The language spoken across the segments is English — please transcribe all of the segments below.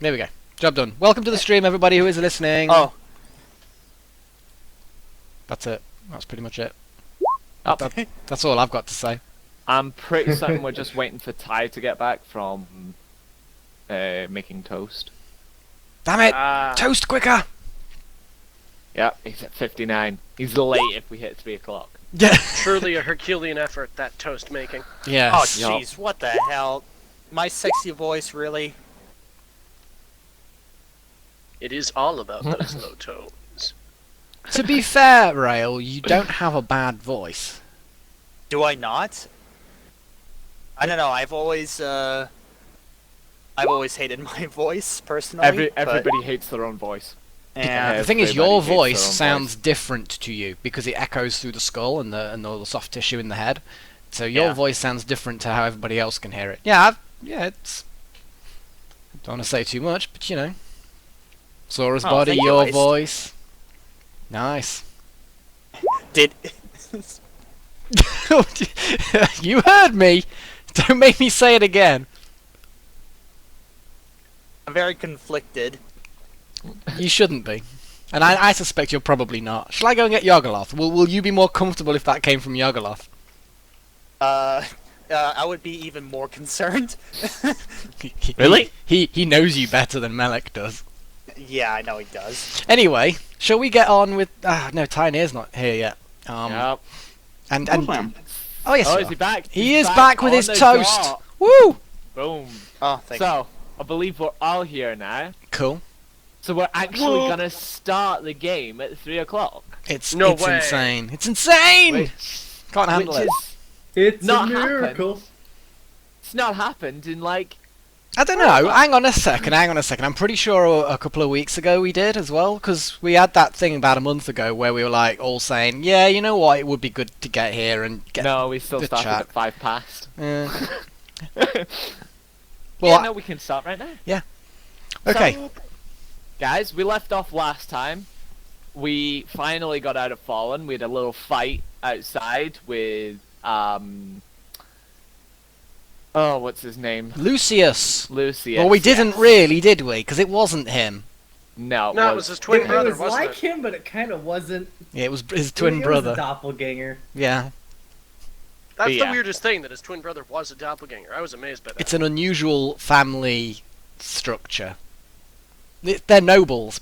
There we go. Job done. Welcome to the stream, everybody who is listening. Oh. That's it. That's pretty much it. Oh. That's all I've got to say. I'm pretty certain we're just waiting for Ty to get back from making toast. Damn it! Toast quicker! Yeah, he's at 59. He's late if we hit 3 o'clock. Yeah. Truly a Herculean effort, that toast making. Yes. Oh, jeez, what the hell? My sexy voice, really? It is all about those low tones. To be fair, Rail, you don't have a bad voice. Do I not? I don't know. I've always hated my voice personally. Everybody hates their own voice. Yeah. The thing is, Everybody your hates their voice own sounds different to you because it echoes through the skull and all the soft tissue in the head. So your voice sounds different to how everybody else can hear it. Yeah, it's. Don't want to say too much, but you know. Sora's body, thank you, your Ice. voice. Nice. Did You heard me. Don't make me say it again. I'm very conflicted. You shouldn't be. And I suspect you're probably not. Shall I go and get Yogoloth? Will you be more comfortable if that came from Yogoloth? I would be even more concerned. Really? He knows you better than Melek does. Yeah, I know he does. Anyway, shall we get on with... no, Tynear's not here yet. Yep. And Oh, yes, is you he are. back? He He's is back with on his the toast. dot. Woo! Boom. Oh, thank you. So, I believe we're all here now. Cool. So we're actually gonna start the game at 3 o'clock. It's No way. insane. It's insane. Which Can't handle it. is It's not a miracle. happened. It's not happened in like... I don't know. Hang on a second. I'm pretty sure a couple of weeks ago we did as well, because we had that thing about a month ago where we were like all saying, yeah, you know what, it would be good to get here and get No, we still the started chat. at 5 past. Well, Yeah, no, we can start right now. okay. So, guys, we left off last time. We finally got out of Fallen. We had a little fight outside with, oh, what's his name? Lucius. Lucius. Well, we didn't really, did we? Because it wasn't him. No, No, it was his twin It brother, was wasn't like it? him, but it kind of wasn't. Yeah, it was his It twin was brother. a doppelganger. Yeah. That's Yeah. the weirdest thing, that his twin brother was a doppelganger. I was amazed by that. It's an unusual family structure. They're nobles.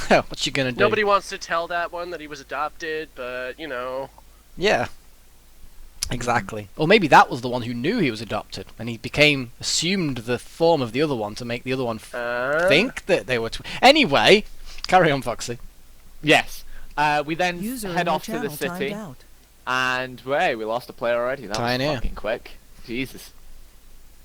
What you gonna do? Nobody wants to tell that one that he was adopted, but, you know... Yeah. Exactly. Or maybe that was the one who knew he was adopted, and he assumed the form of the other one to make the other one think that they were Anyway, carry on, Foxy. Yes. We then User in head your off to the channel city, timed out. and hey, we lost a player already. That Tiny. was fucking quick. Jesus.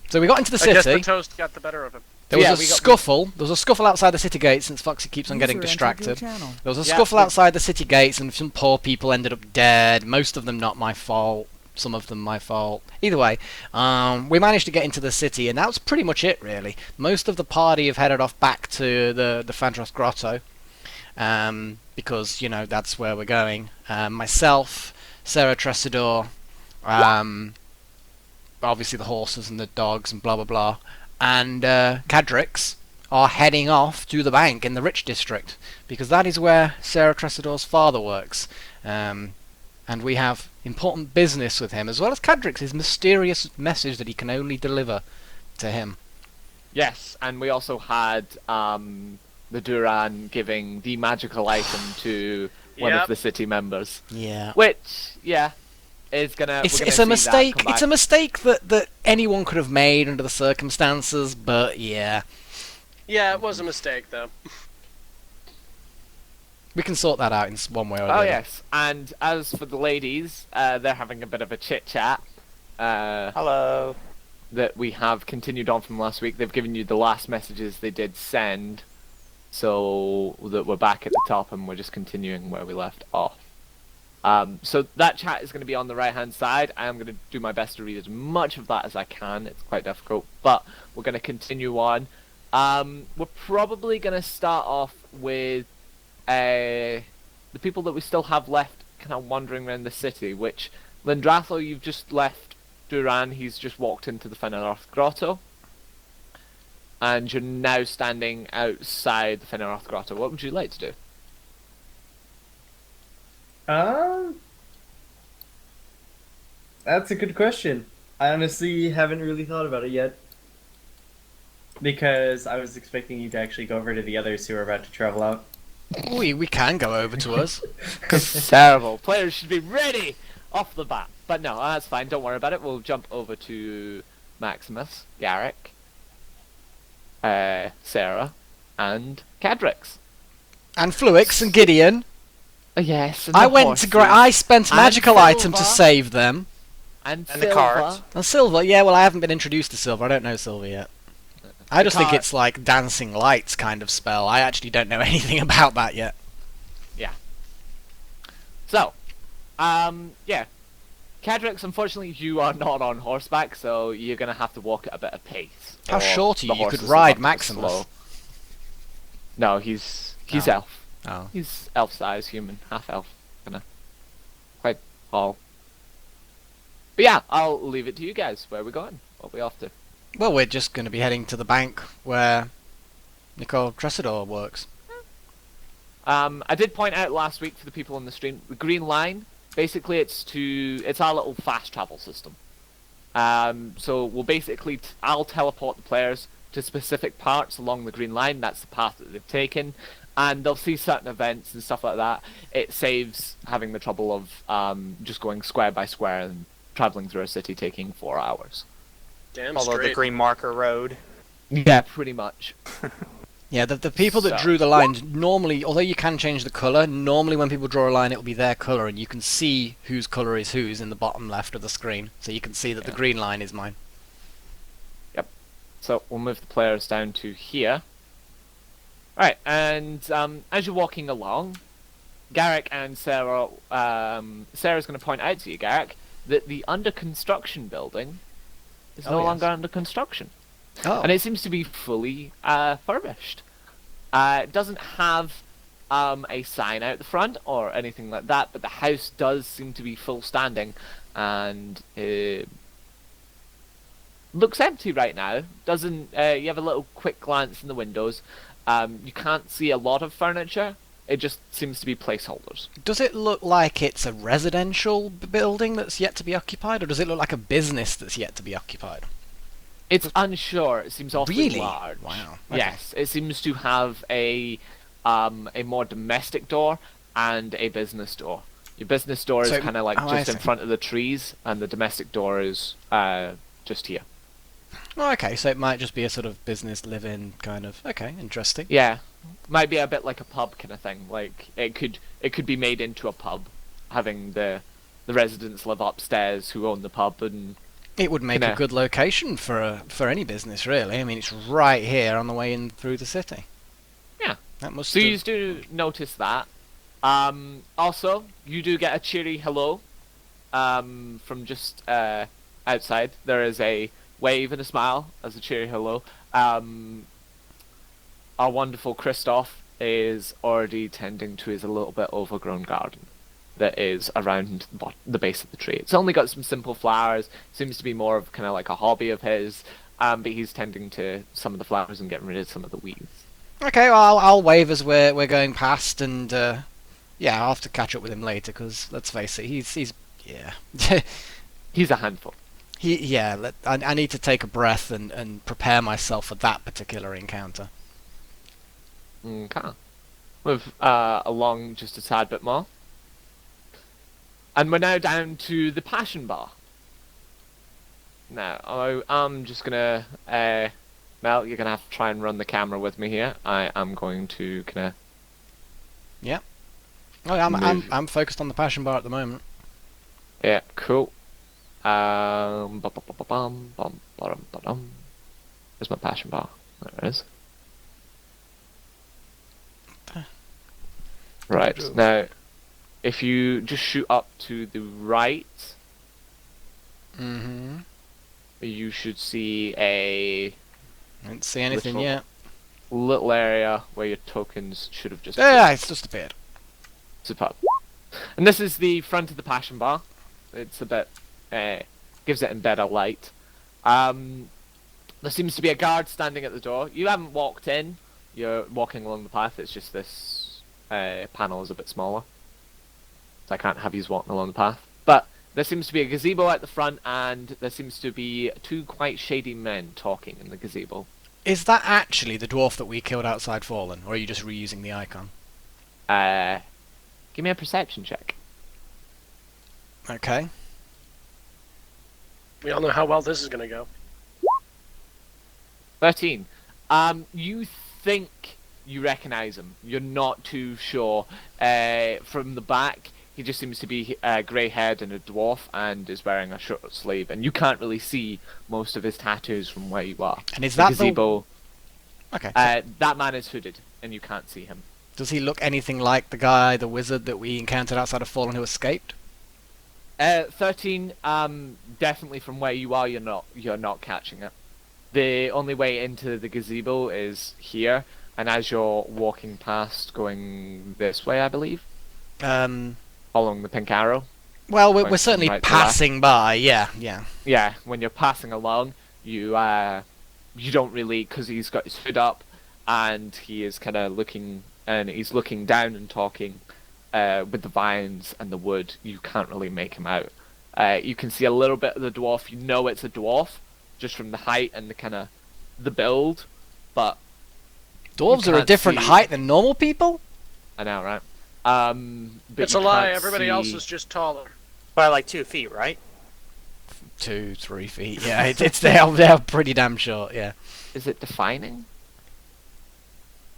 So we got into the I guess city. the toast got the better of him. There was Yeah, a we got- scuffle. There was a scuffle outside the city gates since Foxy keeps on getting User entered distracted. your channel. There was a Yeah, scuffle we- outside the city gates, and some poor people ended up dead. Most of them not my fault. Some of them my fault. Either way, we managed to get into the city, and that was pretty much it, really. Most of the party have headed off back to the Fandros Grotto, because, you know, that's where we're going. Myself, Sarah Tresidor, obviously the horses and the dogs and blah blah blah, and Cadrix are heading off to the bank in the Rich District, because that is where Sarah Tresidor's father works. And we have important business with him, as well as Cadrix's mysterious message that he can only deliver to him. Yes, and we also had the Duran giving the magical item to one Yep. of the city members, Yeah. which, yeah, is gonna. It's we're gonna a see that mistake. come It's a back. mistake that anyone could have made under the circumstances, but yeah. Yeah, it was a mistake, though. We can sort that out in one way or the Oh other. yes, and as for the ladies, they're having a bit of a chit chat. Hello. That we have continued on from last week. They've given you the last messages they did send, so that we're back at the top and we're just continuing where we left off. So that chat is going to be on the right hand side. I am going to do my best to read as much of that as I can. It's quite difficult, but we're going to continue on. We're probably going to start off with the people that we still have left kind of wandering around the city, which Lindrathel, you've just left Duran. He's just walked into the Fenarth Grotto. and you're now standing outside the Finneroth Grotto. What would you like to do? That's a good question. I honestly haven't really thought about it yet. Because I was expecting you to actually go over to the others who are about to travel out. We can go over to us. Terrible. Players should be ready off the bat. But no, that's fine. Don't worry about it. We'll jump over to Maximus, Garrick, Sarah, and Cadrix. And Fluix and Gideon. Yes. And I the went to horses. I spent And magical item to Silver. save them. And And Silver. the cards. And Silver, yeah, well I haven't been introduced to Silver. I don't know Silver yet. I just think card- it's like dancing lights kind of spell. I actually don't know anything about that yet. So, yeah. Cadrix, unfortunately, you are not on horseback, so you're going to have to walk at a bit of pace. How or short are the you? You could horses will ride have to go Maximus. slow. No, he's Oh. elf. Oh. He's elf-sized human, half elf, kinda quite tall. But yeah, I'll leave it to you guys. Where are we going? What are we off to? Well, we're just going to be heading to the bank where Nicole Tresidor works. I did point out last week for the people on the stream, the green line. Basically, it's our little fast travel system. So we'll basically I'll teleport the players to specific parts along the green line. That's the path that they've taken, and they'll see certain events and stuff like that. It saves having the trouble of just going square by square and traveling through a city taking 4 hours. Damn Follow the straight. green marker road. Yeah, pretty much. Yeah, the people that So- drew the lines normally, although you can change the colour, normally when people draw a line it will be their colour and you can see whose colour is whose in the bottom left of the screen. So you can see that the Yeah. green line is mine. So we'll move the players down to here. Right, and as you're walking along, Garrick and Sarah, Sarah's going to point out to you, Garrick, that the under construction building is Oh, no yes. longer under construction. Oh. And it seems to be fully furnished. It doesn't have a sign out the front or anything like that, but the house does seem to be full standing and looks empty right now. Doesn't you have a little quick glance in the windows? You can't see a lot of furniture. It just seems to be placeholders. Does it look like it's a residential building that's yet to be occupied, or does it look like a business that's yet to be occupied? It's unsure. It seems awfully Really? large. Wow. Okay. Yes, it seems to have a more domestic door and a business door. Your business door is So- kind of like oh, I just in see. front of the trees, and the domestic door is just here. Oh, okay, so it might just be a sort of business live-in kind of. Okay, interesting. Yeah, might be a bit like a pub kind of thing. Like it could be made into a pub, having the residents live upstairs who own the pub, and It would make a Kinda- good location for any business, really. I mean, it's right here on the way in through the city. Yeah. That must. so have- you do notice that. Also, you do get a cheery hello from just outside. There is a wave and a smile as a cheery hello. Our wonderful Christoph is already tending to his a little bit overgrown garden that is around the base of the tree. It's only got some simple flowers. Seems to be more of kind of like a hobby of his. But he's tending to some of the flowers and getting rid of some of the weeds. Okay, well, I'll wave as we're going past, and yeah, I'll have to catch up with him later because let's face it, he's yeah, He's a handful. I need to take a breath and prepare myself for that particular encounter. Okay. Move along just a tad bit more. And we're now down to the Passion Bar. Now, I'm just gonna... Mel, you're gonna have to try and run the camera with me here. I am going to kinda... Oh, Move. I'm focused on the passion bar at the moment. Yeah, cool. Bum. Where's my Passion Bar? There it is. Right, now, if you just shoot up to the right, Mm-hmm. you should see a I didn't see anything Literal- yet. little area where your tokens should have just Yeah, it's just appeared. Superb. And this is the front of the Passion Bar. It's a bit gives it in better light. The There seems to be a guard standing at the door. You haven't walked in. You're walking along the path. It's just this panel is a bit smaller. So I can't have you walking along the path. But there seems to be a gazebo at the front, and there seems to be two quite shady men talking in the gazebo. Is that actually the dwarf that we killed outside Fallen, or are you just reusing the icon? Give me a perception check. Okay. We all know how well this is gonna go. 13. You think you recognize him. You're not too sure. From the back, he just seems to be grey-haired and a dwarf, and is wearing a short sleeve. And you can't really see most of his tattoos from where you are. And is The that gazebo? Okay. That man is hooded, and you can't see him. Does he look anything like the guy, the wizard that we encountered outside of Fallen who escaped? 13. Definitely from where you are, you're not catching it. The only way into the gazebo is here, and as you're walking past, going this way, I believe, following the pink arrow. Well, Going we're certainly from right to passing by. Yeah. Yeah, when you're passing along, you don't really, because he's got his hood up, and he is kind of looking, and he's looking down and talking with the vines and the wood. You can't really make him out. You can see a little bit of the dwarf. You know it's a dwarf, just from the height and the kind of the build, but Dwarves you are a can't different see- height than normal people? I know, right? But It's a you lie. can't Everybody see- else is just taller. By like 2 feet, right? 2-3 feet. Yeah, they're pretty damn short. Yeah. Is it defining?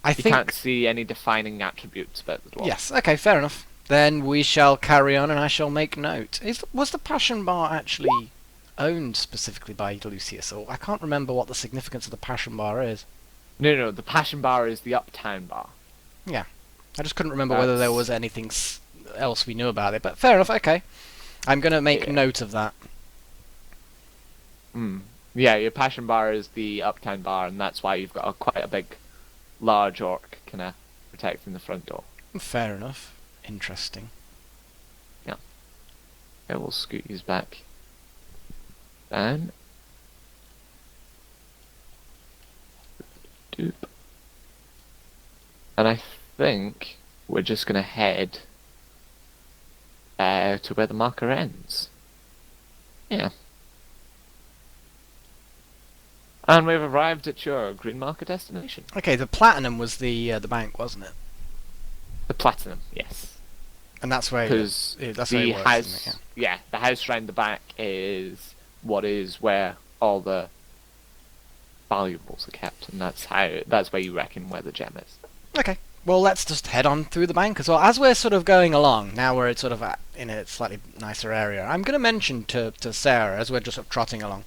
I You think. can't see any defining attributes about the dwarf. Yes. Okay. Fair enough. Then we shall carry on, and I shall make note. Was the Passion Bar actually owned specifically by Lucius, or I can't remember what the significance of the Passion Bar is. No. The Passion Bar is the Uptown Bar. I just couldn't remember whether there That's- was anything else we knew about it. But fair enough. Okay. I'm gonna make Yeah. note of that. Yeah, your Passion Bar is the Uptown Bar, and that's why you've got quite a big, large orc kind of protecting the front door. Fair enough. Interesting. I will scoot you back down. Doop. And I think we're just gonna head to where the marker ends. Yeah. And we've arrived at your green marker destination. Okay. The Platinum was the bank, wasn't it? The Platinum, yes. And that's where. Because That's where the it works, house, isn't it? yeah, the house round the back is where all the valuables are kept, and that's where you reckon where the gem is. Okay. Well, let's just head on through the bank as well. As we're sort of going along, now we're sort of in a slightly nicer area. I'm going to mention to Sarah, as we're just sort of trotting along,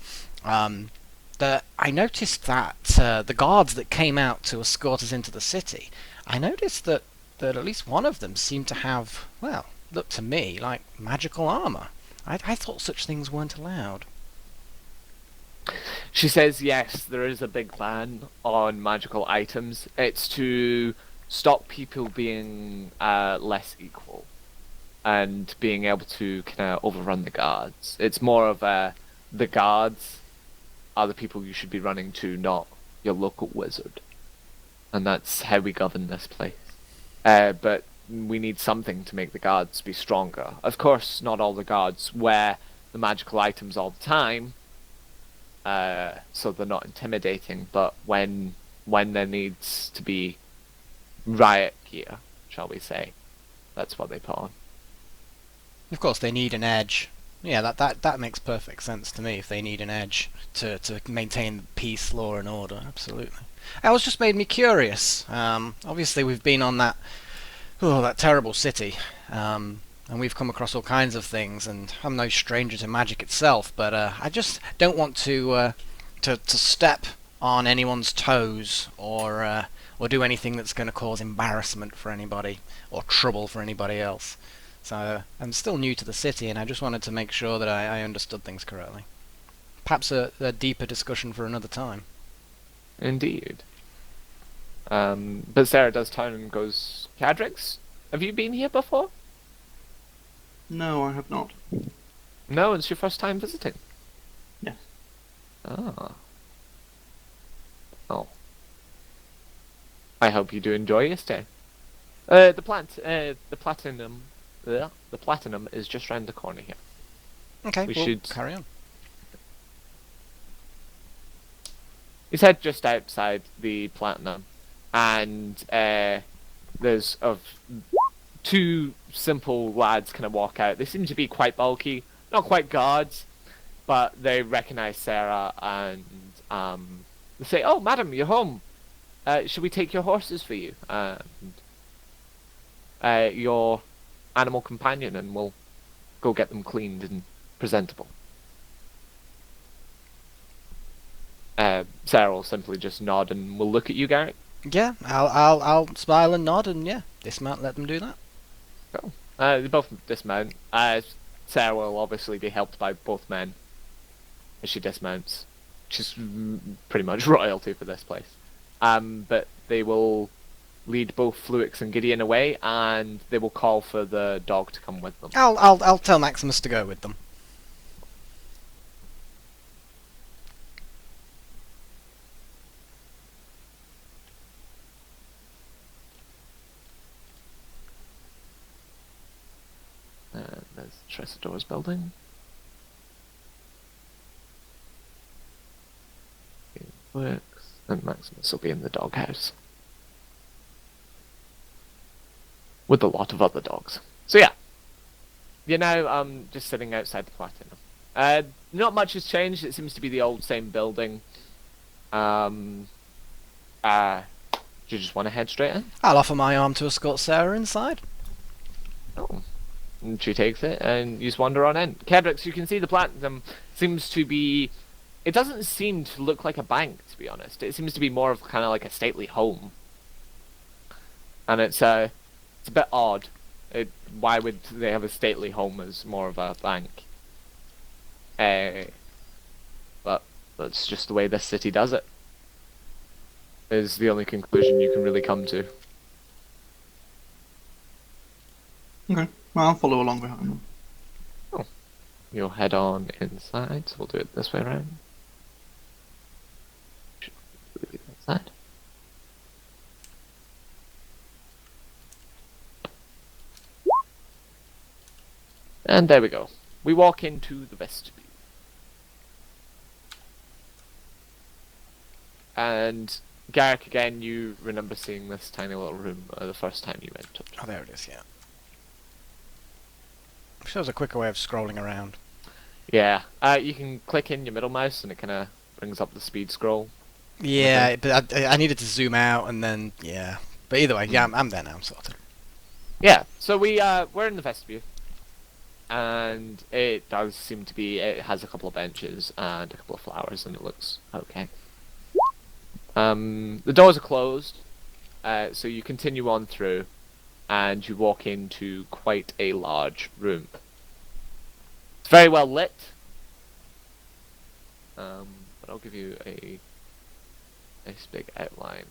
that I noticed that the guards that came out to escort us into the city, I noticed that at least one of them seemed to have, well, looked to me like magical armor. I thought such things weren't allowed. She says yes, there is a big ban on magical items. It's to stop people being less equal and being able to kind of overrun the guards. It's more of the guards are the people you should be running to, not your local wizard. And that's how we govern this place. But we need something to make the guards be stronger. Of course, not all the guards wear the magical items all the time, so they're not intimidating, but when there needs to be riot gear, shall we say, that's what they put on. Of course, they need an edge. Yeah, that makes perfect sense to me. If they need an edge to maintain peace, law, and order, absolutely. It was just made me curious. Obviously, we've been on that terrible city, and we've come across all kinds of things. And I'm no stranger to magic itself, but I just don't want to step on anyone's toes or do anything that's going to cause embarrassment for anybody or trouble for anybody else. So I'm still new to the city, and I just wanted to make sure that I understood things correctly. Perhaps a deeper discussion for another time. Indeed. But Sarah does turn and goes, Cadrix, have you been here before? No, I have not. No, it's your first time visiting. Yes. Ah. Oh. I hope you do enjoy your stay. The platinum is just round the corner here. Okay, We we'll should- carry on. He's head just outside the platinum, and there's two simple lads kind of walk out. They seem to be quite bulky, not quite guards, but they recognize Sarah and they say, "Oh, madam, you're home. Should we take your horses for you and your animal companion, and we'll go get them cleaned and presentable?" Sarah will simply just nod and will look at you, Garrick. Yeah, I'll smile and nod, and yeah, dismount. Let them do that. Cool. They both dismount. Sarah will obviously be helped by both men as she dismounts. She's pretty much royalty for this place. But they will lead both Fluix and Gideon away, and they will call for the dog to come with them. I'll tell Maximus to go with them. There's Tressador's building. Works, and Maximus will be in the doghouse with a lot of other dogs. So yeah, you're now just sitting outside the platinum. Not much has changed. It seems to be the old same building. Do you just want to head straight in? I'll offer my arm to escort Sarah inside. Oh. And she takes it, and you just wander on in. Kedrix, you can see the platinum seems to be... It doesn't seem to look like a bank, to be honest. It seems to be more of kind of like a stately home. And it's a bit odd. Why would they have a stately home as more of a bank? But that's just the way this city does it. Is the only conclusion you can really come to. Okay, well, I'll follow along behind them. You'll head on inside, so we'll do it this way around. Leave it outside. And there we go. We walk into the vestibule. And Garrick, again, you remember seeing this tiny little room the first time you entered. Oh, there it is. Yeah. Shows a quicker way of scrolling around. Yeah, you can click in your middle mouse and it kind of brings up the speed scroll. Yeah, but I needed to zoom out and then yeah. But either way, yeah, I'm there now. I'm sorted. Yeah, so we're in the vestibule, and it does seem to be. It has a couple of benches and a couple of flowers, and it looks okay. The doors are closed, so you continue on through, and you walk into quite a large room. It's very well lit, but I'll give you a nice big outline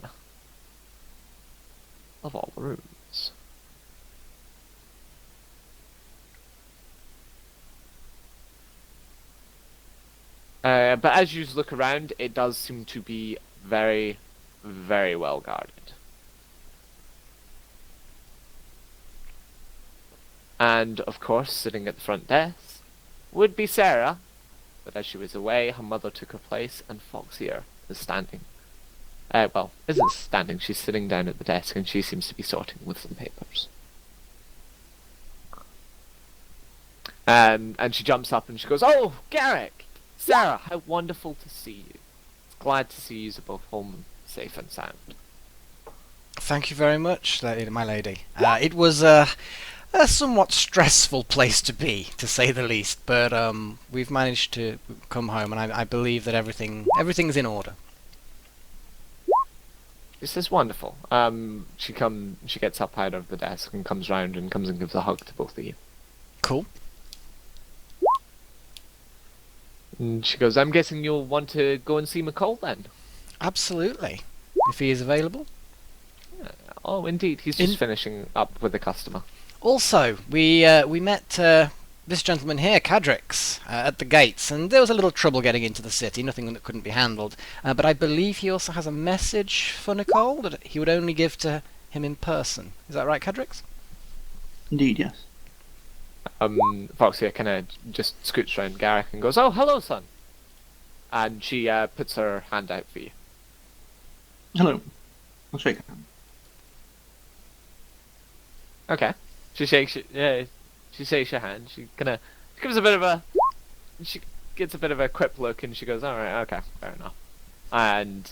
of all the rooms. But as you look around, it does seem to be very, very well guarded. And, of course, sitting at the front desk would be Sarah, but as she was away, her mother took her place, and Foxier is standing. Well, isn't standing, she's sitting down at the desk, and she seems to be sorting with some papers. And she jumps up and she goes, "Oh, Garrick! Sarah, how wonderful to see you. Glad to see you both home safe and sound." Thank you very much, my lady. It was a somewhat stressful place to be, to say the least, but we've managed to come home, and I believe that everything's in order. This is wonderful. She gets up out of the desk and comes round and comes and gives a hug to both of you. Cool. And she goes, "I'm guessing you'll want to go and see McCall then?" Absolutely. If he is available. Oh, indeed. He's just finishing up with a customer. Also, we met this gentleman here, Cadrix, at the gates, and there was a little trouble getting into the city, nothing that couldn't be handled. But I believe he also has a message for Nicole that he would only give to him in person. Is that right, Cadrix? Indeed, yes. Foxia kind of just scoots round Garrick and goes, "Oh, hello, son." And she puts her hand out for you. Hello. I'll shake a hand. Okay. She shakes your hand. She gives a bit of a, she gets a bit of a quick look, and she goes, "All right, okay, fair enough." And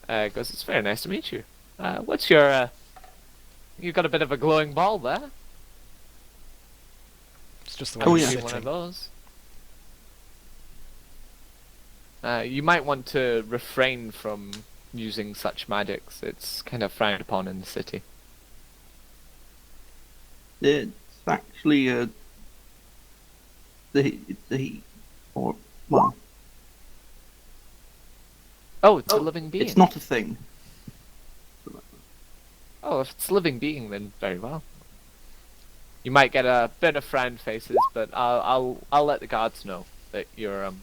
goes, "It's very nice to meet you. What's your, you've got a bit of a glowing ball there. It's just the way Oh, he's yeah. Maybe one sitting. of those. You might want to refrain from using such magics. It's kind of frowned upon in the city." It's actually the or well, Oh, it's a living being. it's not a thing. Oh, if it's a living being, then very well. You might get a bit of frown faces, but I'll let the guards know that you're that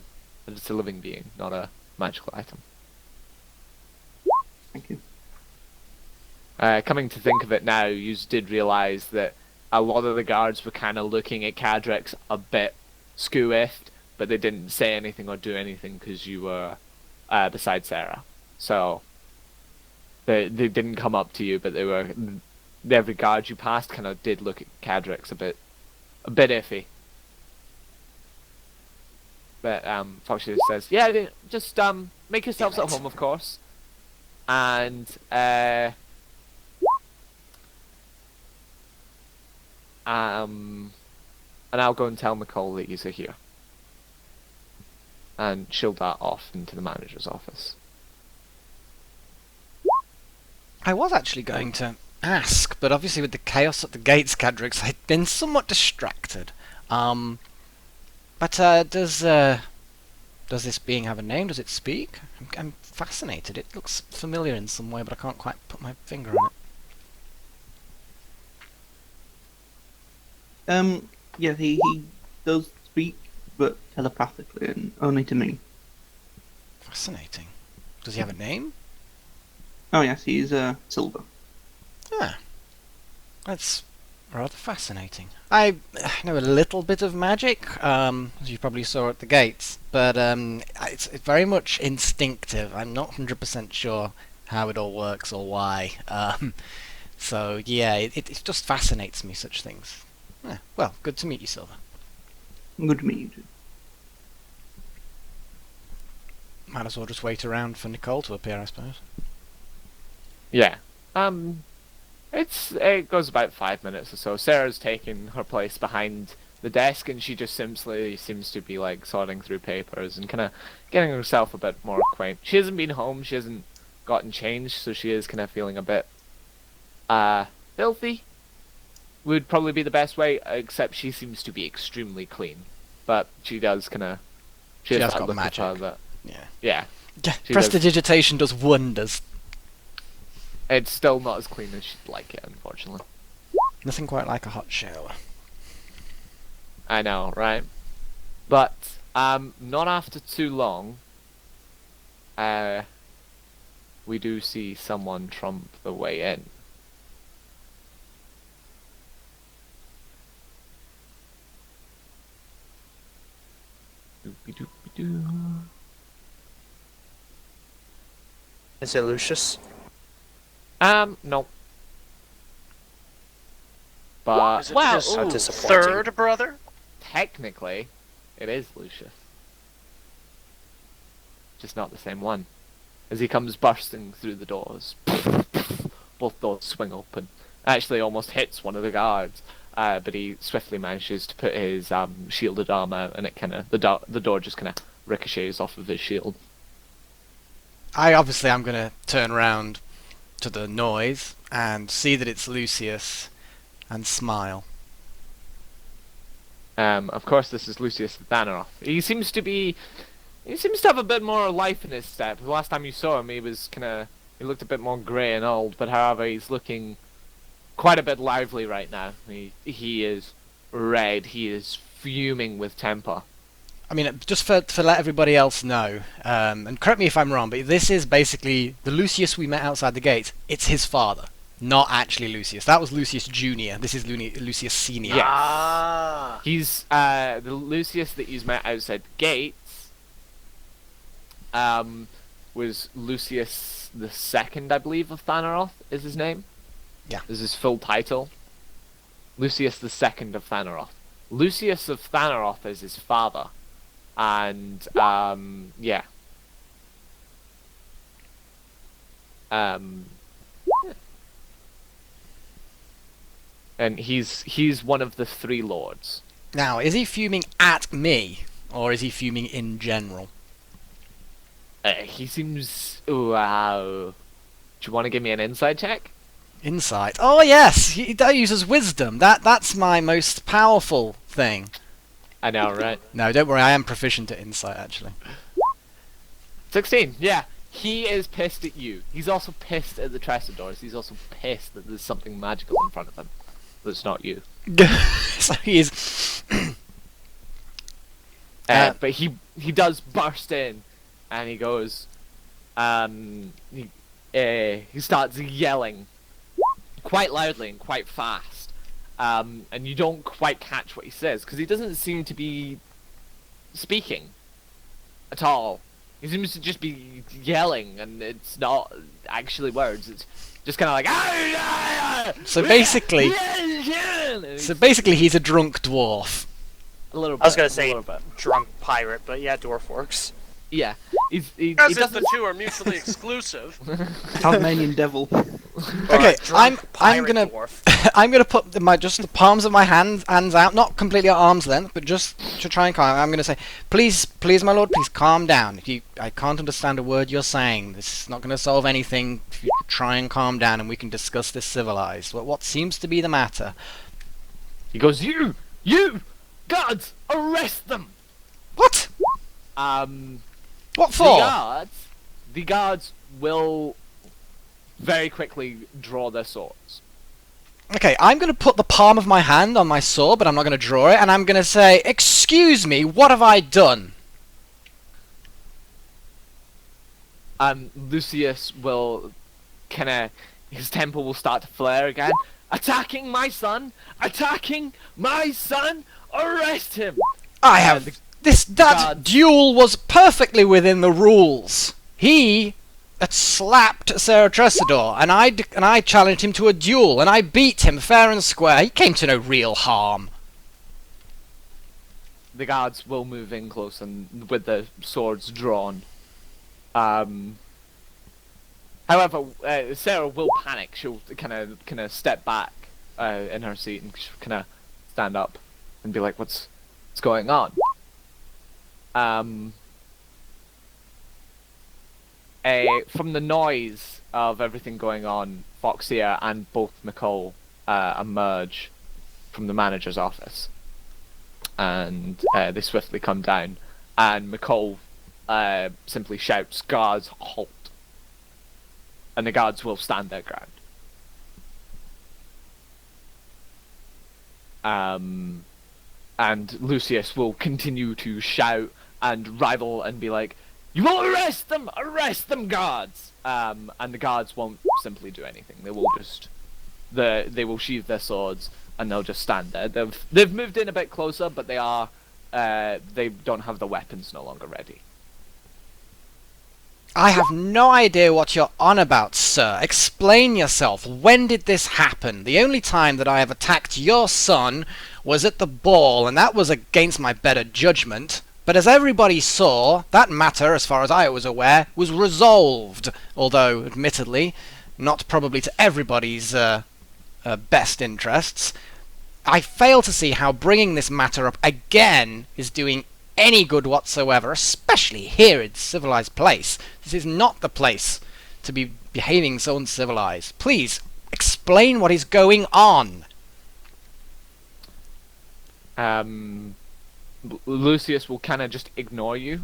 it's a living being, not a magical item. Thank you. Coming to think of it now, you did realise that a lot of the guards were kind of looking at Cadrix a bit skew-iffed, but they didn't say anything or do anything because you were beside Sarah. So they didn't come up to you, but they were. Every guard you passed kind of did look at Cadrix a bit iffy. But Foxy says, "Yeah, just make yourselves at home, of course, and I'll go and tell Nicole that you're here." And she'll dart off into the manager's office. I was actually going to ask, but obviously with the chaos at the gates, Cadrix, I'd been somewhat distracted. But does this being have a name? Does it speak? I'm fascinated. It looks familiar in some way, but I can't quite put my finger on it. Yeah, he does speak, but telepathically and only to me. Fascinating. Does he have a name? Oh yes, he's Silver. Ah, that's rather fascinating. I know a little bit of magic, as you probably saw at the gates, but it's very much instinctive. I'm not 100% sure how it all works or why. So yeah, it just fascinates me, such things. Yeah, well, good to meet you, Silver. Good to meet you too. Might as well just wait around for Nicole to appear, I suppose. Yeah. It goes about 5 minutes or so. Sarah's taking her place behind the desk, and she just simply seems to be like sorting through papers and kind of getting herself a bit more acquainted. She hasn't been home. She hasn't gotten changed, so she is kind of feeling a bit filthy. Would probably be the best way, except she seems to be extremely clean. But she does kind of. She has that got look at her magic. that- Yeah. Yeah. She Prestidigitation does wonders. It's still not as clean as she'd like it, unfortunately. Nothing quite like a hot shower. I know, right? But not after too long, we do see someone trump the way in. Doopy-doopy-doo. Is it Lucius? No. But Is it well, his How ooh, disappointing. third brother? technically, it is Lucius. Just not the same one. As he comes bursting through the doors, both doors swing open. Actually, almost hits one of the guards, but he swiftly manages to put his shielded arm out, and it kind of the door just kind of ricochets off of his shield. I'm going to turn around to the noise and see that it's Lucius and smile. Of course, this is Lucius Thanaroth. He seems to have a bit more life in his step. The last time you saw him, he looked a bit more grey and old, but however, he's looking quite a bit lively right now. He is red, he is fuming with temper. I mean, just for let everybody else know, and correct me if I'm wrong, but this is basically the Lucius we met outside the gate. It's his father, not actually Lucius. That was Lucius Junior. This is Lucius Senior. Yes. Ah. He's the Lucius that you met outside the gates. Was Lucius the Second, I believe, of Thanaroth is his name. Yeah. Is his full title. Lucius the Second of Thanaroth. Lucius of Thanaroth is his father. And yeah. And he's one of the three lords. Now, is he fuming at me, or is he fuming in general? He seems. Wow. Do you want to give me an insight check? Insight. Oh yes, that uses wisdom. That's my most powerful thing. I know, right? No, don't worry. I am proficient at insight, actually. 16. Yeah. He is pissed at you. He's also pissed at the Trestadors. He's also pissed that there's something magical in front of him. That's not you. So he is. But he does burst in, and he goes. He starts yelling quite loudly and quite fast. And you don't quite catch what he says because he doesn't seem to be speaking at all. He seems to just be yelling, and it's not actually words. It's just kind of like. So basically, he's a drunk dwarf. A little bit. I was gonna a say little bit. drunk pirate, but yeah, dwarf works. Yeah, he Because if doesn't. the two are mutually exclusive. Tasmanian devil. Okay, Drunk I'm pirate gonna dwarf. I'm gonna put just the palms of my hands out, not completely at arm's length, but just to try and calm. I'm gonna say, please, my lord, please calm down. I can't understand a word you're saying. This is not gonna solve anything. If you try and calm down, and we can discuss this civilized. What seems to be the matter? He goes, you guards, arrest them. What? What for? The guards will very quickly draw their swords. Okay, I'm going to put the palm of my hand on my sword, but I'm not going to draw it, and I'm going to say, excuse me, what have I done? Lucius will his temper will start to flare again. Attacking my son! Attacking my son! Arrest him! I have... That guards- duel was perfectly within the rules. He had slapped Sarah Tressador, and I challenged him to a duel, and I beat him fair and square. He came to no real harm. The guards will move in close and with the swords drawn. However, Sarah will panic. She'll kind of step back in her seat and kind of stand up and be like, "What's going on?" From the noise of everything going on, Foxia and both Nicole emerge from the manager's office, and they swiftly come down. And Nicole simply shouts, "Guards, halt!" And the guards will stand their ground. And Lucius will continue to shout and rival and be like, "You will arrest them! Arrest them, guards!" And the guards won't simply do anything. They will just they will sheathe their swords and they'll just stand there. They've moved in a bit closer, but they don't have the weapons no longer ready. I have no idea what you're on about, sir. Explain yourself. When did this happen? The only time that I have attacked your son was at the ball, and that was against my better judgment. But as everybody saw, that matter, as far as I was aware, was resolved. Although, admittedly, not probably to everybody's best interests. I fail to see how bringing this matter up again is doing any good whatsoever, especially here in civilized place. This is not the place to be behaving so uncivilized. Please, explain what is going on. Lucius will kind of just ignore you,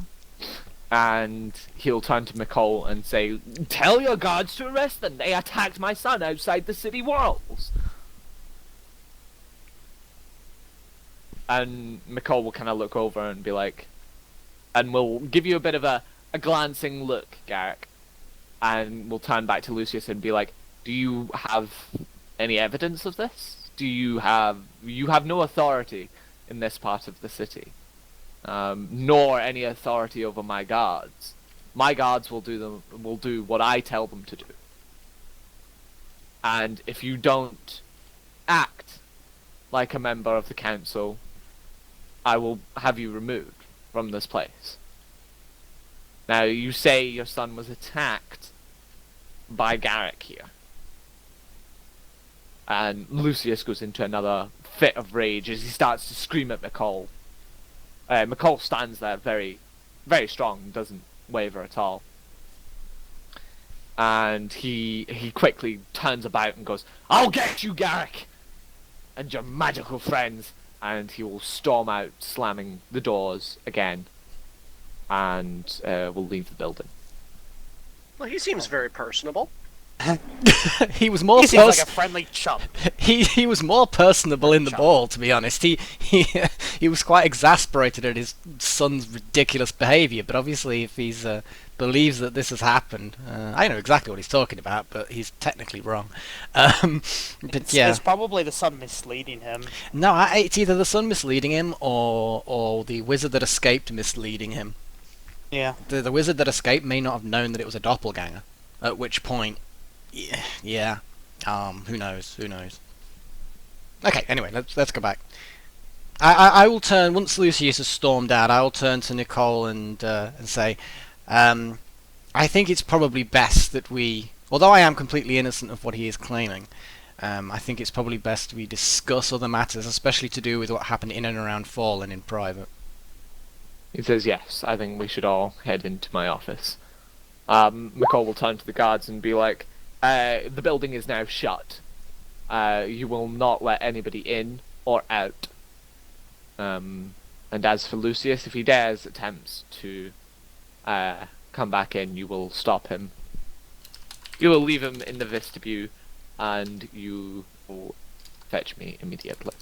and he'll turn to Nicole and say, "Tell your guards to arrest them. They attacked my son outside the city walls." And McCall will kind of look over and be like, and we'll give you a bit of a glancing look, Garrick, and we'll turn back to Lucius and be like, do you have any evidence of this? You have no authority in this part of the city, nor any authority over my guards. My guards will do what I tell them to do. And if you don't act like a member of the council, I will have you removed from this place. Now, you say your son was attacked by Garrick here. And Lucius goes into another fit of rage as he starts to scream at McCall. McCall stands there very, very strong and doesn't waver at all. And he quickly turns about and goes, "I'll get you, Garrick! And your magical friends!" And he will storm out, slamming the doors again. And will leave the building. Well, he seems very personable. He was more He seems like a friendly chump. he was more personable in the ball, to be honest. He was quite exasperated at his son's ridiculous behaviour, but obviously if he's believes that this has happened, I know exactly what he's talking about, but he's technically wrong. But yeah, It's probably the son misleading him. no, it's either the son misleading him or the wizard that escaped misleading him. Yeah. The wizard that escaped may not have known that it was a doppelganger, at which point, yeah, who knows? Okay, anyway, let's go back. I will turn, once Lucius has stormed out, I will turn to Nicole and say, I think it's probably best that we, although I am completely innocent of what he is claiming, I think it's probably best we discuss other matters, especially to do with what happened in and around Fallen in private. He says, "Yes, I think we should all head into my office." McCall will turn to the guards and be like, "The building is now shut. You will not let anybody in or out. And as for Lucius, if he dares attempts to come back in, you will stop him. You will leave him in the vestibule, and you will fetch me immediately."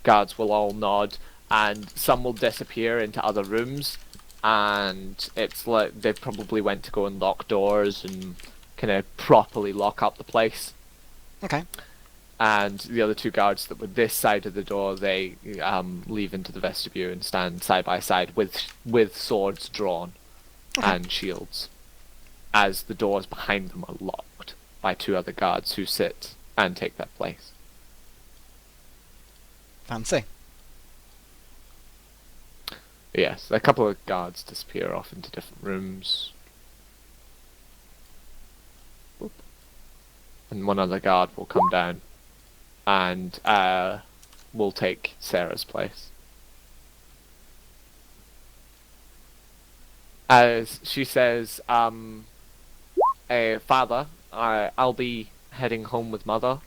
Guards will all nod, and some will disappear into other rooms, and it's like they probably went to go and lock doors and kind of properly lock up the place. Okay. And the other two guards that were this side of the door, they leave into the vestibule and stand side by side with swords drawn and shields, as the doors behind them are locked by two other guards who sit and take their place. Fancy. Yes, a couple of guards disappear off into different rooms. Whoop. And one other guard will come down and will take Sarah's place. As she says, "Father, I'll be heading home with Mother.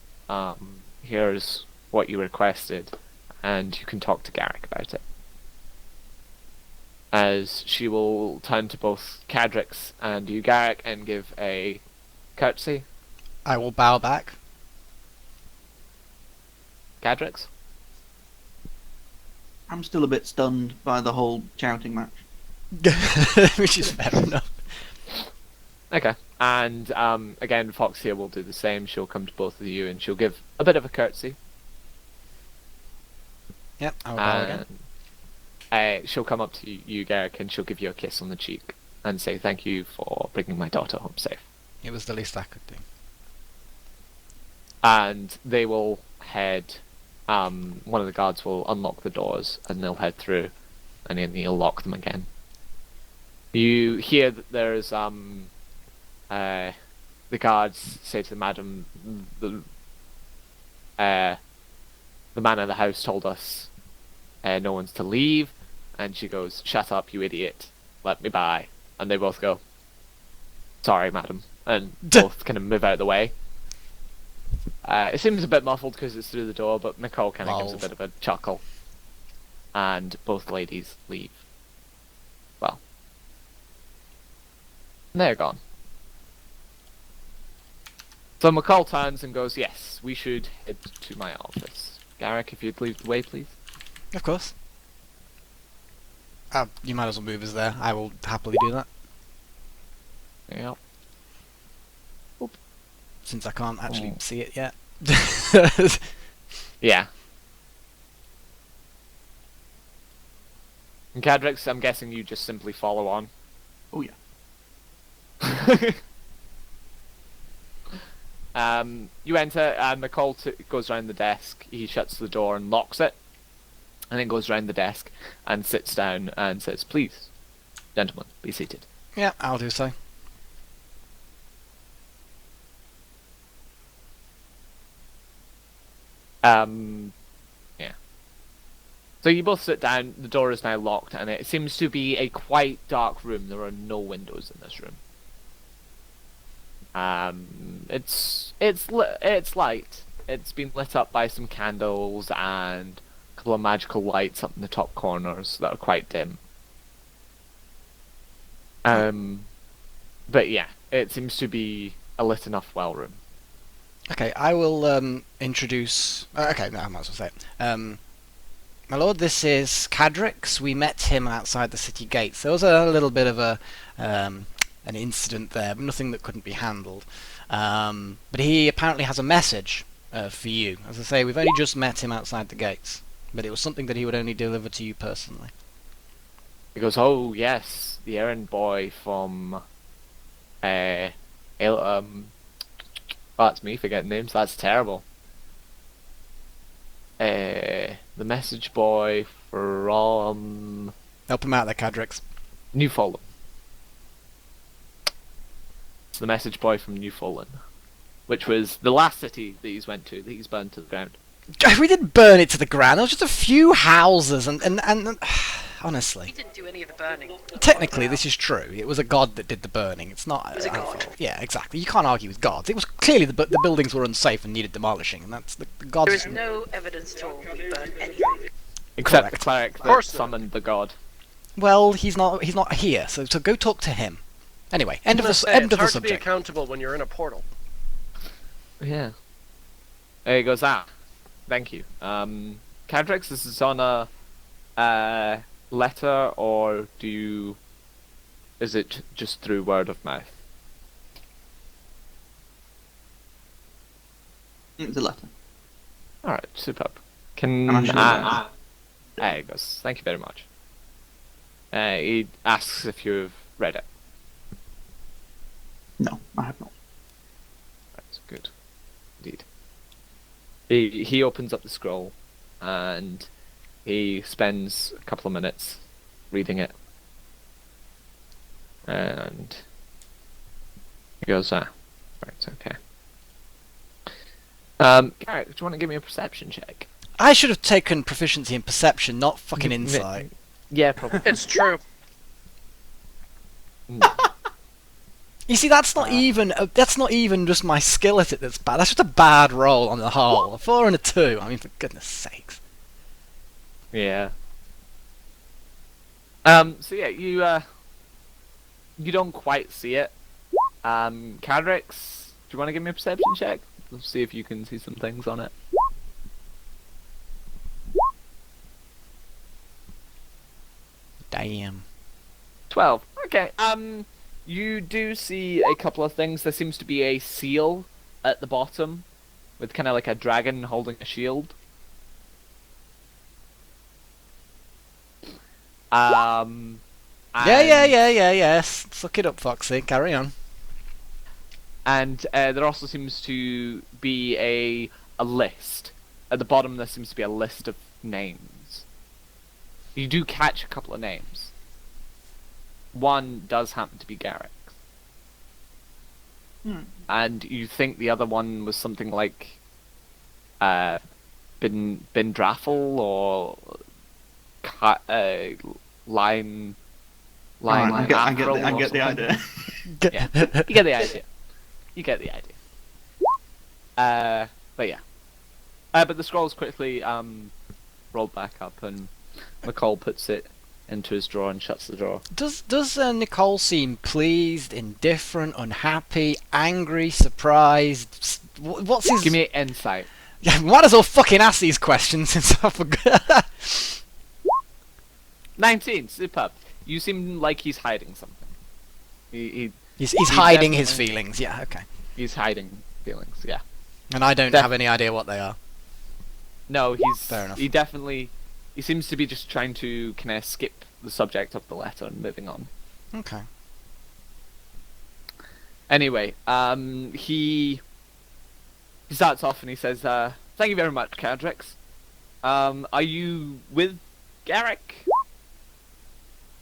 Here's what you requested, and you can talk to Garrick about it." As she will turn to both Cadrix and you, Garrick, and give a curtsy. I will bow back. Cadrix? I'm still a bit stunned by the whole shouting match. Which is fair enough. Okay. And again, Foxia will do the same. She'll come to both of you and she'll give a bit of a curtsy. Yep, I will bow again. She'll come up to you, Garrick, and she'll give you a kiss on the cheek and say thank you for bringing my daughter home safe. It was the least I could do. And they will head. One of the guards will unlock the doors, and they'll head through, and then he'll lock them again. You hear that there's the guards say to the madam, the man of the house told us no one's to leave, and she goes, "Shut up, you idiot, let me by." And they both go, "Sorry, madam," and both kind of move out of the way. It seems a bit muffled because it's through the door, but McCall kind of gives a bit of a chuckle, and both ladies leave. Well, they're gone. So McCall turns and goes, "Yes, we should head to my office. Garrick, if you'd lead the way, please." Of course. You might as well move us there. I will happily do that, Yeah. since I can't actually Oh. see it yet. Yeah. And Cadrix, I'm guessing you just simply follow on. Oh yeah. You enter, and McCall goes around the desk. He shuts the door and locks it, and then goes around the desk and sits down and says, "Please, gentlemen, be seated." Yeah, I'll do so. Yeah. So you both sit down. The door is now locked, and it seems to be a quite dark room. There are no windows in this room. It's light. It's been lit up by some candles and a couple of magical lights up in the top corners that are quite dim. But yeah, it seems to be a lit enough well room. Okay, I will introduce. Okay, no, I might as well say it. My lord, this is Cadrix. We met him outside the city gates. There was a little bit of an incident there, but nothing that couldn't be handled. But he apparently has a message for you. As I say, we've only just met him outside the gates, but it was something that he would only deliver to you personally. He goes, "Oh yes, the errand boy from, that's me forgetting names. That's terrible. The message boy from Help him out there, Cadrix. New Fulham. It's the message boy from New Fulham, which was the last city that he's went to, that he's burned to the ground." We didn't burn it to the ground. There was just a few houses, and honestly, He didn't do any of the burning. technically, this is true. It was a god that did the burning. It's not. It was a our god. fault. Yeah, exactly. You can't argue with gods. It was clearly the buildings were unsafe and needed demolishing, and that's the gods. There is no evidence at all that he burned anything. Except the Correct. cleric that course not. summoned the god. Well, he's not here. So go talk to him. Anyway, end of It's the hard to be subject. accountable when you're in a portal. Yeah. There he goes. Thank you. Cadrix, this is on a letter, or is it just through word of mouth? It's a letter. Alright, superb. Can I'm actually there he goes. Thank you very much. He asks if you've read it. No, I have not. That's good. Indeed. He opens up the scroll and he spends a couple of minutes reading it. And he goes, right, okay. Garrett, do you want to give me a perception check? I should have taken proficiency in perception, not fucking insight. Yeah, probably. It's true. You see, that's not even just my skill at it that's bad. That's just a bad roll on the whole. A 4 and a 2. I mean, for goodness sakes. Yeah. So yeah, you don't quite see it. Cadrix, do you want to give me a perception check? Let's see if you can see some things on it. Damn. 12. Okay. You do see a couple of things. There seems to be a seal at the bottom, with kind of like a dragon holding a shield. Yes. Suck it up, Foxy. Carry on. And there also seems to be a list. At the bottom there seems to be a list of names. You do catch a couple of names. One does happen to be Garrick. And you think the other one was something like Bin Draffel or Line Alright, I get Afrel the or something. idea. Yeah, you get the idea. You get the idea. But yeah. But the scroll's quickly rolled back up, and McCall puts it into his drawer and shuts the drawer. Does Nicole seem pleased, indifferent, unhappy, angry, surprised? What's his? Give me an insight. Yeah, might as well fucking ask these questions since I forgot. 19, superb. You seem like he's hiding something. He's He's hiding his definitely- feelings. Yeah, okay. He's hiding feelings, yeah. And I don't Def- have any idea what they are. No, Fair enough. he seems to be just trying to kind of skip the subject of the letter and moving on. Okay. Anyway, he starts off and he says, "Thank you very much, Cadrix. Are you with Garrick?"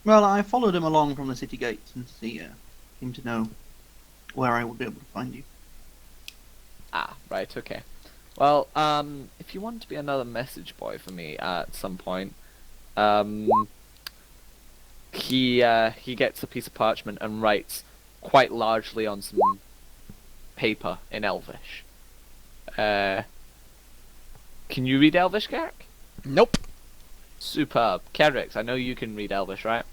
Well, I followed him along from the city gates and seemed to know where I would be able to find you. Ah, right, okay. Well, if you want to be another message boy for me at some point, he gets a piece of parchment and writes quite largely on some paper in Elvish. Can you read Elvish, Garrick? Nope. Superb. Cadrix, I know you can read Elvish, right?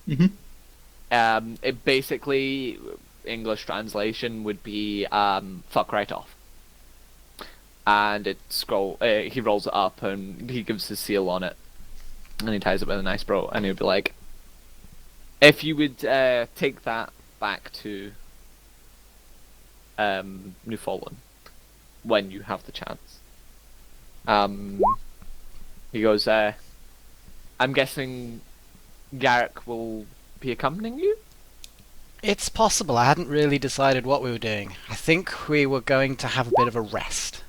Mm-hmm. It basically, English translation would be, fuck right off. And he rolls it up and he gives his seal on it. And he ties it with a nice bow. And he'll be like, if you would take that back to Newfoundland when you have the chance. He goes, I'm guessing Garrick will be accompanying you? It's possible. I hadn't really decided what we were doing. I think we were going to have a bit of a rest.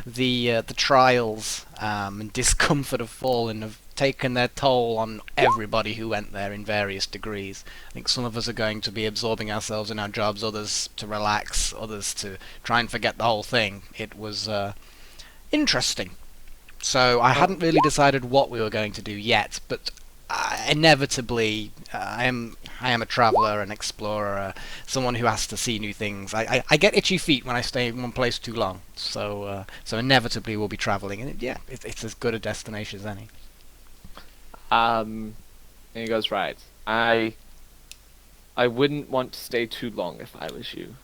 The trials and discomfort of Fallen have taken their toll on everybody who went there in various degrees. I think some of us are going to be absorbing ourselves in our jobs, others to relax, others to try and forget the whole thing. It was interesting. So I hadn't really decided what we were going to do yet, but inevitably, I am a traveller, an explorer, someone who has to see new things. I get itchy feet when I stay in one place too long, so inevitably we'll be travelling, and it's as good a destination as any. And he goes, right, I wouldn't want to stay too long if I was you.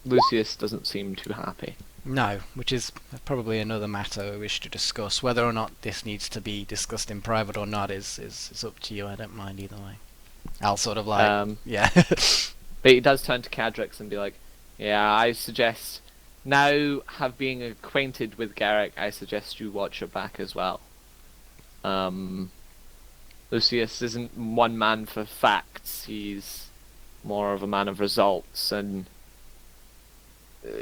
Lucius doesn't seem too happy. No, which is probably another matter we wish to discuss. Whether or not this needs to be discussed in private or not is up to you. I don't mind either way. I'll sort of like, yeah. But he does turn to Cadrix and be like, yeah, I suggest, now have being acquainted with Garrick, I suggest you watch your back as well. Lucius isn't one man for facts, he's more of a man of results, and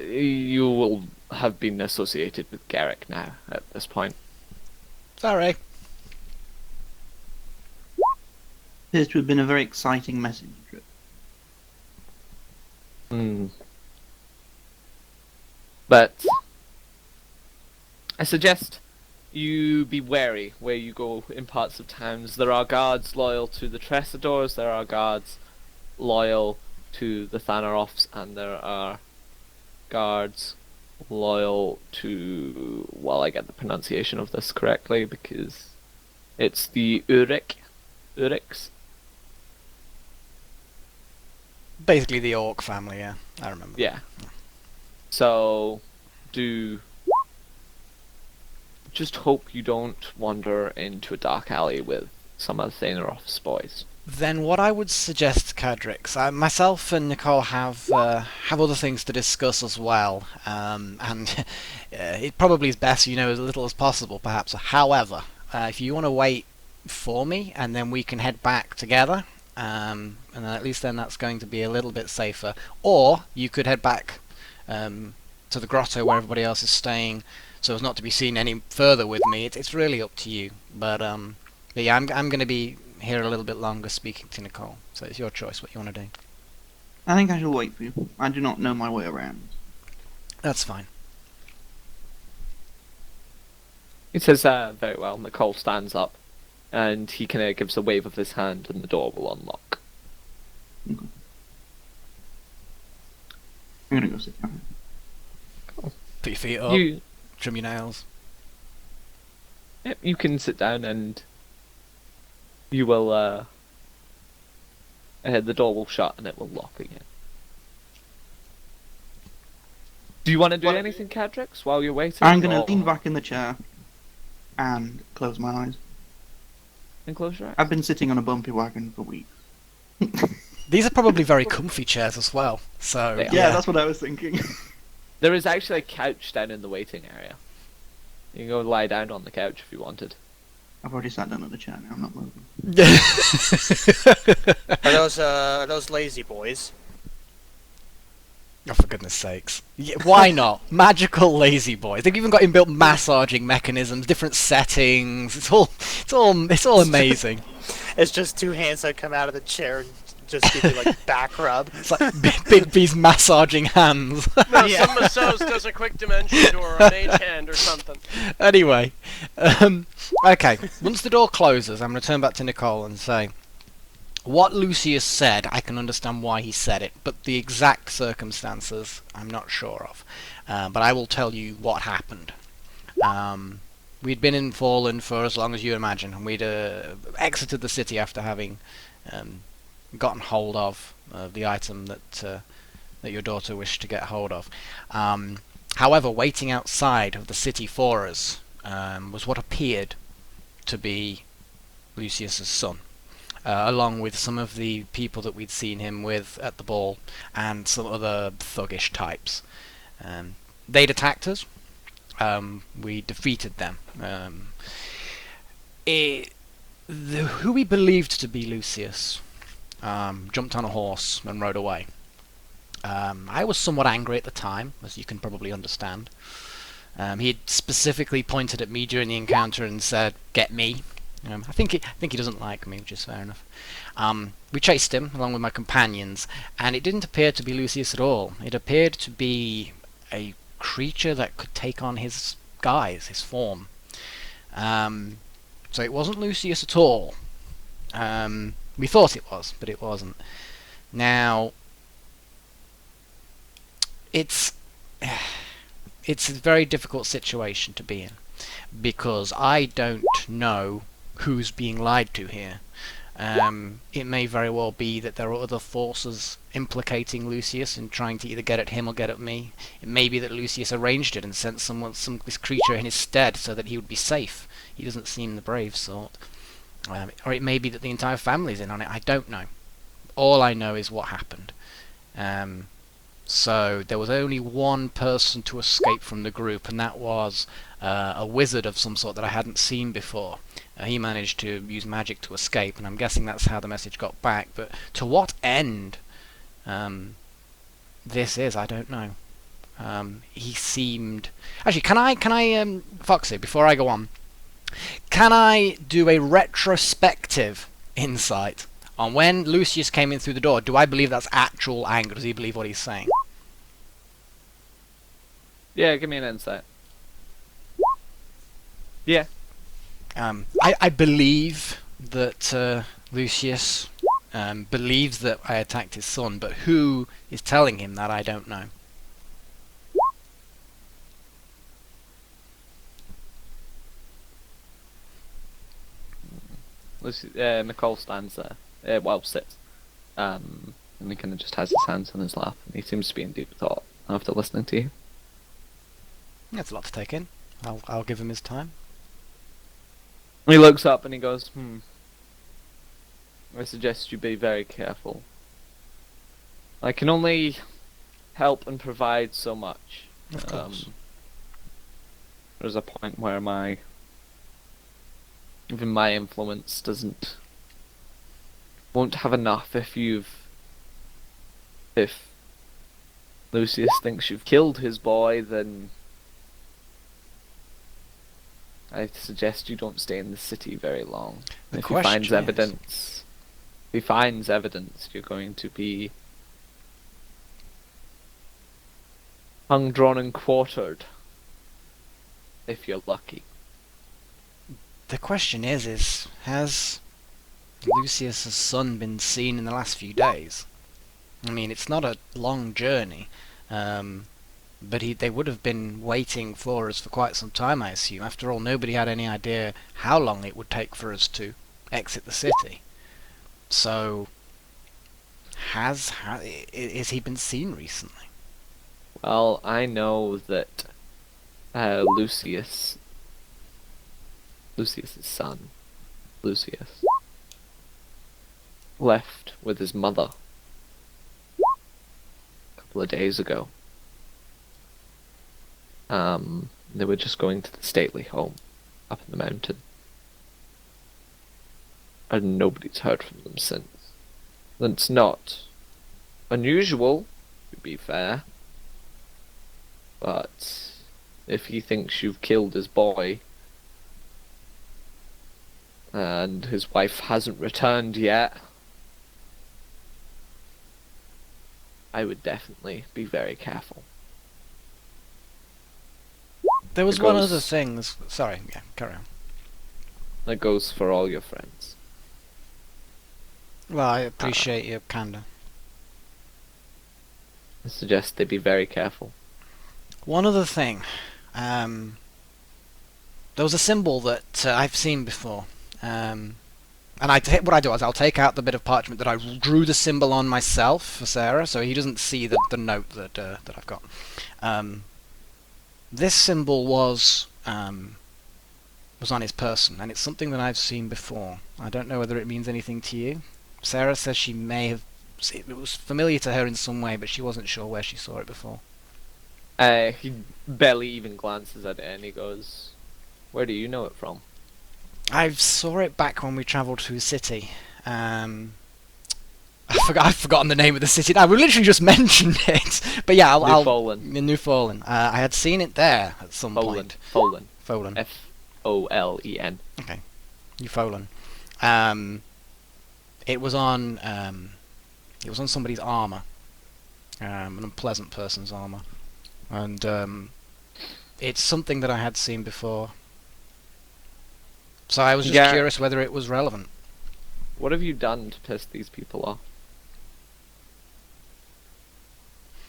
you will have been associated with Garrick now, at this point. Sorry. Appears to have been a very exciting message trip. But I suggest you be wary where you go in parts of towns. There are guards loyal to the Tressadors, there are guards loyal to the Thanaroffs, and there are guards loyal to, well, I get the pronunciation of this correctly because it's the Uriks. Basically the Orc family, yeah. I remember. Yeah. So, just hope you don't wander into a dark alley with some of Thanaroff's boys. Then what I would suggest, Cadrix, myself and Nicole have other things to discuss as well, and it probably is best you know as little as possible, perhaps. However, if you want to wait for me, and then we can head back together, and then at least then that's going to be a little bit safer. Or you could head back to the grotto where everybody else is staying, so as not to be seen any further with me. It's really up to you. But yeah, I'm going to be here a little bit longer speaking to Nicole, so it's your choice what you want to do. I think I shall wait for you. I do not know my way around. That's fine. He says, very well. Nicole stands up, and he kind of gives a wave of his hand, and the door will unlock. Okay. I'm gonna go sit down. Put your feet up, You, trim your nails. yep, you can sit down, and you will, the door will shut, and it will lock again. Do you want to do What- anything, Cadrix, while you're waiting? I'm gonna or- lean back in the chair and close my eyes. and close your eyes? I've been sitting on a bumpy wagon for weeks. These are probably very comfy chairs as well. So They are. Yeah, that's what I was thinking. There is actually a couch down in the waiting area. You can go lie down on the couch if you wanted. I've already sat down on the chair now. I'm not moving. Are those lazy boys? Oh, for goodness sakes. Yeah, why not? Magical lazy boys. They've even got inbuilt massaging mechanisms, different settings. It's all amazing. It's just two hands that come out of the chair and just give you like back rub. It's like Big B's massaging hands. No, Yeah. some masseuse does a quick dimension door or a mage hand or something. Anyway, okay. Once the door closes, I'm going to turn back to Nicole and say, what Lucius said, I can understand why he said it, but the exact circumstances, I'm not sure of. But I will tell you what happened. We'd been in Fallen for as long as you imagine, and we'd exited the city after having gotten hold of the item that your daughter wished to get hold of. However, waiting outside of the city for us was what appeared to be Lucius's son, along with some of the people that we'd seen him with at the ball and some other thuggish types. They'd attacked us. We defeated them. Who we believed to be Lucius jumped on a horse and rode away. I was somewhat angry at the time, as you can probably understand. He had specifically pointed at me during the encounter and said, "Get me." I think he doesn't like me, which is fair enough. We chased him along with my companions, and it didn't appear to be Lucius at all. It appeared to be a creature that could take on his guise, his form. So it wasn't Lucius at all. We thought it was, but it wasn't. Now, it's a very difficult situation to be in, because I don't know who's being lied to here. It may very well be that there are other forces implicating Lucius and trying to either get at him or get at me. It may be that Lucius arranged it and sent this creature in his stead so that he would be safe. He doesn't seem the brave sort. Or it may be that the entire family's in on it. I don't know. All I know is what happened. So there was only one person to escape from the group, and that was a wizard of some sort that I hadn't seen before. He managed to use magic to escape, and I'm guessing that's how the message got back. But to what end this is, I don't know. He seemed... Actually, can I, Foxy, before I go on, can I do a retrospective insight on when Lucius came in through the door? Do I believe that's actual anger? Does he believe what he's saying? Yeah, give me an insight. Yeah. I believe that Lucius believes that I attacked his son, but who is telling him that, I don't know. Nicole stands there. Sits. And he kind of just has his hands on his lap, and he seems to be in deep thought after listening to you. That's a lot to take in. I'll give him his time. He looks up and he goes, I suggest you be very careful. I can only help and provide so much. Of course. There's a point where even my influence won't have enough if Lucius thinks you've killed his boy, then I suggest you don't stay in the city very long. If he finds evidence, you're going to be hung, drawn, and quartered. If you're lucky. The question is has Lucius's son been seen in the last few days? I mean, it's not a long journey, but they would have been waiting for us for quite some time, I assume. After all, nobody had any idea how long it would take for us to exit the city. So, is he been seen recently? Well, I know that Lucius's son, Lucius, left with his mother a couple of days ago. They were just going to the stately home up in the mountain. And nobody's heard from them since. That's not unusual, to be fair. But if he thinks you've killed his boy, and his wife hasn't returned yet, I would definitely be very careful. There was It one goes- other thing. Sorry, yeah, carry on. That goes for all your friends. Well, I appreciate your candor. I suggest they be very careful. One other thing. There was a symbol that I've seen before. And what I do is I'll take out the bit of parchment that I drew the symbol on myself for Sarah, so he doesn't see the note that I've got. This symbol was on his person, and it's something that I've seen before. I don't know whether it means anything to you. Sarah says she may have. It was familiar to her in some way, but she wasn't sure where she saw it before. He barely even glances at it and he goes, "Where do you know it from?" I saw it back when we travelled to a city. I've forgotten the name of the city now. We literally just mentioned it. But yeah, Newfoundland. in Newfoundland. I had seen it there at some point. Folan. Folan. F-O-L-E-N. Newfoundland. It was on somebody's armour. An unpleasant person's armour. And it's something that I had seen before. So I was just Yeah. curious whether it was relevant. What have you done to piss these people off?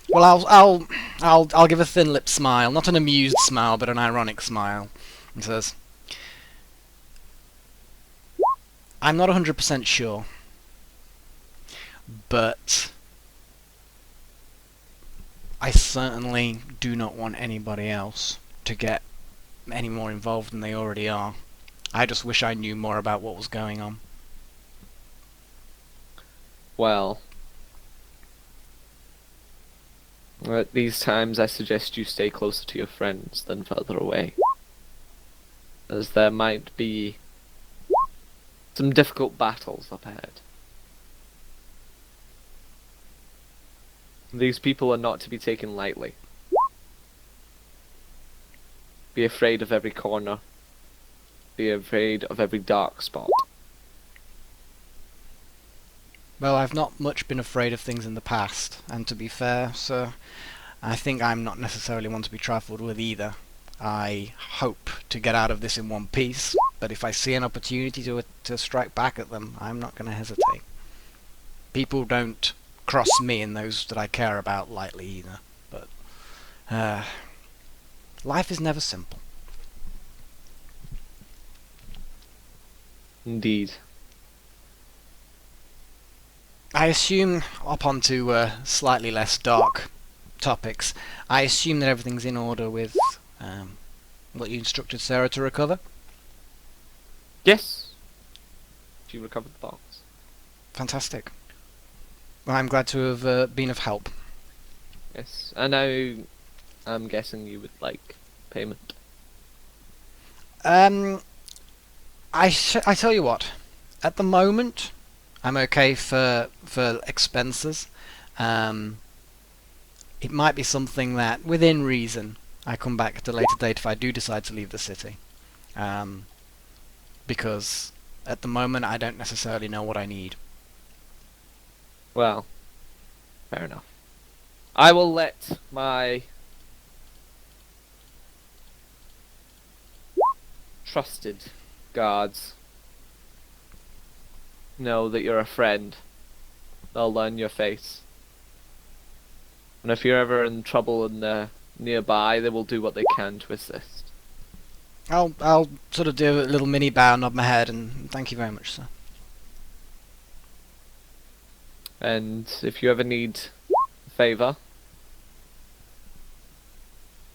Well, I'll give a thin-lipped smile, not an amused smile, but an ironic smile, and says, "I'm not 100% sure, but I certainly do not want anybody else to get any more involved than they already are. I just wish I knew more about what was going on." Well, at these times I suggest you stay closer to your friends than further away, as there might be some difficult battles up ahead. These people are not to be taken lightly. Be afraid of every corner. Be afraid of every dark spot. Well, I've not much been afraid of things in the past, and to be fair, sir, I think I'm not necessarily one to be trifled with either. I hope to get out of this in one piece, but if I see an opportunity to strike back at them, I'm not going to hesitate. People don't cross me and those that I care about lightly either, but life is never simple. Indeed. I assume, up onto slightly less dark topics, I assume that everything's in order with what you instructed Sarah to recover? Yes. She recovered the box. Fantastic. Well, I'm glad to have been of help. Yes. And now I'm guessing you would like payment. I tell you what, at the moment, I'm okay for expenses. It might be something that, within reason, I come back at a later date if I do decide to leave the city. Because at the moment I don't necessarily know what I need. Well, fair enough. I will let my trusted guards know that you're a friend. They'll learn your face. And if you're ever in trouble and they're nearby, they will do what they can to assist. I'll sort of do a little mini bow, nod my head, and thank you very much, sir. And if you ever need a favour,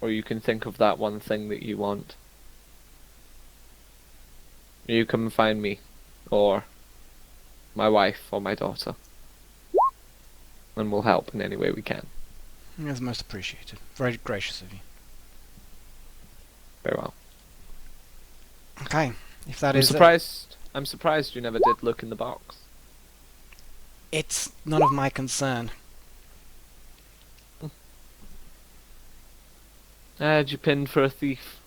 or you can think of that one thing that you want. You come and find me, or my wife, or my daughter, and we'll help in any way we can. That's most appreciated. Very gracious of you. Very well. Okay, if that I'm is it, surprised. I'm surprised you never did look in the box. it's none of my concern. Had you pinned for a thief?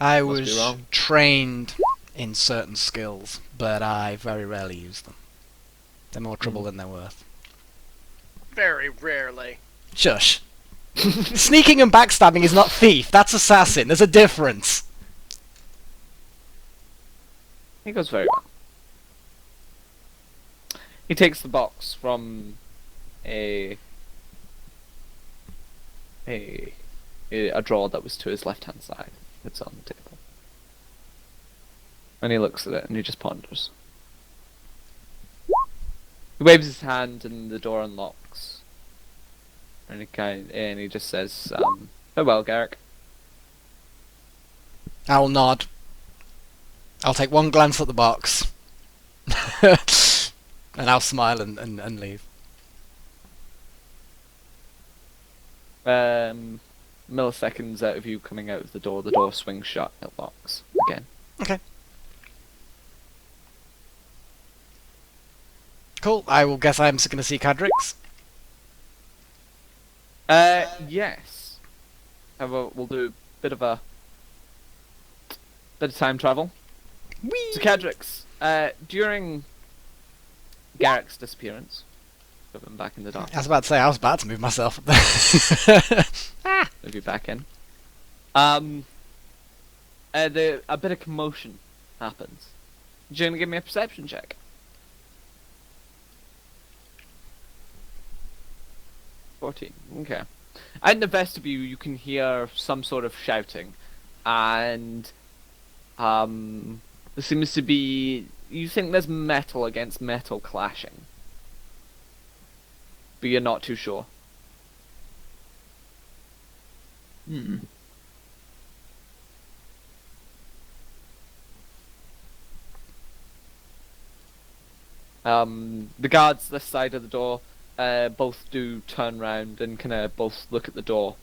I Must be was wrong. trained in certain skills, but I very rarely use them. They're more trouble than they're worth. Very rarely. Shush. Sneaking and backstabbing is not thief, that's assassin. There's a difference. He goes very well. He takes the box from a drawer that was to his left-hand side. It's on the table. And he looks at it and he just ponders. He waves his hand and the door unlocks. And he just says, farewell, Garrick. I'll nod. I'll take one glance at the box. And I'll smile and leave. Milliseconds out of you coming out of the door swings shut, it locks again. Okay. Cool, I will guess I'm going to see Cadrix. Yes. However, we'll do a bit of time travel. Whee! So Cadrix, during Garrick's disappearance, put him back in the dark. I was about to say, I was about to move myself up there. Move you back in. A bit of commotion happens. You're gonna give me a perception check. 14. Okay. Out in the vestibule, you can hear some sort of shouting, and there seems to be. You think there's metal against metal clashing, but you're not too sure. Hmm. The guards this side of the door both do turn round and kind of both look at the door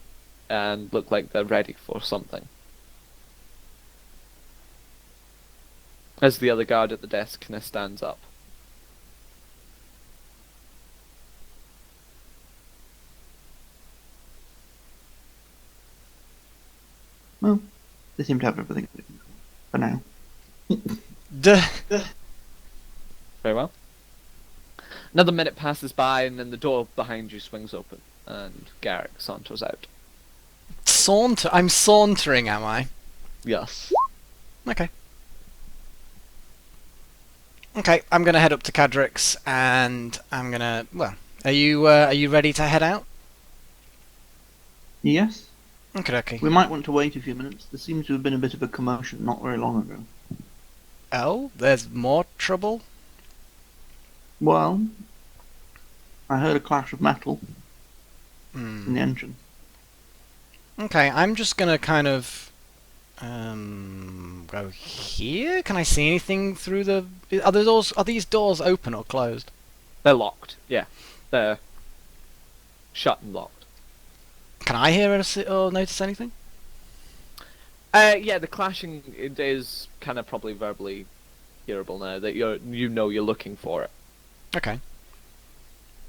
and look like they're ready for something. As the other guard at the desk kind of stands up. Well, they seem to have everything for now. Duh. Very well. Another minute passes by and then the door behind you swings open and Garrick saunters out. I'm sauntering, am I? Yes. Okay. Okay, I'm gonna head up to Cadrix, and I'm gonna. Well, are you ready to head out? Yes. Okay, okay. We might want to wait a few minutes. There seems to have been a bit of a commotion not very long ago. Oh, there's more trouble. Well, I heard a clash of metal Hmm. in the engine. Okay, I'm just gonna kind of go here. Can I see anything through the? Are these doors open or closed? They're locked. Yeah. They're shut and locked. Can I hear or notice anything? Yeah, the clashing it is kind of probably verbally hearable now that you're looking for it. Okay.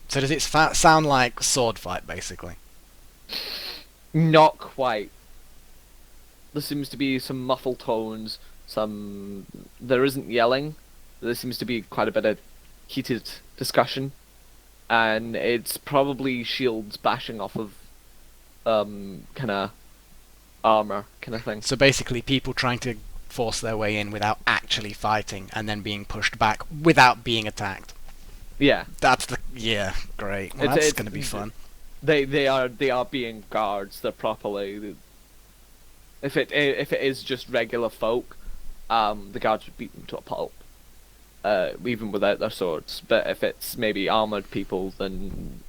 So does it sound like sword fight, basically? Not quite. There seems to be some muffled tones. There isn't yelling. There seems to be quite a bit of heated discussion, and it's probably shields bashing off of kind of armor kind of thing. So basically, people trying to force their way in without actually fighting, and then being pushed back without being attacked. Yeah, Yeah, great. Well, It's- that's it's- going to be fun. they are being guards. They're properly. If it is just regular folk, the guards would beat them to a pulp, even without their swords. But if it's maybe armored people, then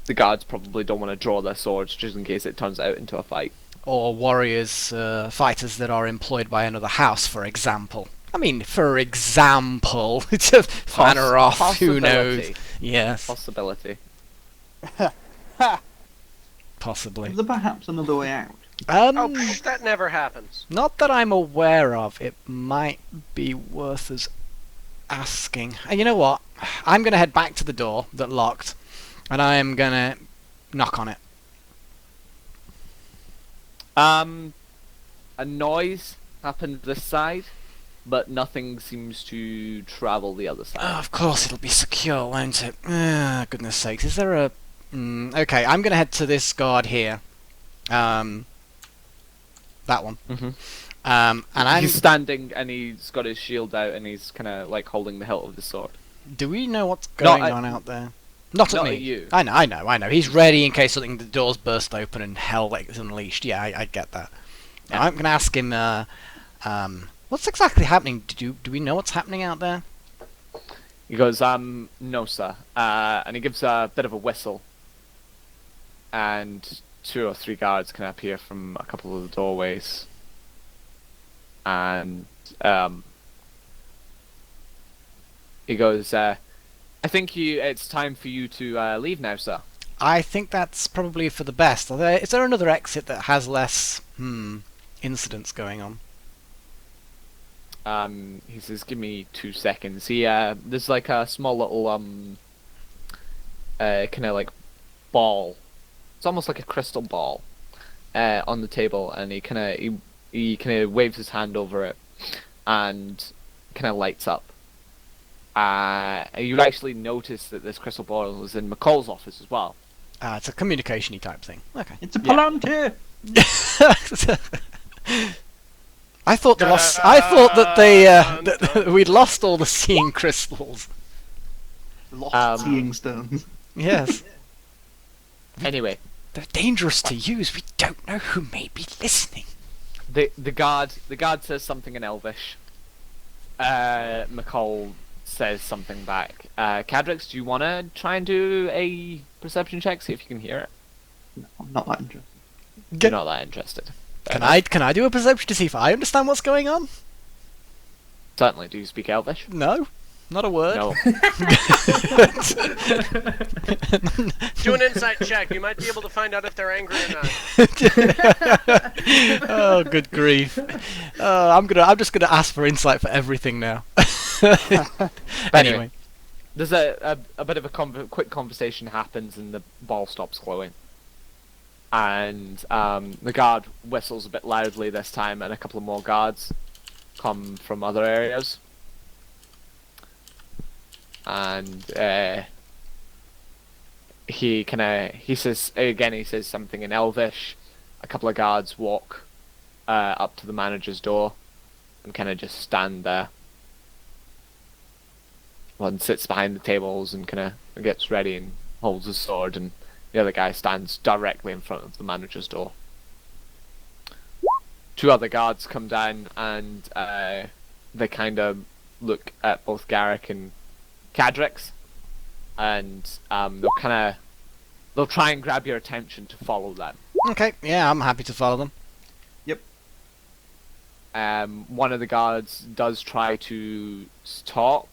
the guards probably don't want to draw their swords just in case it turns out into a fight. Or warriors, fighters that are employed by another house, for example. I mean, for example, to fan her off, who knows? Possibility. Yes, Possibility. possibly. Is there perhaps another way out? Oh, that never happens. Not that I'm aware of. It might be worth us asking. And you know what? I'm going to head back to the door that locked, and I am going to knock on it. A noise happened this side, but nothing seems to travel the other Oh, side. of course it'll be secure, won't it? Goodness sakes. Is there a... okay, I'm going to head to this guard here. That one. Mm-hmm. And I'm... He's standing and he's got his shield out and he's kind of like holding the hilt of the sword. Do we know what's Not going at- on out there? Not at Not me. at you. I know. He's ready in case something, the doors burst open and hell is unleashed. Yeah, I get that. Yeah. I'm going to ask him, what's exactly happening? Do we know what's happening out there? He goes, no sir. And he gives a bit of a whistle. And 2 or 3 guards can appear from a couple of the doorways. And, he goes, I think it's time for you to leave now, sir. I think that's probably for the best. Is there another exit that has less, incidents going on? He says, give me 2 seconds. There's like a small little, kind of like ball. It's almost like a crystal ball, on the table, and he kind of waves his hand over it, and kind of lights up. You actually notice that this crystal ball is in McCall's office as well. It's a communication-y type thing. Okay. It's a palantir! I thought that they that we'd lost all the seeing crystals. Lost seeing stones. Yes. Anyway, They're dangerous to use. We don't know who may be listening. the guard says something in Elvish. McCall says something back. Cadrix, do you want to try and do a perception check, see if you can hear it? No, I'm not that interested. You're not that interested. Can I do a perception to see if I understand what's going on? Certainly. Do you speak Elvish? No, not a word. No. Do an insight check. You might be able to find out if they're angry or not. Oh, good grief! I'm just gonna ask for insight for everything now. Anyway, There's a bit of a quick conversation happens and the ball stops glowing. And the guard whistles a bit loudly this time, and a couple of more guards come from other areas. And he says something in Elvish. A couple of guards walk up to the manager's door and kind of just stand there. One sits behind the tables and kind of gets ready and holds his sword, and the other guy stands directly in front of the manager's door. 2 other guards come down and they kind of look at both Garrick and Cadrix, and they'll try and grab your attention to follow them. okay, yeah, I'm happy to follow them. One of the guards does try to talk.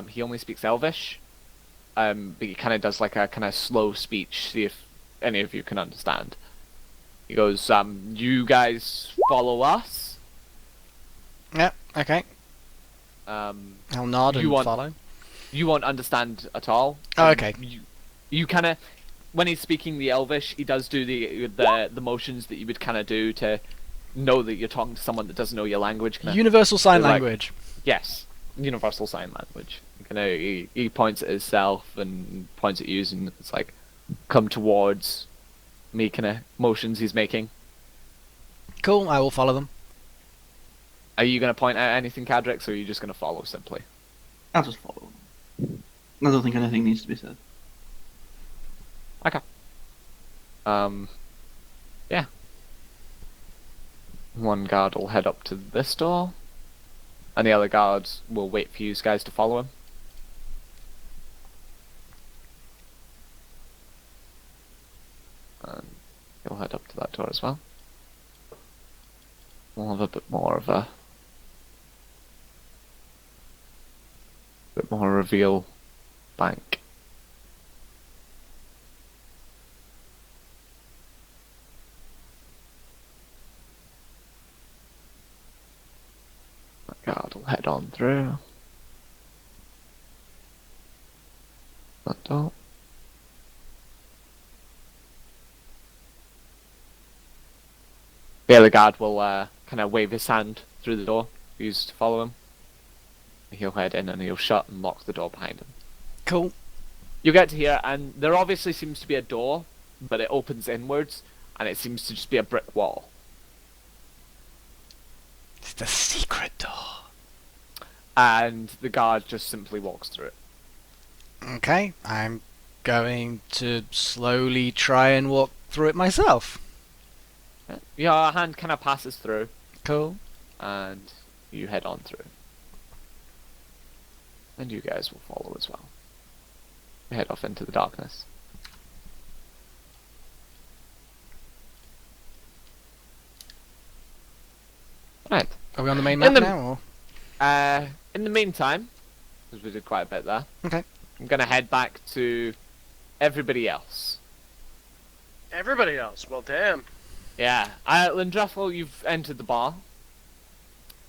He only speaks Elvish, but he kind of does like a kind of slow speech, see if any of you can understand. He goes, you guys follow us? Yeah, okay. I'll nod and follow. You won't understand at all. Oh, okay. You kind of, when he's speaking the Elvish, he does do the motions that you would kind of do to know that you're talking to someone that doesn't know your language. Universal Sign like- Language. Yes, Universal Sign Language. He points at himself and points at you, and it's like, come towards me, kind of motions he's making. Cool, I will follow them. Are you going to point out anything, Cadrix, or are you just going to follow simply? I'll just follow them. I don't think anything needs to be said. Okay. Yeah. One guard will head up to this door, and the other guards will wait for you guys to follow him. And he'll head up to that door as well. We'll have a bit more of a reveal bank. That guard will head on through. That door. The other guard will kind of wave his hand through the door for you to follow him. He'll head in and he'll shut and lock the door behind him. Cool. You get to here, and there obviously seems to be a door, but it opens inwards, and it seems to just be a brick wall. It's the secret door. And the guard just simply walks through it. Okay, I'm going to slowly try and walk through it myself. Your hand kind of passes through, Cool. and you head on through. And you guys will follow as well. You head off into the darkness. Right. Are we on the main In map the- now? Or? In the meantime, because we did quite a bit there, Okay. I'm gonna head back to everybody else. Everybody else. Well, damn. Yeah, Lindruffle, you've entered the bar,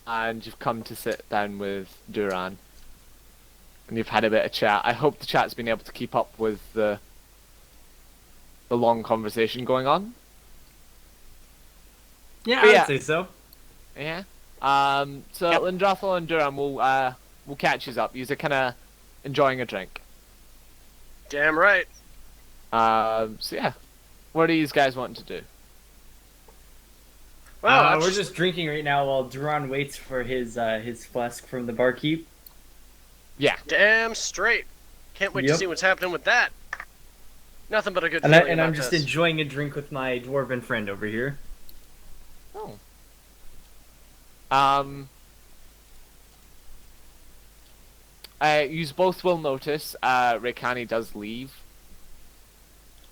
and you've come to sit down with Duran, and you've had a bit of chat. I hope the chat's been able to keep up with the long conversation going on. Yeah, Yeah. I'd say so. Yeah. So Yep. Lindruffle and Duran will catch you up. You're kind of enjoying a drink. Damn right. So yeah, what are these guys wanting to do? Well, We're just drinking right now while Duran waits for his flask from the barkeep. Yeah. damn straight. Can't wait to Yep. see what's happening with that. Nothing but a good And, feeling I'm about just this. enjoying a drink with my dwarven friend over here. Oh. You both will notice Rekani does leave.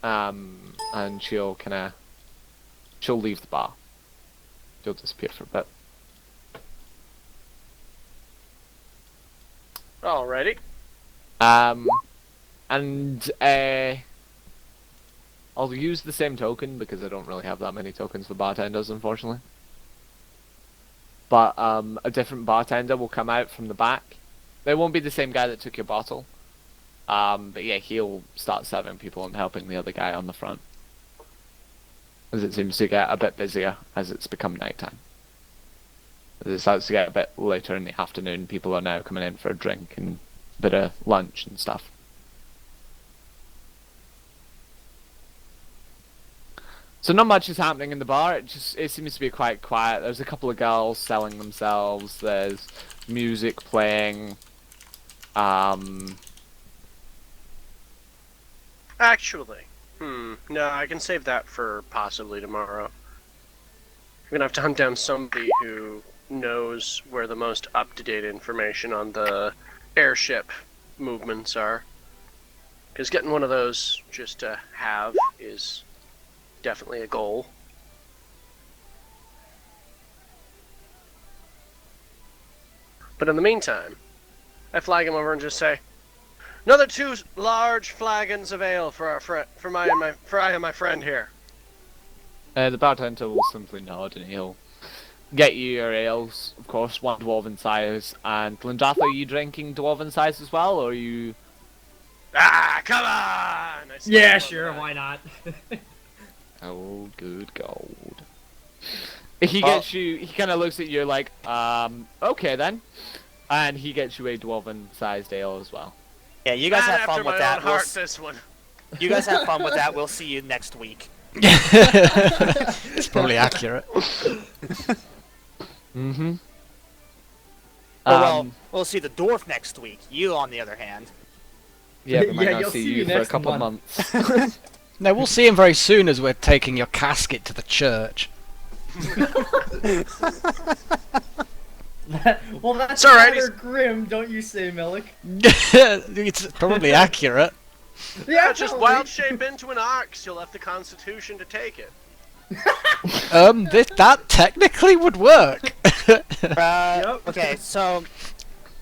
And she'll leave the bar. She'll disappear for a bit. Alrighty. And I'll use the same token because I don't really have that many tokens for bartenders, unfortunately. But a different bartender will come out from the back. They won't be the same guy that took your bottle. But yeah, he'll start serving people and helping the other guy on the front. As it seems to get a bit busier as it's become nighttime. As it starts to get a bit later in the afternoon, people are now coming in for a drink and a bit of lunch and stuff. So not much is happening in the bar. It seems to be quite quiet. There's a couple of girls selling themselves. There's music playing. Actually, no, I can save that for possibly tomorrow. I'm gonna have to hunt down somebody who knows where the most up-to-date information on the airship movements are. Because getting one of those just to have is definitely a goal. But in the meantime, I flag him over and just say, "Another 2 large flagons of ale for our for I and my friend here." The bartender will simply nod and he'll get you your ales, of course, 1 dwarven size. And Lindrath, are you drinking dwarven size as well, or are you... Ah, come on! I Yeah, love sure, that. why not? Oh, good gold. He gets you, he kind of looks at you like, okay then. And he gets you a dwarven sized ale as well. Yeah, you guys Man have after fun with my that. own We'll heart, s- this one. you guys have fun with that. We'll see you next week. It's probably accurate. Mm-hmm. Well, we'll see the dwarf next week. You, on the other hand. Yeah, we might Yeah, not you'll see see you me for a next couple of month. months. No, we'll see him very soon as we're taking your casket to the church. Well, that's It's alright, rather grim, don't you say, Melik? It's probably accurate. Yeah, Just totally. wild shape into an ox. You'll have the constitution to take it. That technically would work. Okay, so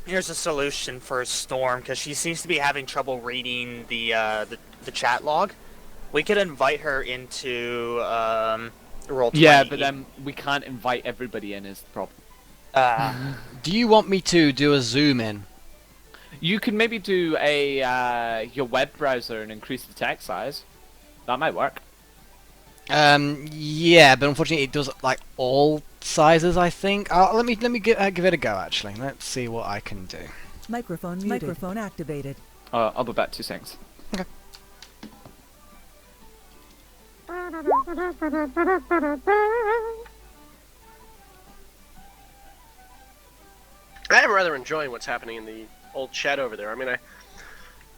here's a solution for Storm because she seems to be having trouble reading the chat log. We could invite her into Roll20. Yeah, but then we can't invite everybody in is the problem. Do you want me to do a zoom in? You can maybe do a your web browser and increase the text size. That might work. Yeah, but unfortunately it does like all sizes. I think. Let me give it a go. Actually, let's see what I can do. Microphone muted. Microphone activated. I'll be back 2 seconds. I am rather enjoying what's happening in the old chat over there. I mean,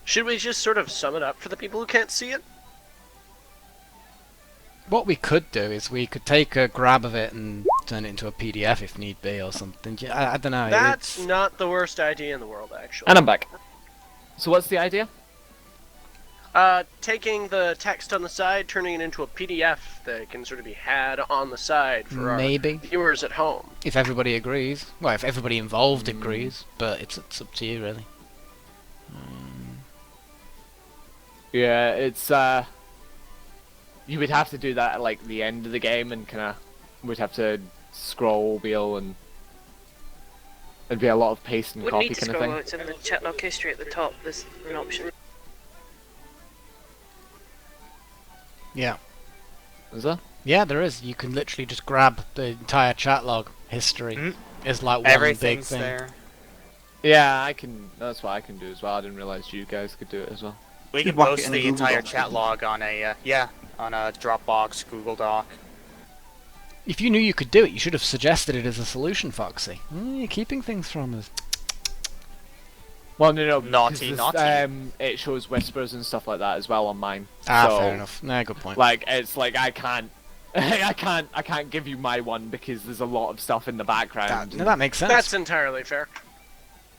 should we just sort of sum it up for the people who can't see it? What we could do is we could take a grab of it and turn it into a PDF if need be or something. I don't know. That's it's- not the worst idea in the world, actually. And I'm back. So what's the idea? Taking the text on the side, turning it into a PDF that can sort of be had on the side for Maybe. our viewers at home. If everybody agrees. Well, if everybody involved agrees, but it's up to you really. Yeah, it's you would have to do that at like the end of the game and kind of would have to scroll wheel and there'd be a lot of paste and Wouldn't copy need to kind of scroll, thing. it's in the chat log history at the top, there's an option. Yeah. Is there? Yeah, there is. You can literally just grab the entire chat log history. Mhm. It's like one big Everything's thing. there. Yeah, I can. That's what I can do as well. I didn't realize you guys could do it as well. We Just can whack it post in a the Google entire Doc. chat log on a on a Dropbox, Google Doc. If you knew you could do it, you should have suggested it as a solution, Foxy. You're keeping things from us. Well, no, Naughty, because naughty. it shows whispers and stuff like that as well on mine. Fair So, enough. No, good point. Like it's like I can't, I can't give you my one because there's a lot of stuff in the background. that makes sense. That's entirely fair.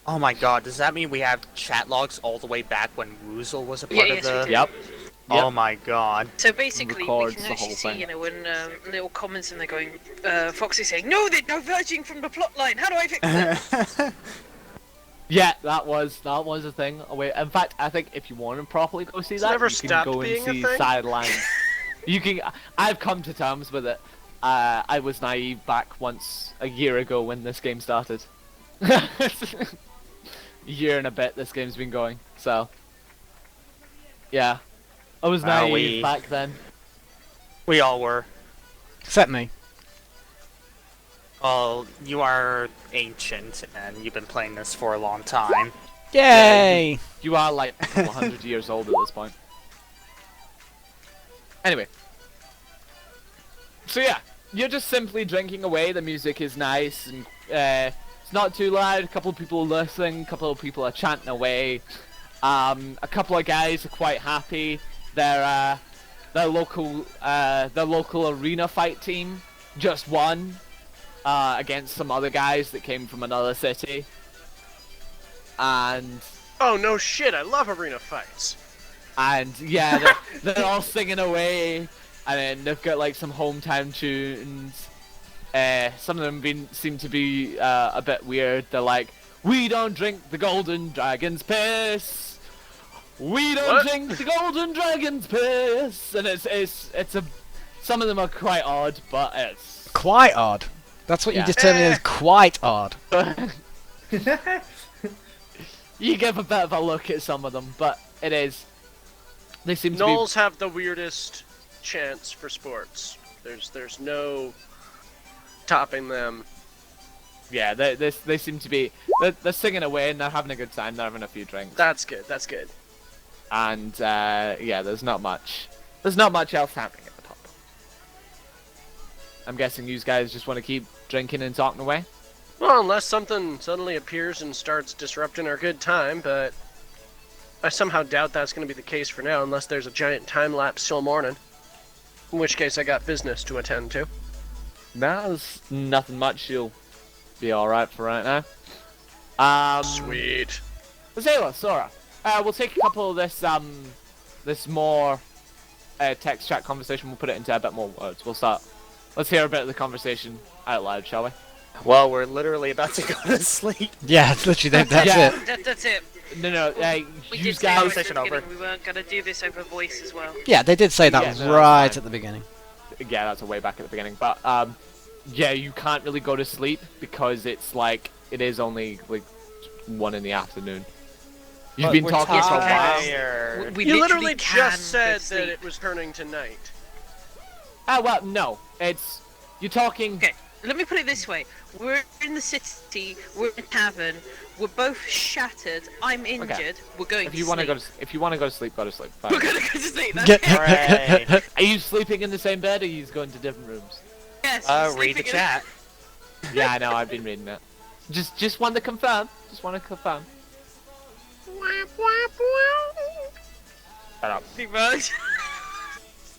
Oh my god, does that mean we have chat logs all the way back when Woozle was a part Yeah, of yes, we the... do. Yep. Oh my god. So basically, we records can the actually whole see, thing. you know, when little comments and they're going, Foxy saying, no, they're diverging from the plot line, how do I fix it? Yeah, that was a thing. Wait, in fact, I think if you want to properly go see It's that, never you can stopped go and being a see thing? sidelines. You can. I've come to terms with it. I was naive back once a year ago when this game started. A year and a bit this game's been going, so yeah, I was naive back then. We all were. Except me. Well, you are ancient, and you've been playing this for a long time. Yay! You are like a couple hundred years old at this point. Anyway, so yeah, you're just simply drinking away. The music is nice and it's not too loud. A couple of people listening, a couple of people are chanting away. A couple of guys are quite happy. Their local arena fight team just won against some other guys that came from another city. And Oh no shit, I love arena fights. yeah, they're all singing away, and then they've got like some hometown tunes. Some of them seem to be a bit weird. They're like, "We don't drink the golden dragon's piss. We don't What? drink the golden dragon's piss." And it's a. Some of them are quite odd, but it's. Quite odd. That's what Yeah. you determine as quite odd. You give a bit of a look at some of them, but it is. They seem to be. Knowles have the weirdest chants for sports. There's no topping them. Yeah, they seem to be. They're singing away and they're having a good time. They're having a few drinks. That's good. That's good. And yeah, there's not much else happening at the top. I'm guessing you guys just want to keep drinking and talking away. Well, unless something suddenly appears and starts disrupting our good time, but I somehow doubt that's going to be the case for now, unless there's a giant time lapse till morning. In which case, I got business to attend to. No, there's nothing much. You'll be all right for right now. Sweet. Zayla, Sora, we'll take a couple of this this more text chat conversation. We'll put it into a bit more words. We'll start. Let's hear a bit of the conversation out loud, shall we? Well, we're literally about to go to sleep. Yeah, it's literally that's Yeah. it. That's it. No. We You did say guys. right at the Conversation over. beginning we weren't going to do this over voice as well. Yeah, they did say that Yeah, no, right that's fine. at the beginning. Yeah, that's a way back at the beginning. But yeah, you can't really go to sleep because it's like it is only like 1 in the afternoon. You've But been we're talking for a while. tired. We You literally literally can just said go to sleep. that it was turning to night. Ah, well, no. It's you're talking. Okay, let me put it this way. We're in the city, we're in a tavern, we're both shattered, I'm injured, we're going If to you sleep. want to go to if you want to go to sleep, go to sleep. Fine. We're gonna go to sleep, that's Get- it. Hooray. Are you sleeping in the same bed, or are you going to different rooms? Yes, Read the sleeping in- chat. Yeah, I know. I've been reading it. Just want to confirm. Just want to confirm. Shut up. Pretty much.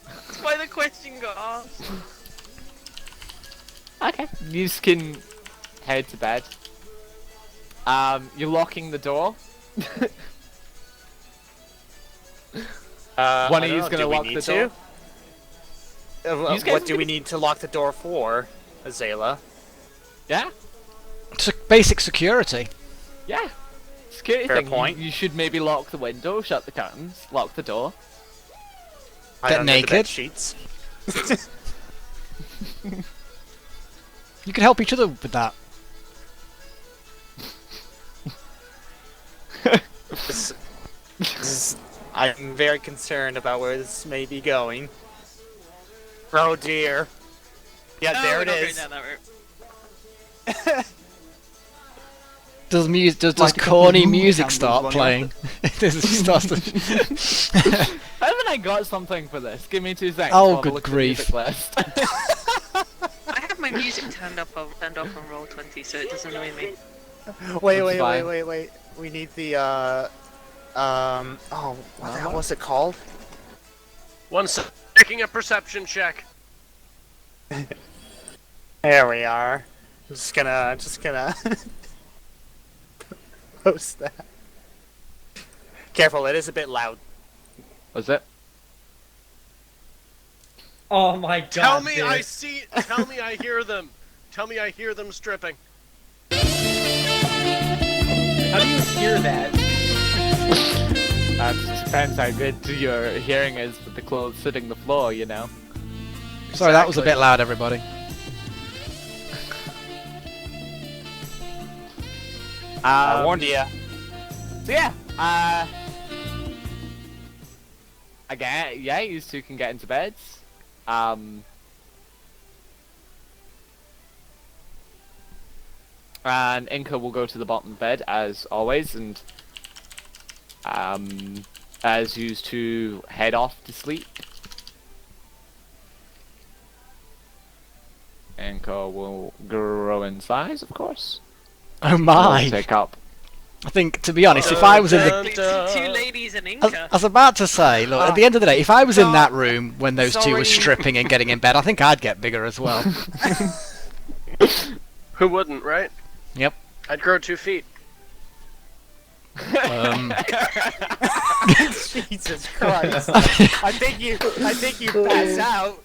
That's why the question got asked. Okay. You just can head to bed. You're locking the door. One of you's gonna lock the door. You guys What do can- we need to lock the door for, Azela? Yeah. Basic security. Yeah. Security Fair thing. point. You should maybe lock the window, shut the curtains, lock the door. I Get don't need the bed naked? sheets. You could help each other with that. I'm very concerned about where this may be going. Oh dear. Yeah, No, there we're it not going is. down that route. Does Like a couple corny of movie music candles start running playing? This is starts to... Haven't I got something for this? Give me 2 seconds. Oh, I'll have a good look at the grief. music list. I have my music turned off on Roll20 so it doesn't annoy me. Wait. We need the oh, what the hell was it called? One sec. Making a perception check. There we are. Just gonna post that. Careful, it is a bit loud. Was it? Oh my god. Tell me dude. I see. Tell me I hear them. Tell me I hear them stripping. How do you hear that? That depends how good your hearing is with the clothes sitting the floor, you know. Sorry, that was a Exactly. bit loud, everybody. I warned you. So yeah, again, yeah, you two can get into beds. And Inca will go to the bottom bed as always, and as used to head off to sleep. Inca will grow in size, of course. Oh Will my! take up. I think, to be honest, if I was in the... Dun, dun. Two ladies and I Inca. was about to say, look, at the end of the day, if I was in that room when those two were Sorry. stripping and getting in bed, I think I'd get bigger as well. Who wouldn't, right? Yep. I'd grow 2 feet. Jesus Christ. I think you pass out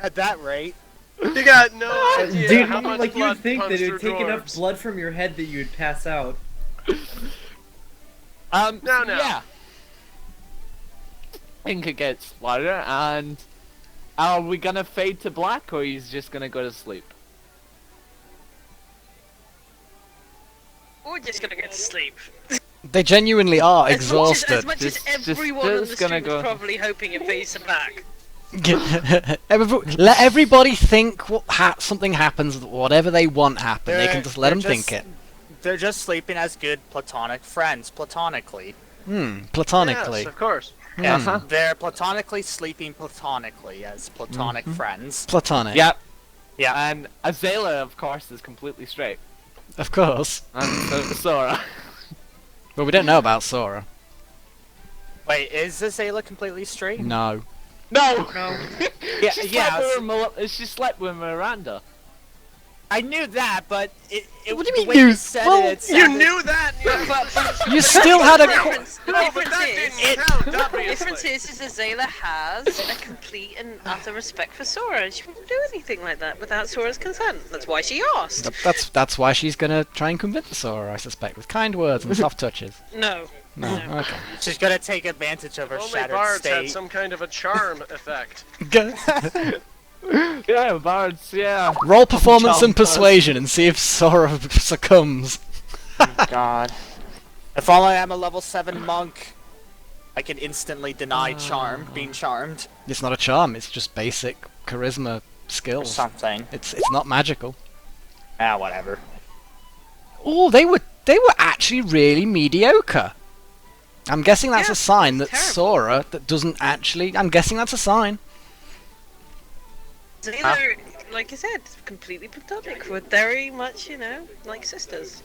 at that rate. You got no idea Dude, how much like you blood would think that pumps it would through take enough dwarves. blood from your head that you would pass out. No. Yeah. Inca gets louder, and are we gonna fade to black, or he's just gonna go to sleep? We're just gonna go to sleep. They genuinely are As much exhausted. as Just- everyone on the just gonna stream was go. probably hoping it fades to black. Let everybody think something happens, whatever they want happen. They can just let them think it. They're just sleeping as good platonic friends, platonically. Platonically. Yes, of course. Yeah, Uh-huh. they're platonically sleeping platonically as platonic friends. Platonic. Yep. Yeah. And Azela, of course, is completely straight. Of course. And so is Sora. But we don't know about Sora. Wait, is Azela completely straight? No. No! No. Yeah, she, yeah, slept with she slept with Miranda. I knew that, but What do you the mean way you- you said well, it, You sounded- knew that. You still had a. The difference, the No, but difference that is, didn't count, the obviously. difference is Azayla has a complete and utter respect for Sora, and she wouldn't do anything like that without Sora's consent. That's why she asked. That's why she's gonna try and convince Sora, I suspect, with kind words and soft touches. No. No, okay. She's gonna take advantage of her Only shattered bards had state. some kind of a charm effect. Yeah, bards. Yeah. Roll performance and Charm first. persuasion and see if Sora succumbs. God. If only I'm a level 7 monk, I can instantly deny being charmed, It's not a charm. It's just basic charisma or skills. something. It's not magical. Ah, whatever. Oh, they were actually really mediocre. I'm guessing that's Yeah, a sign that terrible. Sora that doesn't actually. I'm guessing that's a sign. Azayla, like I said, completely platonic. We're very much, like sisters.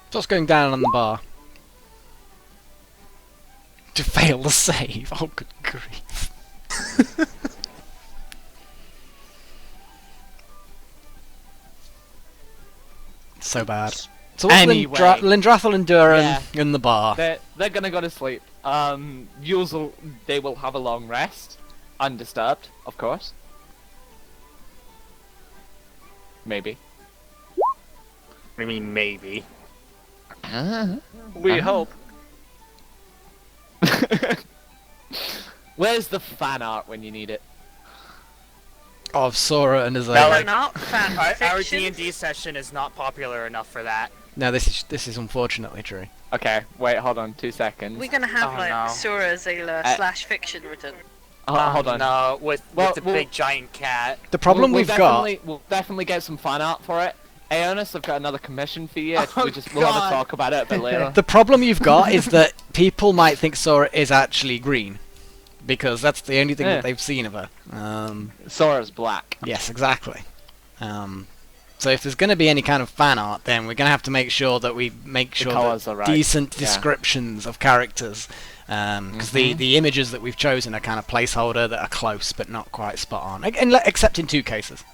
So what's going down on the bar? To fail the save. Oh, good grief. So bad. So what's Anyway. Lindrathel and Duran Yeah. in the bar? They're gonna go to sleep. They will have a long rest, undisturbed, of course. Maybe. I mean, maybe. We hope. Where's the fan art when you need it? Of Sora and Azayla. Well, We're like- not fan Our fiction. D&D session is not popular enough for that. No, this is unfortunately true. Okay, wait, hold on, 2 seconds. We're gonna have Oh, like no. Sora Azayla / fiction written. Hold on. No, with Well, the well- big giant cat. The problem we've got. We'll definitely get some fan art for it. Aeonis, I've got another commission for you. Oh, We'll have God. a talk about it a bit later. The problem you've got is that people might think Sora is actually green, because that's the only thing Yeah. that they've seen of her. Sora's black. Yes, exactly. So if there's going to be any kind of fan art, then we're going to have to make sure that we make sure colours that are right. decent Yeah. descriptions of characters, because the images that we've chosen are kind of placeholder that are close but not quite spot on, except in 2 cases.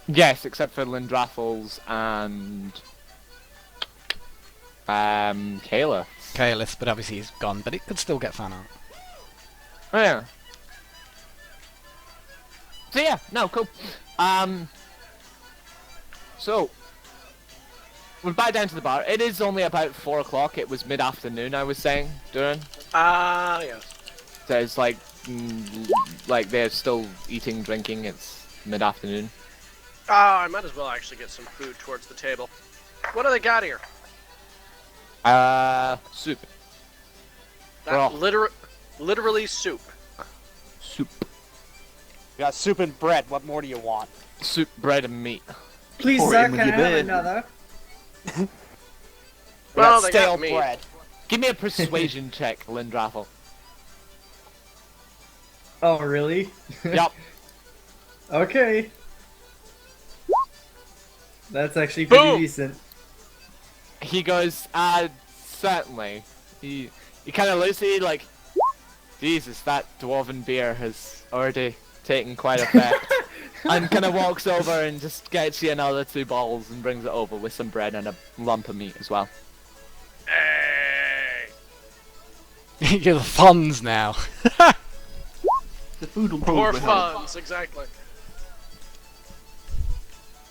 Yes, except for Lindrathel's and Kayla. Kaelis, but obviously he's gone, but it could still get fan art. Oh yeah. So yeah, no, cool. So we're back down to the bar. It is only about 4 o'clock. It was mid-afternoon, I was saying, Duran. Yes. So it's like they're still eating, drinking. It's mid-afternoon. I might as well actually get some food towards the table. What do they got here? Soup. That Broth. literally soup. Soup. We got soup and bread. What more do you want? Soup, bread, and meat. Please, Pour it sir, in with can I your have beer. another? We Well, got they stale got meat. bread. Give me a persuasion check, Lindrathel. Oh, really? Yup. Okay. That's actually Boom! pretty decent. He goes, certainly. He kind of looks at you like, Jesus, that dwarven beer has already taken quite effect. And kind of walks over and just gets you another 2 balls and brings it over with some bread and a lump of meat as well. Hey! You're the Fonz now. The food will More probably help. funds, exactly.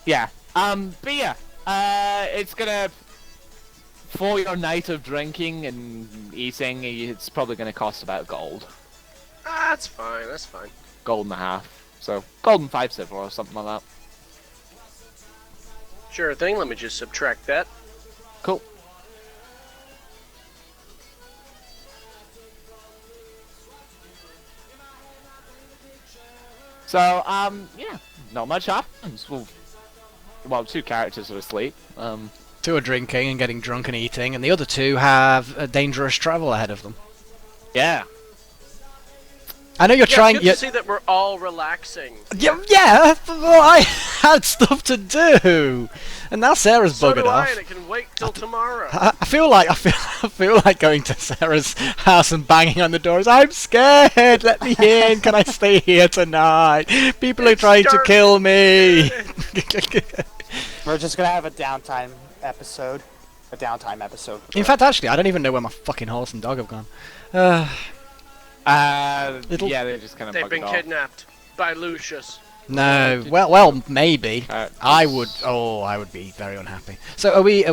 Yeah. But yeah, it's gonna, for your night of drinking and eating, it's probably gonna cost about gold. That's fine, that's fine. Gold and a half. So, gold and 5 silver or something like that. Sure thing, let me just subtract that. Cool. So, yeah, not much happens. Well, 2 characters are asleep. 2 are drinking and getting drunk and eating, and the other 2 have a dangerous travel ahead of them. Yeah. I know you're Yeah, trying. it's good to see that we're all relaxing. Yeah, well, I had stuff to do, and now Sarah's So buggered do I, off. and it can wait till tomorrow. I feel like going to Sarah's house and banging on the doors. I'm scared. Let me in. Can I stay here tonight? People are trying to kill me. We're just gonna have a downtime episode. In fact, actually, I don't even know where my fucking horse and dog have gone. Little- Yeah, they're just kind of They've been kidnapped by Lucius. No. Well, maybe. Uh, I would. Oh, I would be very unhappy. So are we?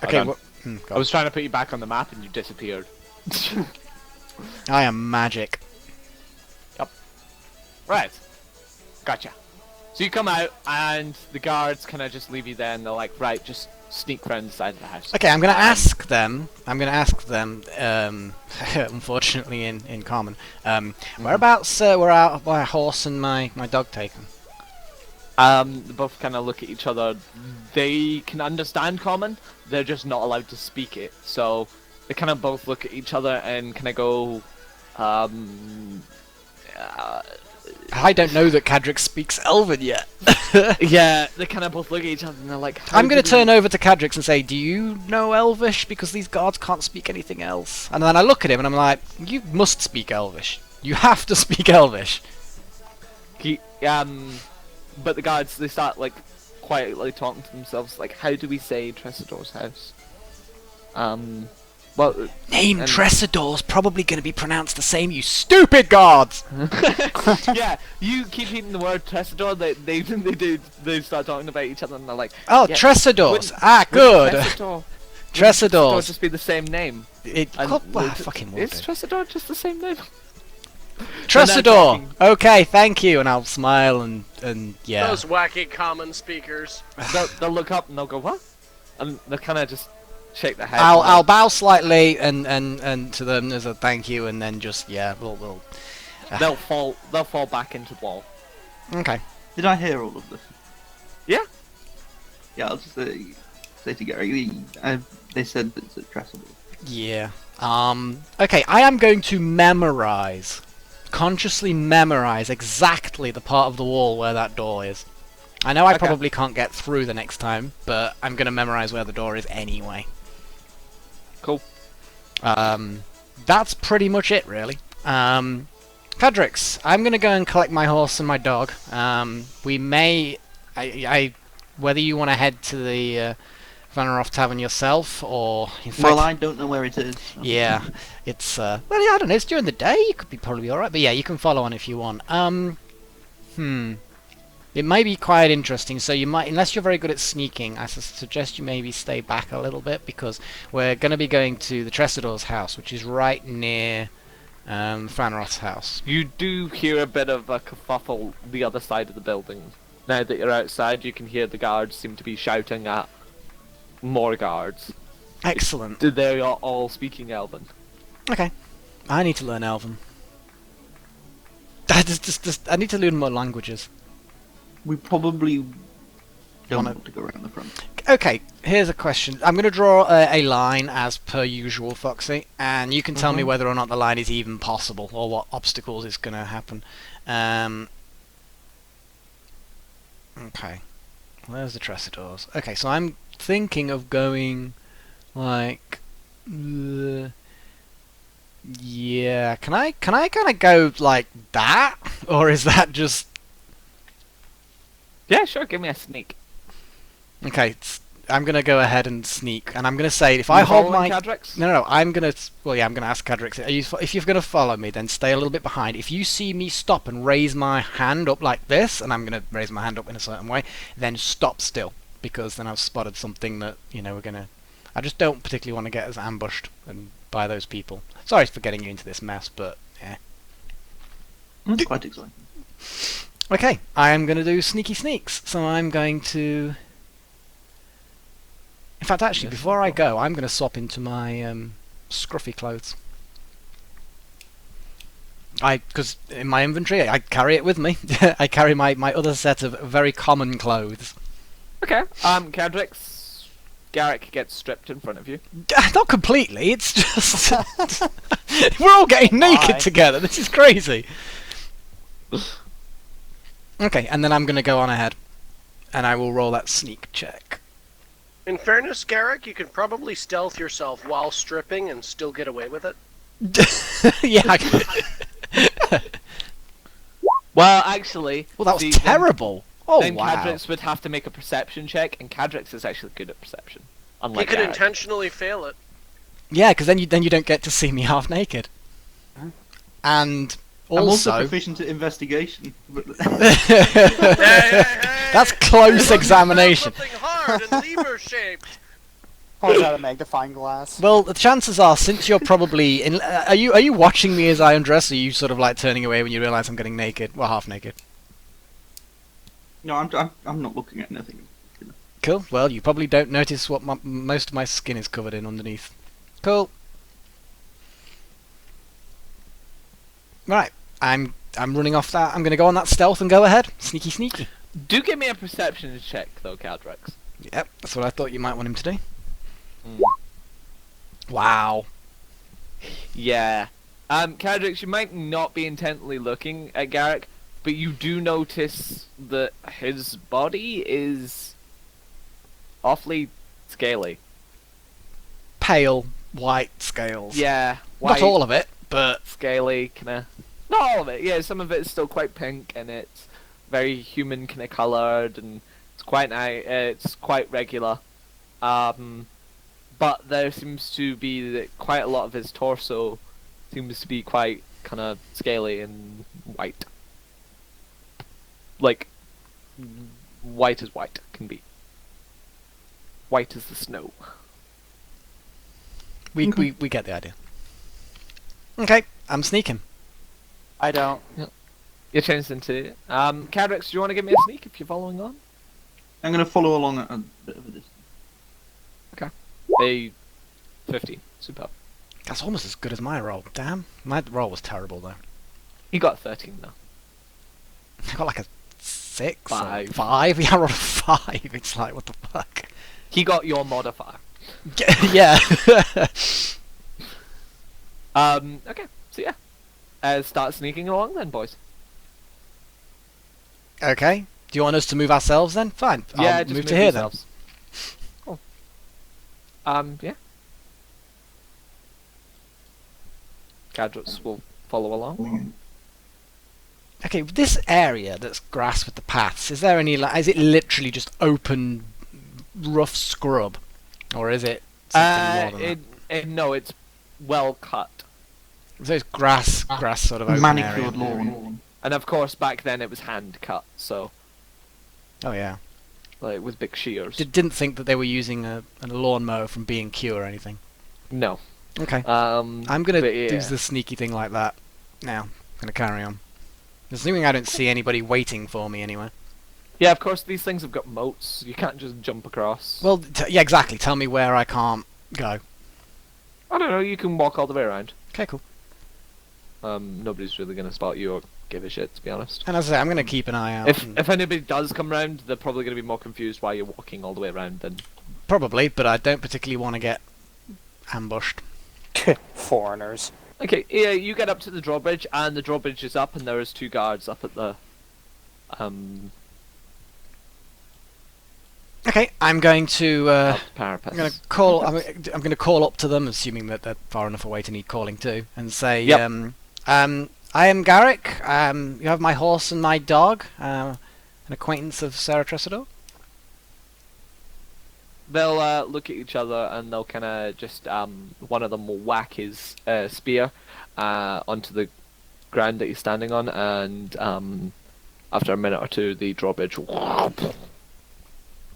Okay. on. Go I was trying to put you back on the map and you disappeared. on. I am magic. Right. Gotcha. So you come out and the guards kind of just leave you there and they're like, right, just sneak around the side of the house. Okay, I'm gonna ask them. Unfortunately, in common. Whereabouts were our horse and my dog taken? They both kind of look at each other. They can understand common, they're just not allowed to speak it. So they kind of both look at each other and kind of go, I don't know that Cadrix speaks Elven yet. yeah, they kind of both look at each other and they're like, I'm going to turn over to Cadrix and say, do you know Elvish? Because these guards can't speak anything else. And then I look at him and I'm like, you must speak Elvish. You have to speak Elvish. But the guards, they start like quietly talking to themselves, like, how do we say Tressidor's house? Well, Name Tressidor's probably going to be pronounced the same, you stupid guards! yeah, you keep hitting the word Tressidor, they start talking about each other and they're like, Oh, yeah, Tressidor's. wouldn't Good. Tressidor Tressidor's. just be the same name? It And fucking will is do. Tressidor just the same name? Tressidor! talking- Okay, thank you, and I'll smile and yeah. Those wacky common speakers. They'll look up and they'll go, what? And they'll kind of just shake their head. I'll bow slightly and to them as a thank you, and then just yeah, we'll. They'll fall back into the wall. Okay. Did I hear all of this? Yeah. Yeah, I'll just say to Gary, they said that it's at Tressidor. Yeah. Okay, I am going to consciously memorize exactly the part of the wall where that door is. I know I Okay. probably can't get through the next time, but I'm going to memorize where the door is anyway. Cool. That's pretty much it, really. Cadrix, I'm going to go and collect my horse and my dog. We may... whether you want to head to the Vanaroff Tavern yourself, or... In fact, Well, I don't know where it is. yeah, it's... well, yeah, I don't know, it's during the day, you could be probably alright, but yeah, you can follow on if you want. It may be quite interesting, so you might, unless you're very good at sneaking, I suggest you maybe stay back a little bit, because we're going to be going to the Tressidor's house, which is right near Franroth's house. You do hear a bit of a kerfuffle the other side of the building. Now that you're outside, you can hear the guards seem to be shouting at more guards. Excellent. They are all speaking Elven. Okay. I need to learn Elven. I need to learn more languages. We probably don't Wanna- want to go around the front. Okay, here's a question. I'm going to draw a line as per usual, Foxy, and you can tell me whether or not the line is even possible, or what obstacles is going to happen. Okay, where's the Tressidors? Okay, so I'm thinking of going, like, yeah. Can I kind of go like that, or is that just Yeah, sure, give me a sneak. okay? I'm gonna go ahead and sneak, and I'm gonna say if I hold my Cadrix? no, I'm gonna I'm gonna ask Cadrix. If you're gonna follow me, then stay a little bit behind. If you see me stop and raise my hand up like this, and I'm gonna raise my hand up in a certain way, then stop still, because then I've spotted something that we're gonna. I just don't particularly want to get us ambushed and by those people. Sorry for getting you into this mess, but yeah. That's quite exciting. Okay, I am gonna do sneaky sneaks. So I'm going to. In fact, actually, Yes, before I go, I'm going to swap into my scruffy clothes. Because in my inventory, I carry it with me. I carry my other set of very common clothes. Okay, Cadrix, Garrick gets stripped in front of you. Not completely. It's just we're all getting naked Why? together. This is crazy. Okay, and then I'm gonna go on ahead, and I will roll that sneak check. In fairness, Garrick, you could probably stealth yourself while stripping and still get away with it. Yeah. Well, actually, Well, that was see, terrible. Oh Then wow. Cadrix would have to make a perception check, and Cadrix is actually good at perception. He Unlike could Garrick. intentionally fail it. Yeah, because then you don't get to see me half naked. And I'm also also, proficient at investigation. But that's close examination. Something hard and lever-shaped. Pulls out a magnifying glass. Well, the chances are, since you're probably in, are you watching me as I undress? Or are you sort of like turning away when you realise I'm getting naked, well, half naked? no, I'm not looking at anything. Cool. Well, you probably don't notice what most of my skin is covered in underneath. Cool. Right. I'm running off that. I'm going to go on that stealth and go ahead. Sneaky, sneaky. Do give me a perception check, though, Cadrix. Yep, that's what I thought you might want him to do. Mm. Wow. Yeah. Cadrix, you might not be intently looking at Garrick, but you do notice that his body is awfully scaly. Pale, white scales. Yeah, white, Not all of it, but scaly, kinda. Not all of it. Yeah, some of it's still quite pink, and it's very human, kinda coloured, and it's quite nice. It's quite regular. But there seems to be that quite a lot of his torso seems to be quite kind of scaly and white. Like, white as white can be. White as the snow. we get the idea. Okay, I'm sneaking. I don't. You're changed into Cadrix, do you want to give me a sneak if you're following on? I'm going to follow along at a bit of a distance. A 15. Superb. That's almost as good as my roll. Damn, my roll was terrible though. He got 13 now. I got like a 6 or 5. 5. Yeah, I rolled a 5. It's like, what the fuck? He got your modifier. Yeah. Okay, so yeah. Start sneaking along then, boys. Okay. Do you want us to move ourselves then? Fine. Yeah, I'll just move to here then. yourselves. Cool. Yeah. Gadgets will follow along. Okay, this area that's grass with the paths, is there any, is it literally just open, rough scrub? Or is it something more than that? No, it's well cut. So it's grass sort of open Manicured area. lawn. And of course, back then it was hand cut, so Oh yeah. like with big shears. Didn't think that they were using a lawnmower from B&Q or anything. No. Okay. I'm I'm gonna but yeah. do the sneaky thing like that. Now, I'm gonna carry on. Assuming I don't see anybody waiting for me anywhere. Yeah, of course these things have got moats. You can't just jump across. Well, yeah, exactly. Tell me where I can't go. I don't know. You can walk all the way around. Okay, cool. Nobody's really gonna spot you or give a shit, to be honest. And as I say, I'm gonna keep an eye out. If anybody does come round, they're probably gonna be more confused why you're walking all the way around than. Probably, but I don't particularly want to get ambushed. Foreigners. Okay, yeah, you get up to the drawbridge, and the drawbridge is up, and there is 2 guards up at the. Okay, I'm going to. Up the parapet. I'm going to call. I'm going to call up to them, assuming that they're far enough away to need calling to, and say, Yep. I am Garrick. You have my horse and my dog. An acquaintance of Sarah Tressador. They'll look at each other and they'll kind of just one of them will whack his spear onto the ground that he's standing on, and after a minute or two, the drawbridge will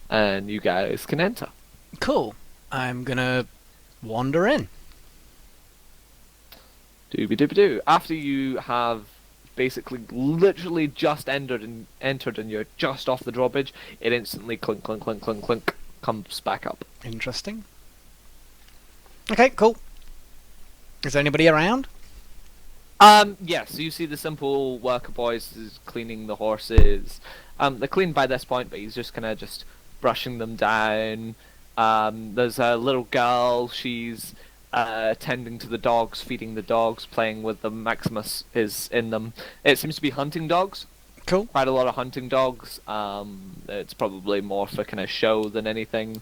and you guys can enter. Cool. I'm gonna wander in. Dooby-dooby-doo. After you have basically literally just entered and you're just off the drawbridge, it instantly clink, clink, clink, clink, clink comes back up. Interesting. Okay, cool. Is there anybody around? Yeah, so you see the simple worker boys is cleaning the horses. They're clean by this point, but he's just kind of just brushing them down, There's a little girl. She's tending to the dogs, feeding the dogs, playing with them. Maximus is in them. It seems to be hunting dogs. Cool. Quite a lot of hunting dogs. It's probably more for kind of show than anything.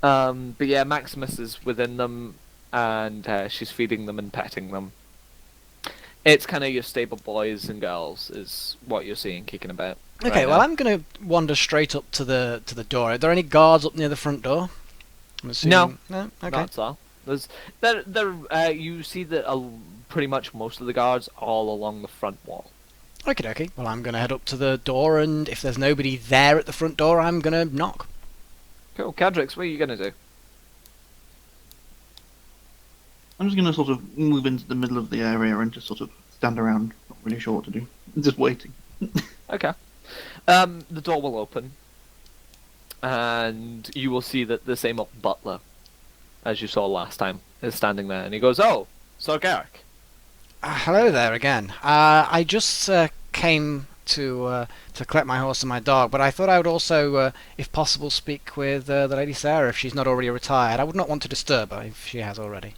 But yeah, Maximus is within them, and she's feeding them and petting them. It's kind of your stable boys and girls is what you're seeing kicking about. Okay, right well, now. I'm going to wander straight up to the door. Are there any guards up near the front door? I'm assuming... No. Okay. That's all. There's you see that pretty much most of the guards all along the front wall. Okay. Well, I'm going to head up to the door, and if there's nobody there at the front door, I'm going to knock. Cool, Cadrix, what are you gonna do? I'm just going to sort of move into the middle of the area and just sort of stand around, not really sure what to do. Just waiting. Okay. The door will open, and you will see that the same old butler, as you saw last time, is standing there, and he goes, "Oh, Sir Garrick." Hello there again. I just came to collect my horse and my dog, but I thought I would also, if possible, speak with the Lady Sarah if she's not already retired. I would not want to disturb her if she has already.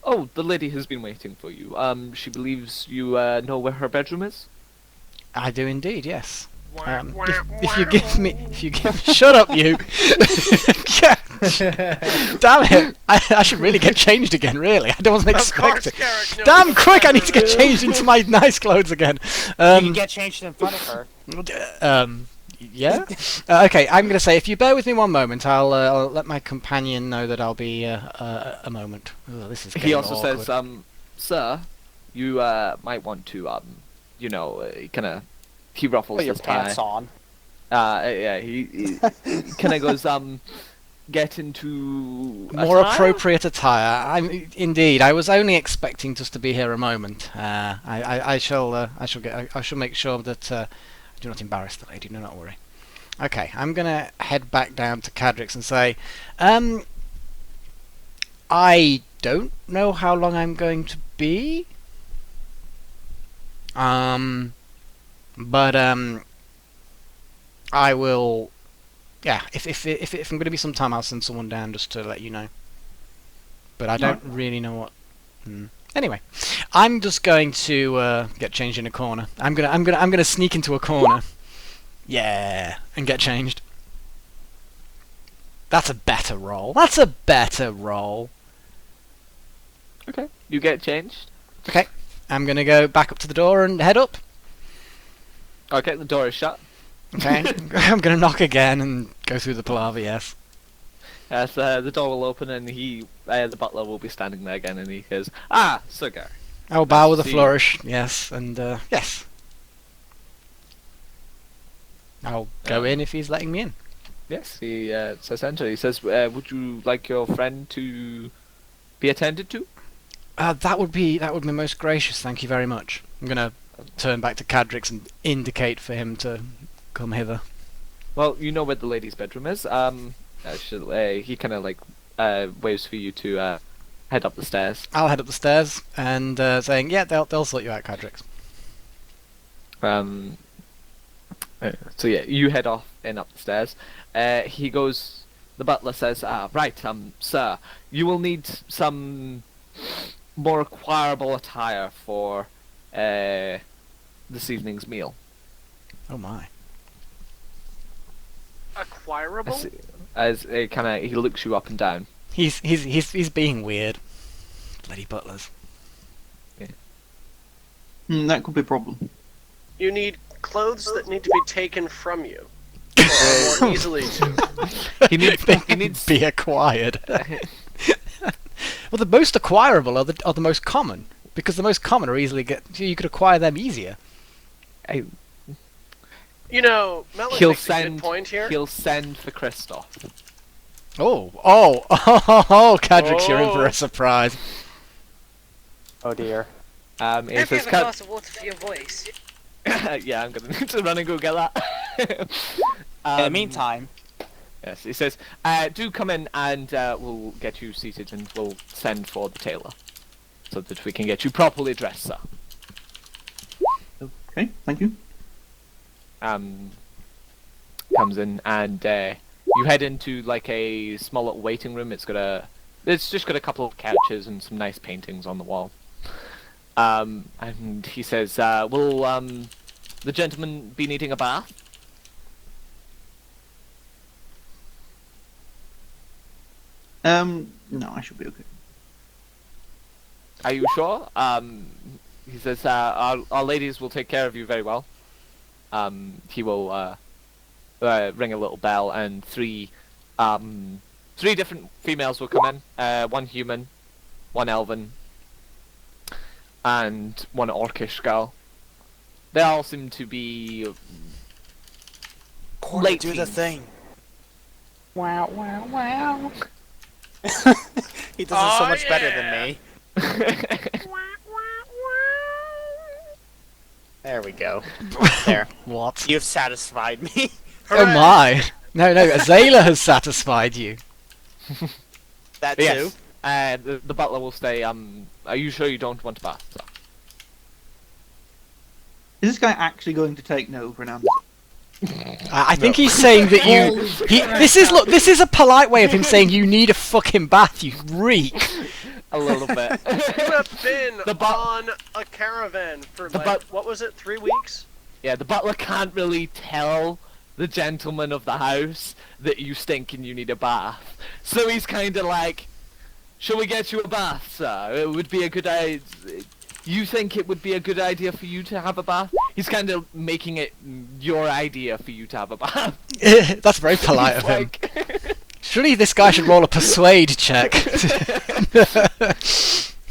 Oh, the lady has been waiting for you. She believes you know where her bedroom is? I do indeed, yes. If you give me, shut up, you! Damn it! I should really get changed again. Really, I wasn't expecting. Damn, quick! I need to get changed into my nice clothes again. You can get changed in front of her. Yeah. Okay, I'm gonna say if you bear with me one moment, I'll let my companion know that I'll be a moment. Ugh, this is. He also awkward. says, "Sir, you might want to, kind of." He ruffles Put your his tie. pants on. Yeah, he kind of goes, get into more attire? appropriate attire. Indeed. I was only expecting just to be here a moment. I shall make sure that I do not embarrass the lady. Do not worry. Okay, I'm gonna head back down to Cadrix and say, I don't know how long I'm going to be. But I will. Yeah, if I'm going to be some time, I'll send someone down just to let you know. But I don't really know what. Anyway, I'm just going to get changed in a corner. I'm gonna sneak into a corner. Yeah, and get changed. That's a better roll. That's a better roll. Okay, you get changed. Okay, I'm gonna go back up to the door and head up. Okay, the door is shut. Okay, I'm gonna knock again and go through the palaver. Yes. Yes, the door will open and the butler will be standing there again, and he goes, Sir Garrick. I'll bow with a See. flourish. Yes, and yes. I'll go in if he's letting me in. Yes, he says enter. He says, would you like your friend to be attended to? That would be most gracious. Thank you very much. I'm gonna turn back to Cadrix and indicate for him to come hither. Well, you know where the lady's bedroom is. He kind of like waves for you to head up the stairs. I'll head up the stairs and saying, yeah, they'll sort you out, Cadrix. So yeah, you head off and up the stairs. He goes. The butler says, right, sir, you will need some more acquirable attire for this evening's meal. Oh my. Acquirable? As he looks you up and down. He's being weird. Bloody butlers. That could be a problem. You need clothes that need to be taken from you. Or more easily to. He needs be acquired. Well, the most acquirable are the most common, because the most common are easily you could acquire them easier. You know, Melon He'll makes a send. good point here. He'll send for Christoph. Cadrix, you're in for Oh. a surprise. Oh dear. He Maybe have says, a glass of water for your voice. yeah, I'm gonna need to run and go get that. In the meantime, Yes, he says, do come in and we'll get you seated and we'll send for the tailor so that we can get you properly dressed, sir. Okay, thank you. Comes in and You head into like a small little waiting room. It's just got a couple of couches and some nice paintings on the wall. And he says, "Will the gentleman be needing a bath?" No, I should be okay. Are you sure? He says, our ladies will take care of you very well. He will ring a little bell, and three different females will come in. One human, one elven, and one orcish girl. They all seem to be late do the teens. thing. Wow, wow, wow. He does it Oh, so much better yeah. than me. There we go. There. What? You've satisfied me. Oh my! No, Azayla has satisfied you. That too. Yes. The butler will say, "Are you sure you don't want a bath, sir?" Is this guy actually going to take no for an answer? I think he's saying that you. This is a polite way of him saying you need a fucking bath, you reek. A little bit. You have been The bu- on a caravan for The like, bu- what was it, 3 weeks? Yeah, the butler can't really tell the gentleman of the house that you stink and you need a bath. So he's kind of like, "Shall we get you a bath, sir? It would be a good idea. You think it would be a good idea for you to have a bath?" He's kind of making it your idea for you to have a bath. That's very polite of him. Like, Surely this guy should roll a persuade check. He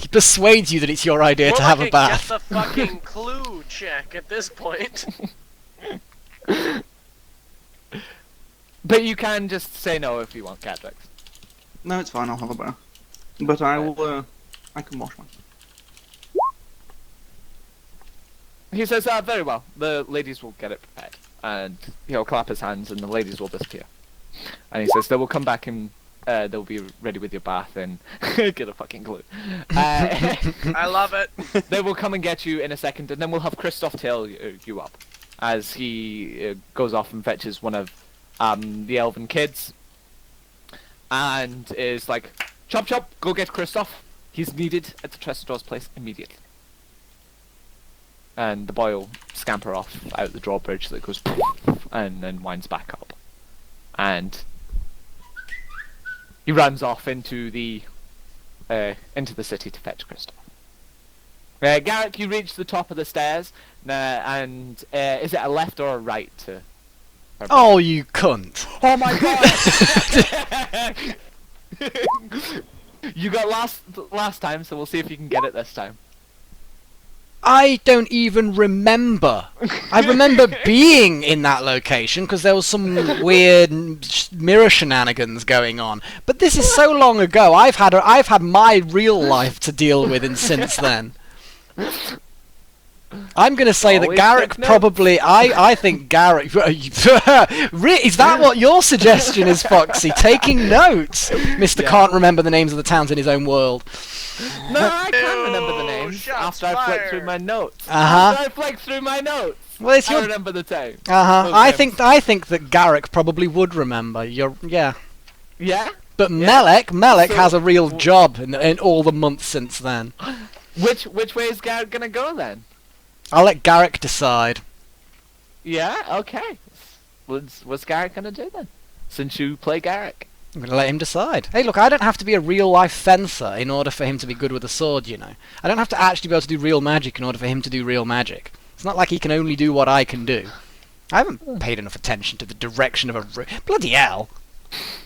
persuades you that it's your idea More to like have a bath. Get the fucking clue check at this point. but you can just say no if you want, Cadrix. No, it's fine. I'll have a bath. But I will. I can wash one. He says, "Very well. The ladies will get it prepared." And he'll clap his hands and the ladies will disappear. And he says, "They will come back and they'll be ready with your bath and..." Get a fucking clue. I love it. They will come and get you in a second, and then we'll have Christoph tail you up. As he goes off and fetches one of the elven kids. And is like, "Chop chop, go get Christoph. He's needed at the Tresidor's place immediately." And the boy will scamper off out the drawbridge that goes and then winds back up. And he runs off into the city to fetch Christoph. Garrick, you reach the top of the stairs, and is it a left or a right to... Oh, you cunt. Oh my god! You got last time, so we'll see if you can get it this time. I don't even remember. I remember being in that location because there was some weird mirror shenanigans going on. But this is so long ago. I've had my real life to deal with since then. I'm going to say that Always Garrick take notes. probably... I think Garrick... Is that what your suggestion is, Foxy? Taking notes? Mr. Yeah. Can't remember the names of the towns in his own world. No, I can remember the names shots after I flick fired. through my notes. Uh-huh. After I flick through my notes. Well, it's I your... remember the time. Uh-huh. Okay. I think that Garrick probably would remember. Yeah. Yeah? But Yeah. Melek So- has a real job in all the months since then. Which way is Garrick gonna go then? I'll let Garrick decide. Yeah, okay. What's Garrick gonna do then? Since you play Garrick. I'm going to let him decide. Hey, look, I don't have to be a real-life fencer in order for him to be good with a sword, you know. I don't have to actually be able to do real magic in order for him to do real magic. It's not like he can only do what I can do. I haven't paid enough attention to the direction of a... Bloody hell!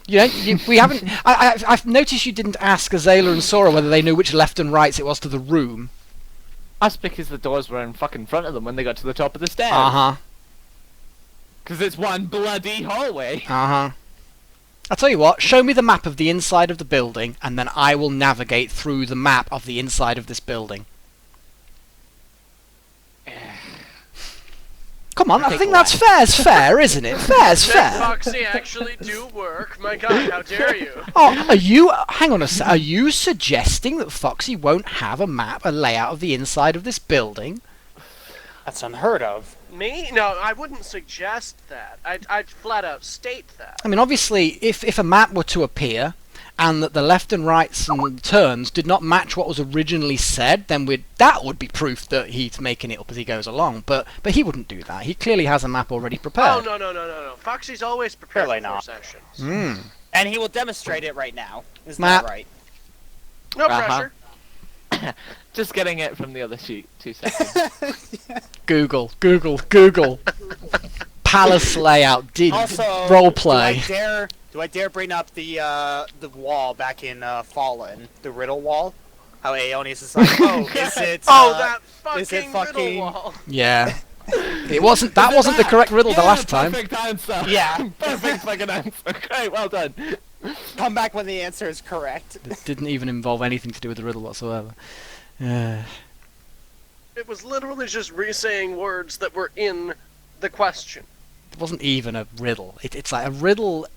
You know, we haven't... I've noticed you didn't ask Azayla and Sora whether they knew which left and rights it was to the room. That's because the doors were in fucking front of them when they got to the top of the stairs. Uh-huh. Because it's one bloody hallway. Uh-huh. I'll tell you what, show me the map of the inside of the building, and then I will navigate through the map of the inside of this building. Come on, I think that's fair's fair, isn't it? Fair's Let fair. Foxy actually do work. My god, how dare you? Oh, are you... Hang on a sec. Are you suggesting that Foxy won't have a map, a layout of the inside of this building? That's unheard of. Me? No, I wouldn't suggest that. I'd flat out state that. I mean, obviously, if a map were to appear and that the left and rights and turns did not match what was originally said, then that would be proof that he's making it up as he goes along. But he wouldn't do that. He clearly has a map already prepared. Oh, no. Foxy's always prepared Clearly before not. sessions. Mm. And he will demonstrate it right now. Isn't Matt. that right? No pressure. Just getting it from the other sheet. 2 seconds. Google. Palace layout. Also, Roleplay. Do I dare bring up the wall back in Fallen, the riddle wall? How Aeonius is like, oh, is it? That is it fucking riddle fucking- wall. Yeah. It wasn't. That wasn't the correct riddle the last time. Perfect answer. Yeah. Perfect fucking answer. Great, well done. Come back when the answer is correct. It didn't even involve anything to do with the riddle whatsoever. It was literally just re-saying words that were in the question. It wasn't even a riddle. It's like a riddle.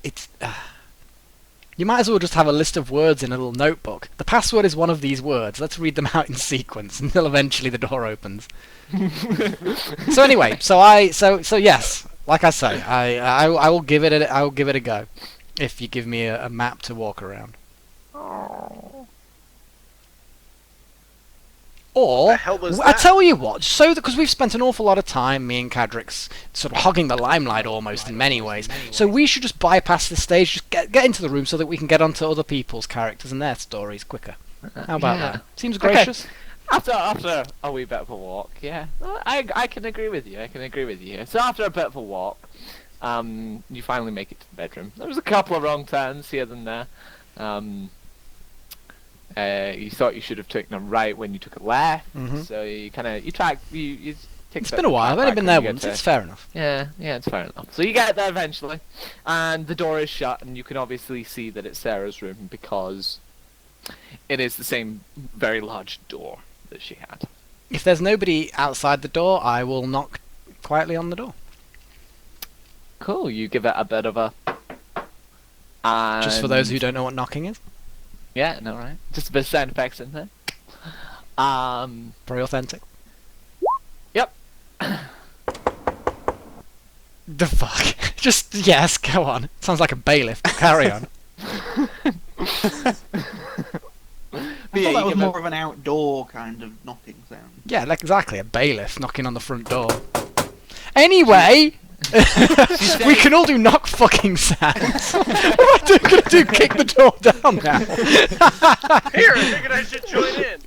You might as well just have a list of words in a little notebook. The password is one of these words. Let's read them out in sequence until eventually the door opens. So anyway, so yes, like I say, I will give it a go if you give me a map to walk around. Or, The hell was I that? tell you what, because we've spent an awful lot of time, me and Cadrix, sort of hogging the limelight almost in many ways, so we should just bypass this stage, just get into the room so that we can get onto other people's characters and their stories quicker. How about Yeah. that? Seems gracious. After a wee bit of a walk, yeah, I can agree with you. So after a bit of a walk, you finally make it to the bedroom. There was a couple of wrong turns here and there. You thought you should have taken a right when you took a left, so you take. It's been a while, I've only been there once, it's fair enough. Yeah, it's fair enough. So you get there eventually, and the door is shut, and you can obviously see that it's Sarah's room because it is the same very large door that she had. If there's nobody outside the door, I will knock quietly on the door. Cool, you give it a bit of a... And... Just for those who don't know what knocking is. Yeah, no, right. Just a bit of sound effects in there. Very authentic. Yep. The fuck? Just, yes, go on. Sounds like a bailiff. Carry on. I thought that was more of an outdoor kind of knocking sound. Yeah, like exactly, a bailiff knocking on the front door. Anyway, we can all do knock fucking sounds. What am I gonna do? Kick the door down now? Here, I figured I should join in.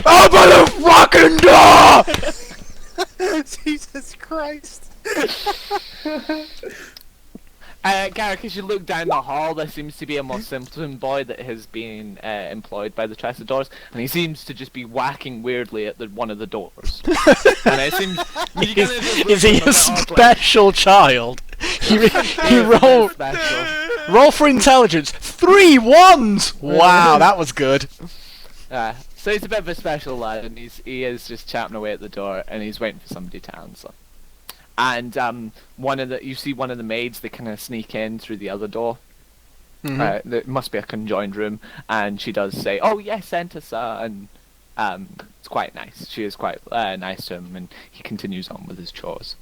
Open the fucking door! Jesus Christ. Garrick, as you look down the hall, there seems to be a more simpleton boy that has been employed by the Trestadores, and he seems to just be whacking weirdly at one of the doors. And it seems... Is he a special child? He rolled... Roll for intelligence. 3 1s! Wow, that was good. So he's a bit of a special lad, and he is just chapping away at the door, and he's waiting for somebody to answer. And you see one of the maids, they kind of sneak in through the other door. There must be a conjoined room, and she does say, "Oh yes, enter, sir," and it's quite nice. She is quite nice to him, and he continues on with his chores.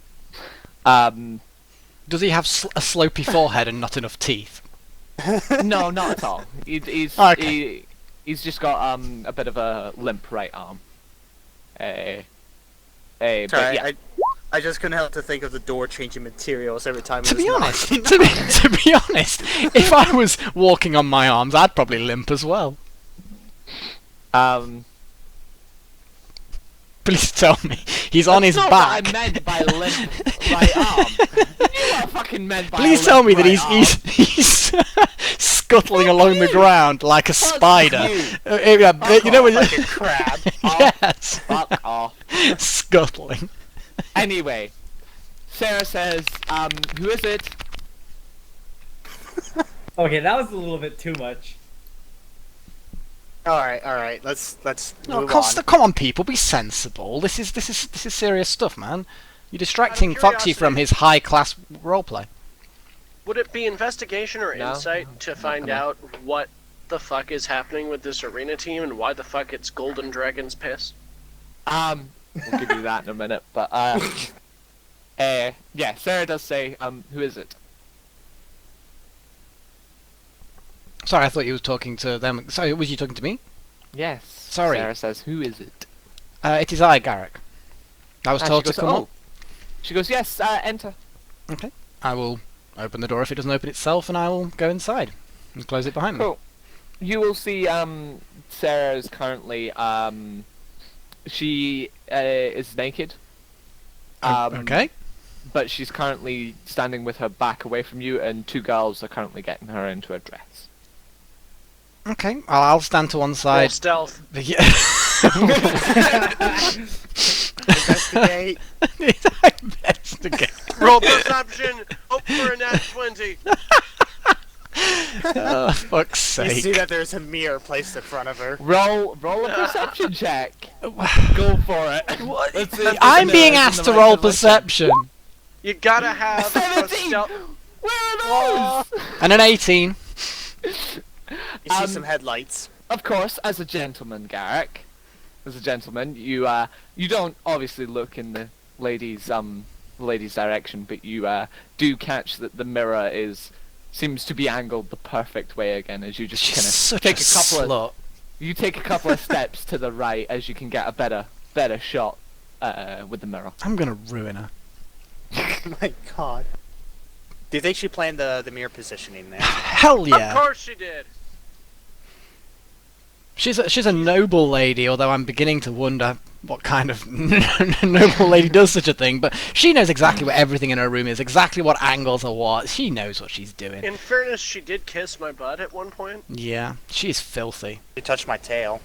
Does he have a slopey forehead and not enough teeth? No, not at all. He's just got a bit of a limp right arm. Sorry, But yeah. I just couldn't help to think of the door changing materials every time. To be honest, to be honest, if I was walking on my arms, I'd probably limp as well. Please tell me he's on his back. That's not what I meant by limp right arm. You know what I fucking meant by Please a tell me limp that right he's scuttling along the ground like a spider. You know when like a crab. Yes. Fuck off. Scuttling. Anyway, Sarah says, who is it? Okay, that was a little bit too much. All right. Let's No, move on. come on, people, be sensible. This is serious stuff, man. You're distracting Foxy from his high-class roleplay. Would it be investigation or No, insight no, to not find coming. out what the fuck is happening with this arena team and why the fuck it's Golden Dragon's piss? We'll give you that in a minute, but yeah, Sarah does say, who is it? Sorry, I thought you were talking to them. Sorry, was you talking to me? Yes. Sorry. Sarah says, who is it? It is I, Garrick. I was And told she to goes, come "Oh." up. She goes, yes, enter. Okay. I will open the door if it doesn't open itself, and I will go inside and close it behind me. Cool. You will see, Sarah's currently, she is naked. Okay. But she's currently standing with her back away from you, and two girls are currently getting her into a dress. Okay. I'll stand to one Roll side. stealth. Yeah. Investigate. Investigate. Roll perception. Hope for a nat 20. Oh, fuck's You see sake. that there's a mirror placed in front of her. Roll a perception check. Go for it. Let's see if I'm it's being in asked the to right roll position. perception. You gotta have a 17! stealth. Where are those? And an 18. You see Um, some headlights. Of course, as a gentleman, Garrick, as a gentleman, you don't obviously look in the lady's direction, but you do catch that the mirror seems to be angled the perfect way again, as you just She's kind of such take a a couple slut. of you take a couple of steps to the right as you can get a better shot with the mirror. I'm gonna ruin her. Oh my god. Do you think she planned the mirror positioning there? Hell Of yeah. course she did. She's a noble lady, although I'm beginning to wonder what kind of noble lady does such a thing. But she knows exactly what everything in her room is, exactly what angles are what. She knows what she's doing. In fairness, she did kiss my butt at one point. Yeah, she's filthy. You touched my tail.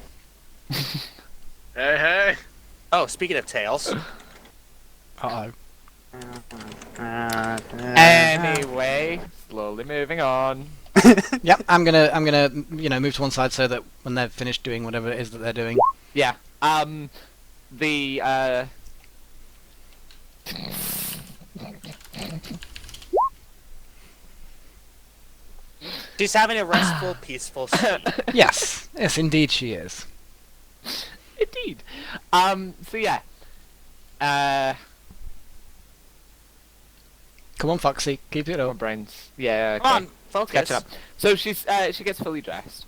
Hey, hey. Oh, speaking of tails. Uh-oh. Anyway, slowly moving on. Yep, I'm gonna move to one side so that when they're finished doing whatever it is that they're doing. Yeah. The She's having a restful, peaceful sleep. Yes, indeed she is. Indeed. So yeah. Come on, Foxy, keep it My up. brains. Yeah. Come Okay. on, focus. Catching up. So she gets fully dressed,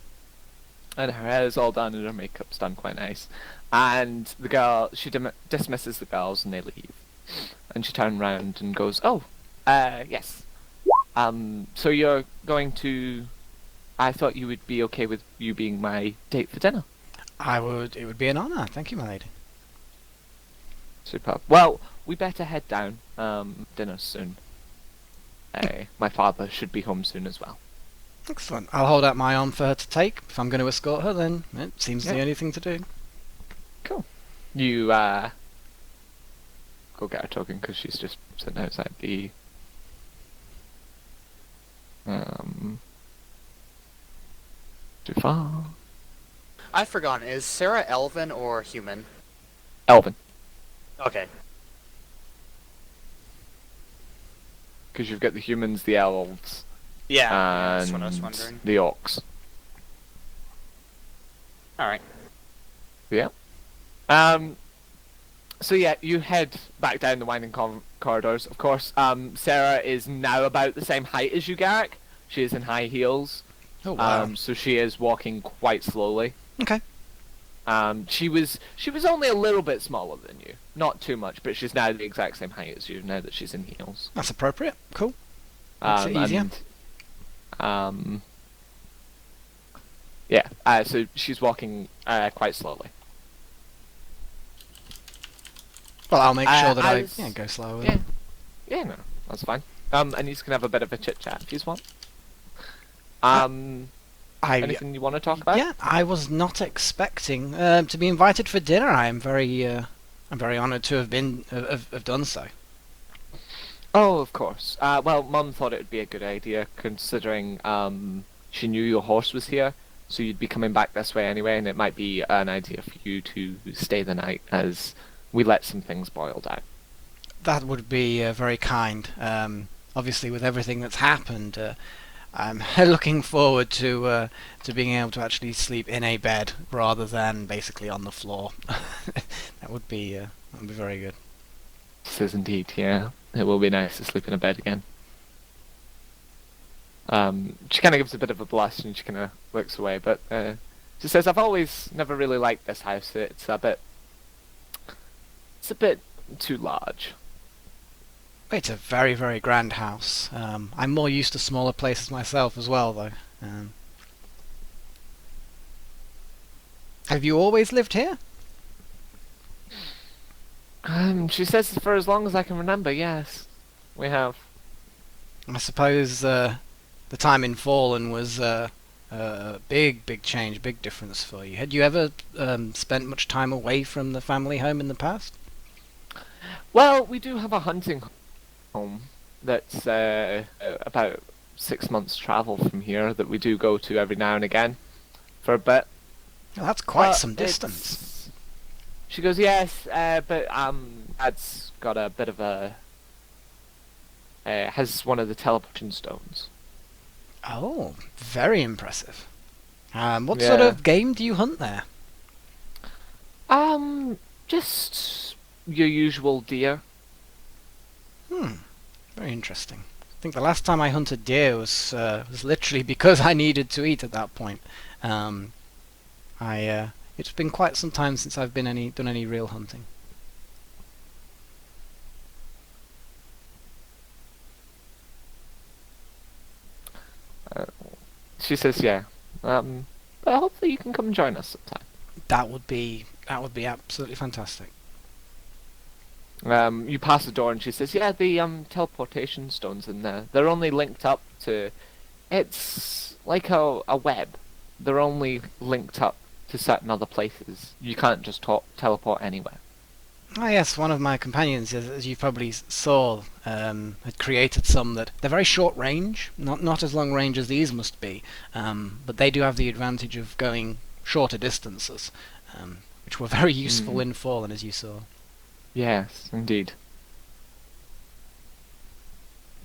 and her hair is all done, and her makeup's done quite nice. And the girl, she dismisses the girls, and they leave. And she turns around and goes, "Oh, yes. So you're going to? I thought you would be okay with you being my date for dinner." It would be an honour. Thank you, my lady. Superb. Well, we better head down. Dinner soon. My father should be home soon as well. Excellent. I'll hold out my arm for her to take. If I'm going to escort her, then it seems the Yeah. only thing to do. Cool. You go get her token because she's just sitting outside the too far. I've forgotten. Is Sarah elven or human? Elvin, Okay. because you've got the humans, the elves, Yeah, and that's what I was wondering. the orcs. Alright. Yeah. So yeah, you head back down the winding corridors. Of course, Sarah is now about the same height as you, Garrick. She is in high heels. Oh wow. So she is walking quite slowly. Okay. She was only a little bit smaller than you, not too much, but she's now the exact same height as you now that she's in heels. That's appropriate. Cool. Makes it easier. Yeah. So she's walking quite slowly. Well, I'll make sure that I as- go slower. Yeah. Yeah, no, that's fine. And you can have a bit of a chit chat if you want. Anything you want to talk about? Yeah, I was not expecting to be invited for dinner. I'm very honoured to have been have done so. Oh, of course. Well, Mum thought it would be a good idea, considering she knew your horse was here, so you'd be coming back this way anyway, and it might be an idea for you to stay the night as we let some things boil down. That would be very kind. obviously with everything that's happened, I'm looking forward to being able to actually sleep in a bed rather than basically on the floor. That would be very good. This is indeed, yeah. It will be nice to sleep in a bed again. She kind of gives a bit of a blush and she kind of looks away, but she says, "I've always never really liked this house. It's a bit too large." It's a very, very grand house. I'm more used to smaller places myself as well, though. Have you always lived here? She says for as long as I can remember, yes. We have. I suppose the time in Fallen was a big change, big difference for you. Had you ever spent much time away from the family home in the past? Well, we do have a hunting home that's about 6 months' travel from here that we do go to every now and again for a bit. Well, that's quite some distance. She goes, yes, but Dad's got a bit of a... has one of the teleportation stones. Oh, very impressive. What sort of game do you hunt there? Just your usual deer. Very interesting. I think the last time I hunted deer was literally because I needed to eat at that point. It's been quite some time since I've done any real hunting. She says, yeah. But hopefully you can come join us sometime. That would be absolutely fantastic. You pass the door and she says, yeah, the teleportation stones in there. They're only linked up to... It's like a web. They're only linked up to certain other places. You can't just teleport anywhere. Ah, yes, one of my companions, as you probably saw, had created some that they're very short range, not as long range as these must be, but they do have the advantage of going shorter distances, which were very useful in Fallen, as you saw. Yes, indeed.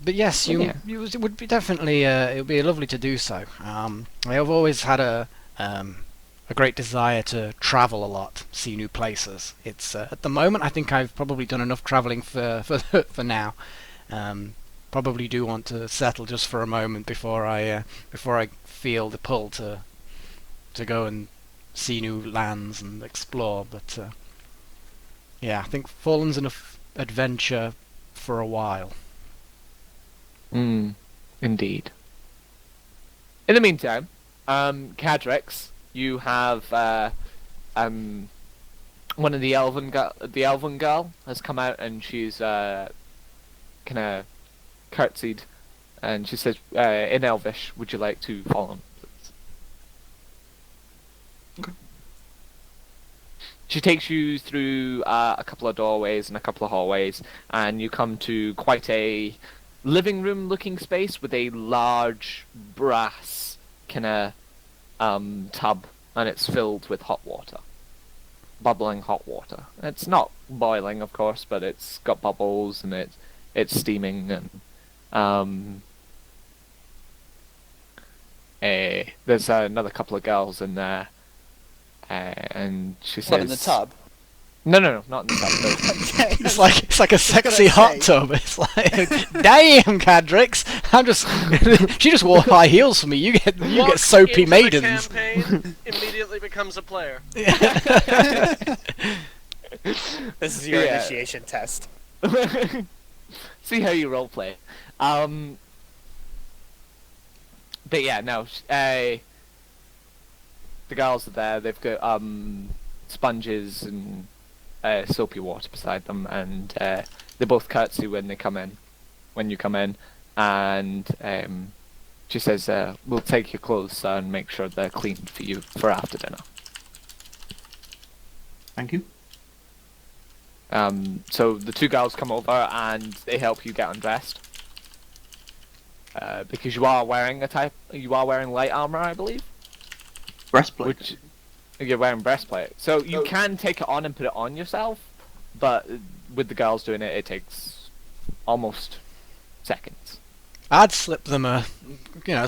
But yes, it would be definitely it would be lovely to do so. I have always had a great desire to travel a lot, see new places. It's at the moment I think I've probably done enough traveling for now. Probably do want to settle just for a moment before I feel the pull to go and see new lands and explore. But yeah, I think Fallen's enough adventure for a while. Indeed. In the meantime, Cadrix, you have one of the elven girl has come out and she's kind of curtsied, and she says in Elvish, "Would you like to follow him, please?" Okay. She takes you through a couple of doorways and a couple of hallways, and you come to quite a living room looking space with a large brass kind of tub, and it's filled with hot water, bubbling hot water. It's not boiling, of course, but it's got bubbles and it's steaming, and there's another couple of girls in there, and she says, What, in the tub? No, not in the tub. Okay. It's like a sexy hot tub. It's like, damn, Cadrix, she just wore high heels for me. You get soapy into maidens. The campaign, immediately becomes a player. This is your initiation test. See how you roleplay. But yeah, no. The girls are there. They've got sponges and soapy water beside them, and they both curtsy when you come in, and she says, "We'll take your clothes, sir, and make sure they're cleaned for you for after dinner." Thank you. So the two girls come over and they help you get undressed, because you are wearing light armor, I believe. Breastplate. Which you're wearing breastplate, so you can take it on and put it on yourself, but with the girls doing it, it takes almost seconds. I'd slip them a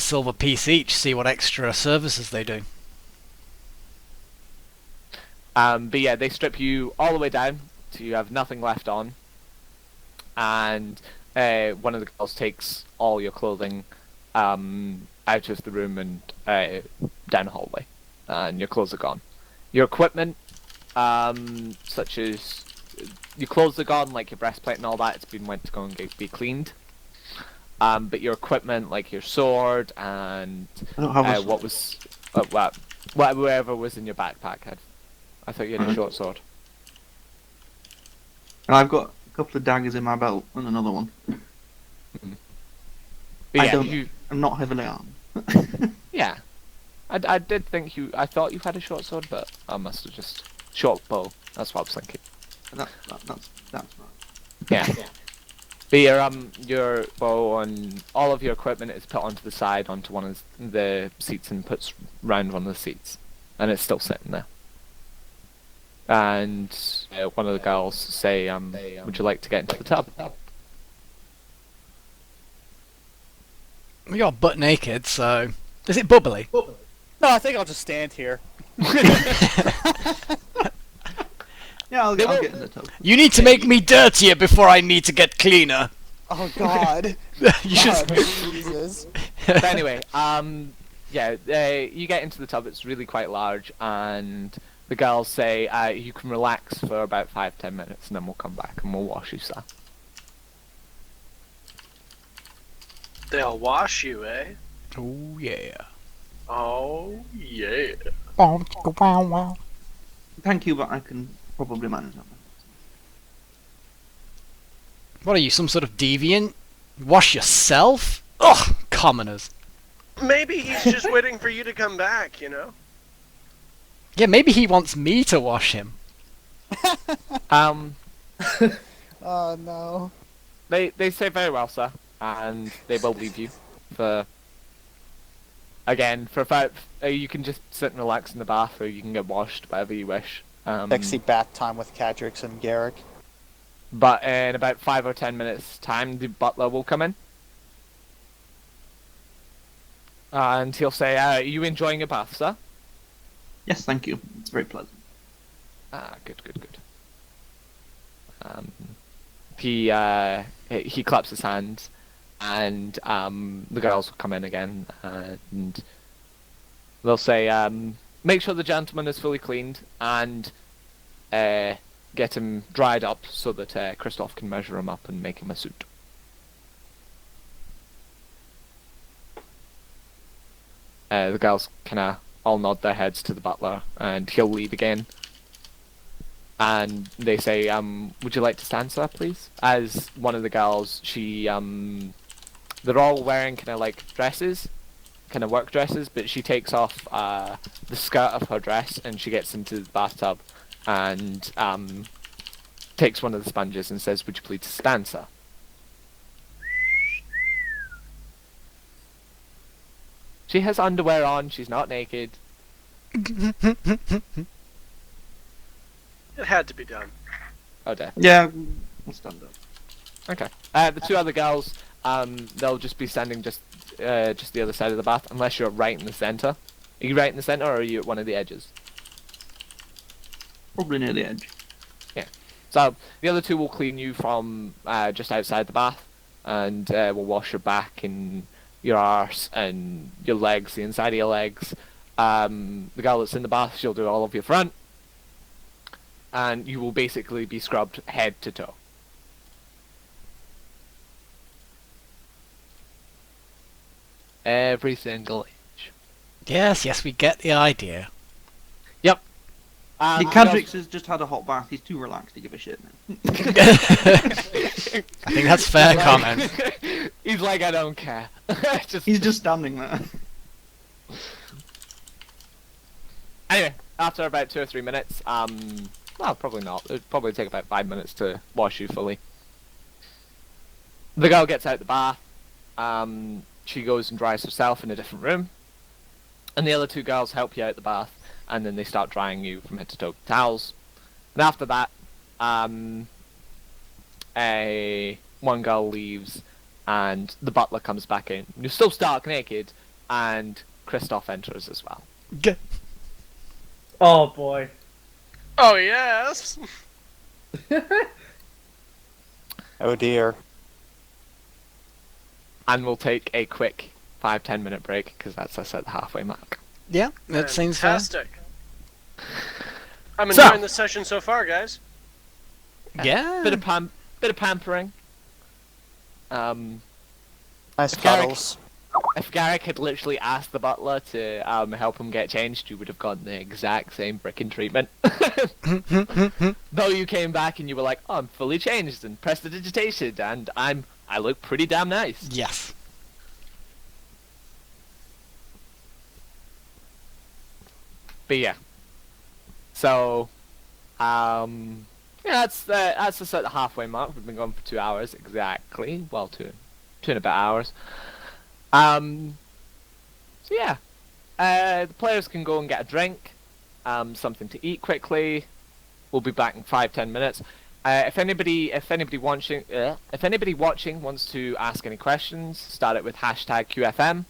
silver piece each, see what extra services they do. But yeah, they strip you all the way down, so you have nothing left on. And one of the girls takes all your clothing out of the room and down the hallway, and your clothes are gone. Your equipment, such as your clothes are gone, like your breastplate and all that, it's been went to go and be cleaned. But your equipment, like your sword and I don't have a sword. what was whatever was in your backpack, I thought you had a short sword. And I've got a couple of daggers in my belt and another one. But I yeah, don't. I'm not heavily armed. yeah. I did think I thought you had a short sword, but I must have just short bow. That's what I was thinking. That's right. Yeah. But your bow and all of your equipment is put onto the side onto one of the seats and puts round one of the seats, and it's still sitting there. And one of the girls say, "Would you like to get into the tub?" You're butt naked, so is it bubbly? No, I think I'll just stand here. Yeah, I'll get in the tub. You need to make me dirtier before I need to get cleaner. Oh God. You should. Jesus. But anyway, yeah, you get into the tub. It's really quite large, and the girls say you can relax for about 5-10 minutes, and then we'll come back and we'll wash you, sir. They'll wash you, eh? Oh yeah. Oh yeah. Thank you, but I can probably manage that. What are you, some sort of deviant? Wash yourself? Ugh, commoners. Maybe he's just waiting for you to come back, you know? Yeah, maybe he wants me to wash him. Oh no. They say very well, sir, and they will leave you for. Again, for about you can just sit and relax in the bath, or you can get washed, whatever you wish. Sexy bath time with Cadrix and Garrick. But in about 5 or 10 minutes' time, the butler will come in. And he'll say, are you enjoying your bath, sir? Yes, thank you. It's very pleasant. Ah, good. He claps his hands, and the girls will come in again, and they'll say, make sure the gentleman is fully cleaned, and get him dried up so that Christoph can measure him up and make him a suit. The girls kind of all nod their heads to the butler, and he'll leave again. And they say, would you like to stand, sir, please? As one of the girls, they're all wearing kind of like dresses, kind of work dresses, but she takes off the skirt of her dress and she gets into the bathtub and takes one of the sponges and says, would you please stand, sir? She has underwear on, she's not naked. It had to be done. Oh dear. Yeah, we'll stand up. Okay. The two other girls, they'll just be standing just the other side of the bath, unless you're right in the center. Are you right in the center, or are you at one of the edges? Probably near the edge. Yeah. So the other two will clean you from just outside the bath, and will wash your back and your arse and your legs, the inside of your legs. The girl that's in the bath, she'll do all of your front, and you will basically be scrubbed head to toe. Every single inch. Yes, we get the idea. Yep. Cadrix has just had a hot bath. He's too relaxed to give a shit now. I think that's fair comment. He's like, I don't care. He's just standing there. Anyway, after about 2 or 3 minutes, well, probably not. It'd probably take about 5 minutes to wash you fully. The girl gets out the bath. She goes and dries herself in a different room. And the other two girls help you out the bath, and then they start drying you from head to toe with towels. And after that, one girl leaves, and the butler comes back in. You're still stark naked, and Kristoff enters as well. Oh boy. Oh yes. Oh dear. And we'll take a quick 5-10 minute break because that's us at the halfway mark. Yeah, that seems fair. Fantastic. I'm enjoying the session so far, guys. Yeah. Bit of pampering. Nice Garrick- cuddles. If Garrick had literally asked the butler to help him get changed, you would have gotten the exact same frickin' treatment. Though you came back and you were like, "Oh, I'm fully changed and prestidigitated, and I look pretty damn nice." Yes. But yeah. So, yeah, that's us at the halfway mark. We've been going for 2 hours exactly. Well, two and a bit hours. So yeah, the players can go and get a drink, something to eat quickly. We'll be back in 5-10 minutes. If anybody watching wants to ask any questions, start it with #QFM,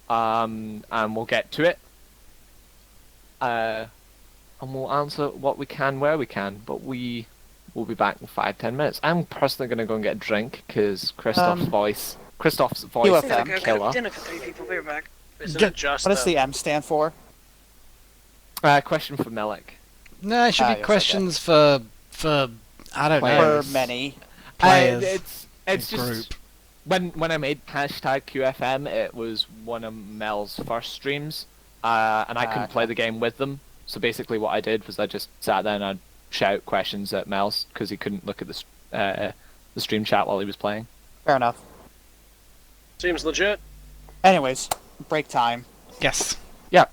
and we'll get to it. And we'll answer what we can where we can. But we will be back in 5-10 minutes. I'm personally going to go and get a drink because Kristoff's voice QFM. is a killer. Dinner for 3 people. We're back. Isn't it just What does the M stand for? Question for Melik. No, it should be yes, questions for I don't know. For many. Players. It's group. just when I made #QFM, it was one of Mel's first streams, and I couldn't play the game with them. So basically, what I did was I just sat there and I'd shout questions at Mel because he couldn't look at the stream chat while he was playing. Fair enough. seems legit? Anyways, break time. Yes. Yeah,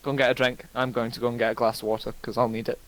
go and get a drink. I'm going to go and get a glass of water because I'll need it.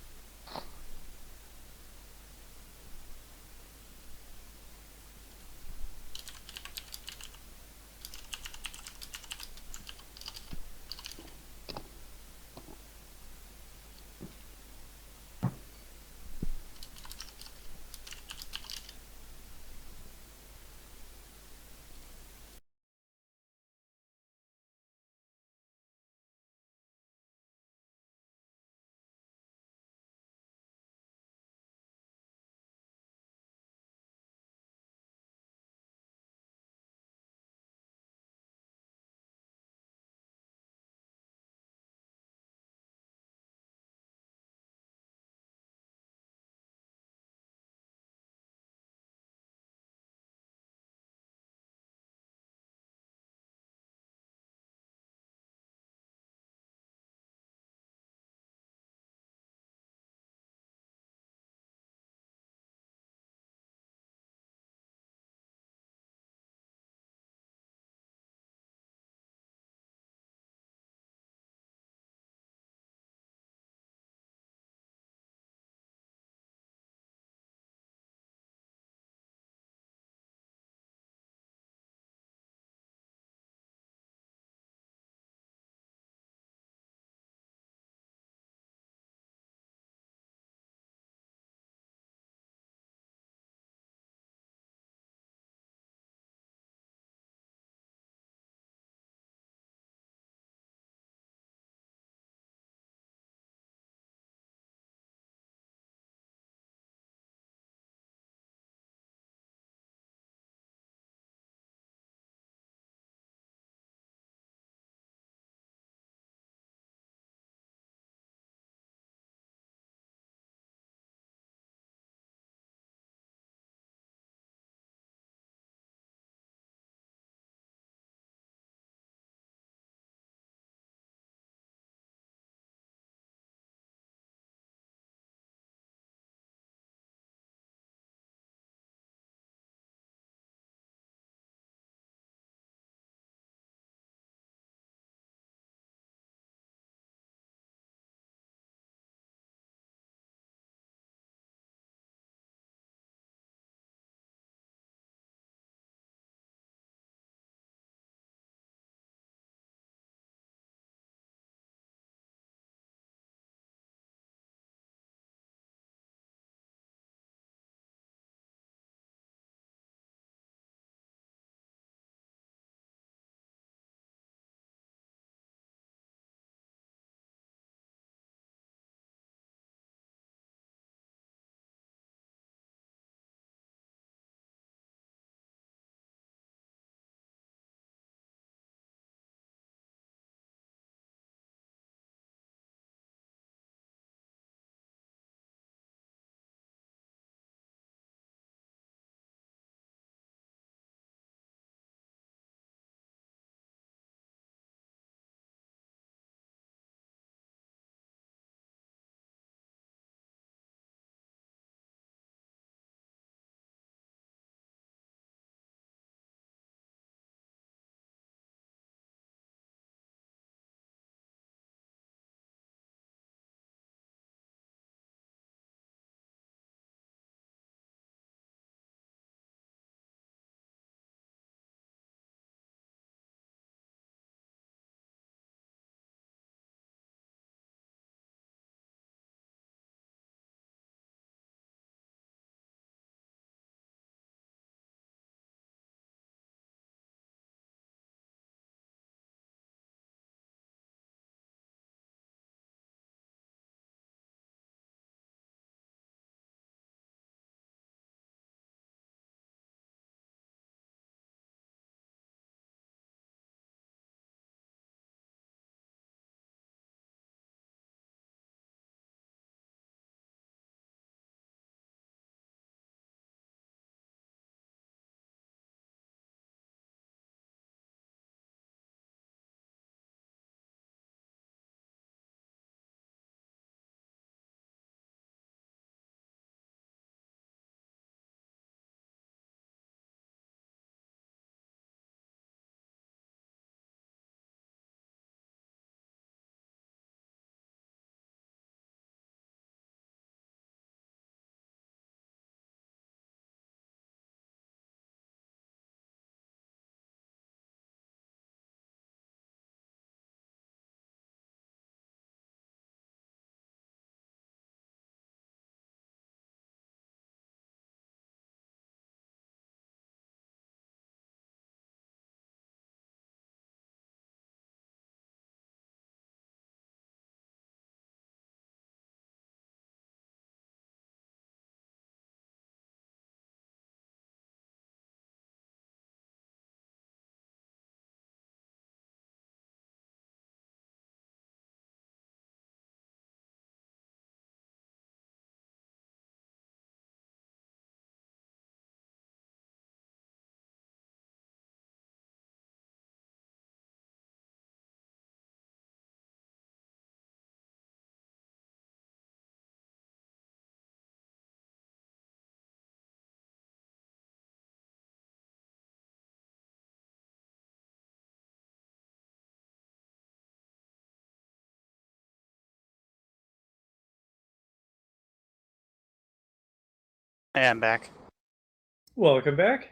Hey, I'm back. Welcome back.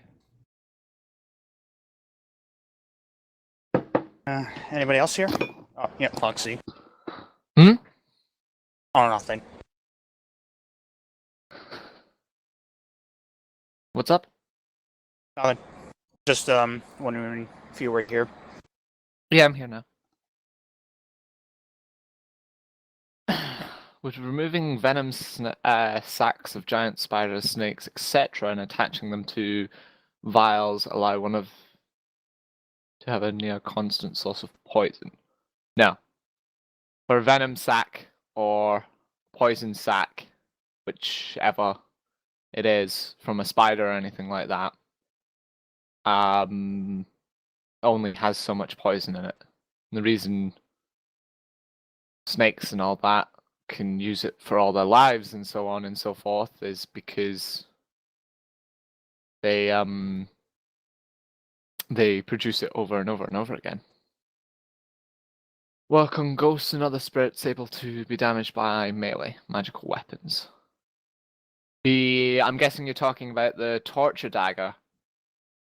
Anybody else here? Oh, yeah, Foxy. Hmm? Oh, nothing. What's up? Nothing. Just wondering if you were here. Yeah, I'm here now. With removing venom sacs of giant spiders, snakes, etc., and attaching them to vials, allow one of to have a near constant source of poison. Now, for a venom sac or poison sac, whichever it is, from a spider or anything like that, only has so much poison in it. And the reason snakes and all that can use it for all their lives and so on and so forth is because they produce it over and over and over again. Work on ghosts and other spirits able to be damaged by melee magical weapons. I'm guessing you're talking about the torture dagger.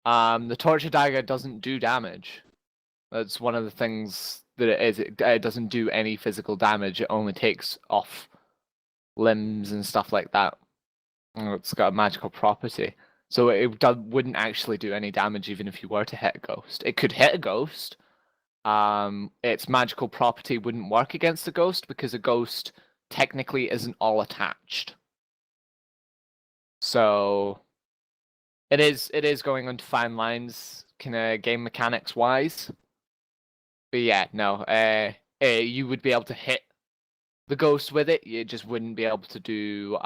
The torture dagger doesn't do damage. That's one of the things that it is. It doesn't do any physical damage. It only takes off limbs and stuff like that. It's got a magical property. So it wouldn't actually do any damage even if you were to hit a ghost. It could hit a ghost. Its magical property wouldn't work against a ghost because a ghost technically isn't all attached. So it is going on to fine lines, kind of game mechanics wise. But yeah, no, you would be able to hit the ghost with it. You just wouldn't be able to do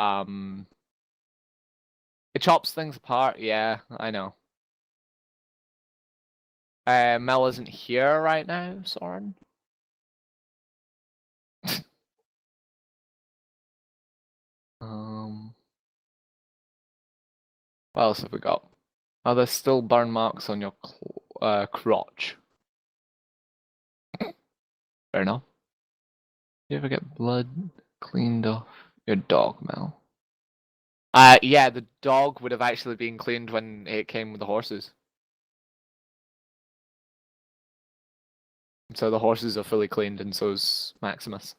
it chops things apart. Yeah, I know. Mel isn't here right now, Soren. What else have we got? Oh, there's still burn marks on your crotch. Fair enough. You ever get blood cleaned off your dog, Mel? Yeah, the dog would have actually been cleaned when it came with the horses. So the horses are fully cleaned, and so's Maximus.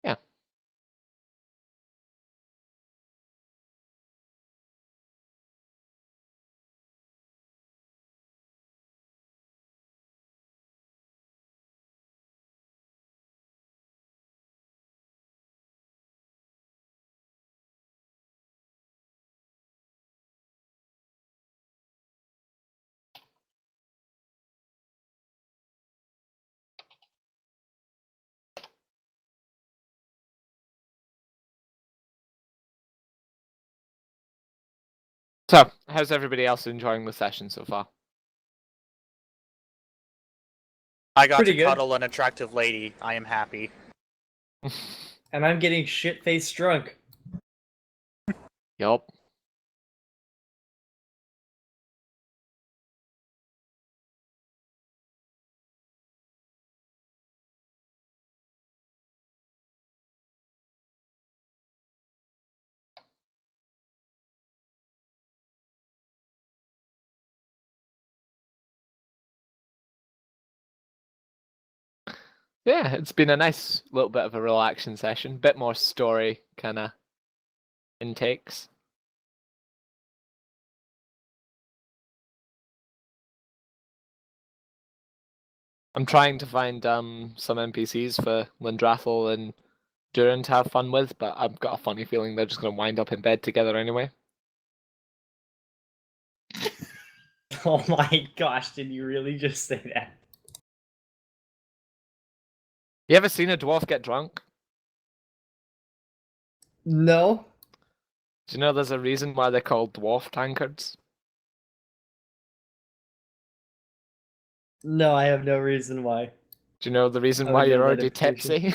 Yeah. So, how's everybody else enjoying the session so far? I got Pretty to good. cuddle an attractive lady. I am happy. And I'm getting shit-faced drunk. Yup. Yeah, it's been a nice little bit of a relaxing session. Bit more story kind of intakes. I'm trying to find some NPCs for Lindrathel and Durin to have fun with, but I've got a funny feeling they're just going to wind up in bed together anyway. Oh my gosh, did you really just say that? You ever seen a dwarf get drunk? No. Do you know there's a reason why they're called dwarf tankards? No, I have no reason why. Do you know the reason Oh, why yeah, you're that already implication.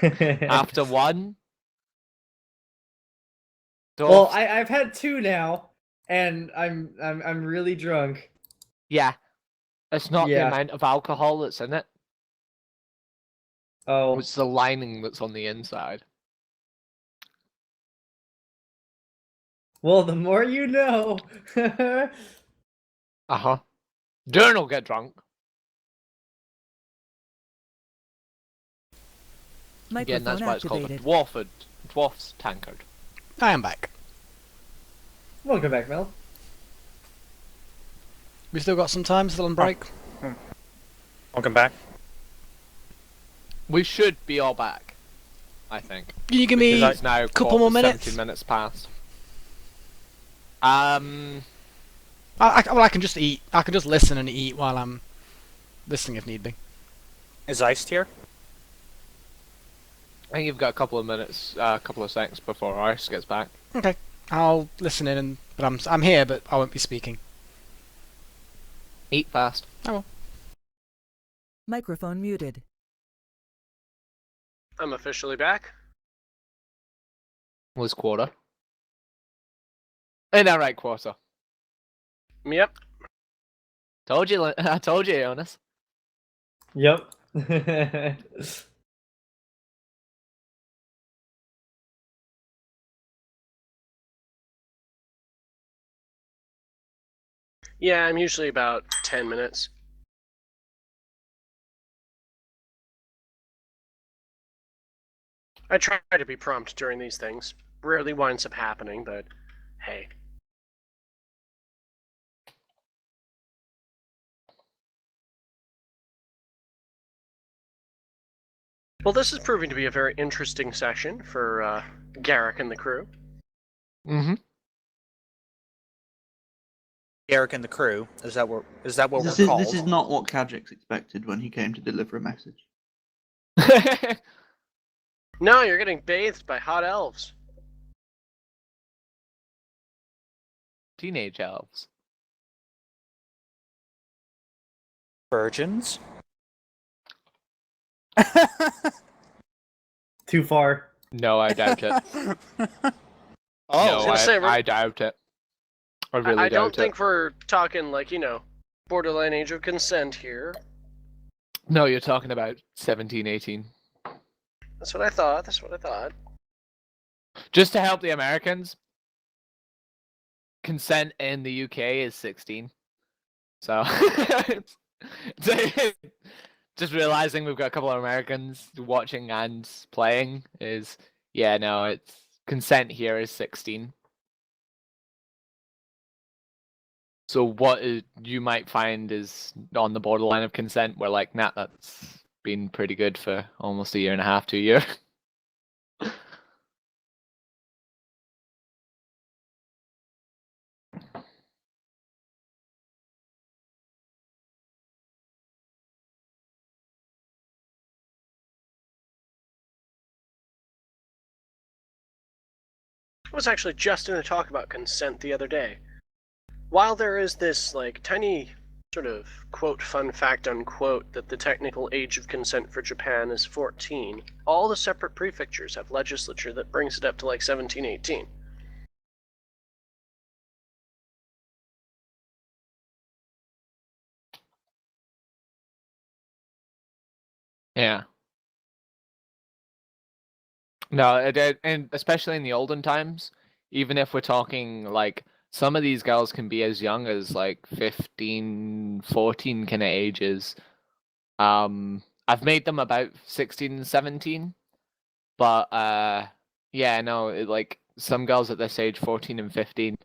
tipsy? After one? Well, Dwarfs? I've had two now, and I'm really drunk. Yeah. It's not the Yeah. amount of alcohol that's in it. Oh. It's the lining that's on the inside. Well, the more you know. Uh-huh. Dern will get drunk. Again, that's Microphone why it's called a activated. dwarf's tankard. I am back. Welcome back, Mel. We still got some time, still on break. Welcome back. We should be all back, I think. Can you give me Because it's now a couple more minutes? 17 minutes past. I can just eat. I can just listen and eat while I'm listening if need be. Is Iced here? I think you've got a couple of minutes, a couple of seconds before Ice gets back. Okay, I'll listen in, but I'm here, but I won't be speaking. Eat fast. I will. Microphone muted. I'm officially back. Was quarter. In that right quarter. Yep. Told you, I told you, Jonas. Yep. Yeah, I'm usually about 10 minutes. I try to be prompt during these things. Rarely winds up happening, but hey. Well, this is proving to be a very interesting session for Garrick and the crew. Mm-hmm. Garrick and the crew. Is that what This we're called? is not what Kajix expected when he came to deliver a message. No, you're getting bathed by hot elves. Teenage elves. Virgins. Too far. No, I doubt it. Oh, No, I was gonna say, I doubt it. I really I don't doubt think it. we're talking like, borderline age of consent here. No, you're talking about 17, 18. That's what I thought. That's what I thought. Just to help the Americans, consent in the UK is 16. So, just realizing we've got a couple of Americans watching and playing is, yeah, no, it's consent here is 16. So what you might find is on the borderline of consent, where like, nah, that's been pretty good for almost a year and a half, 2 years. I was actually just going to talk about consent the other day. While there is this, tiny sort of, quote, fun fact, unquote, that the technical age of consent for Japan is 14, all the separate prefectures have legislature that brings it up to, 17, 18. Yeah. No, and especially in the olden times, even if we're talking like some of these girls can be as young as like 15, 14 kind of ages. I've made them about 16 and 17, but yeah, no, like some girls at this age, 14 and 15,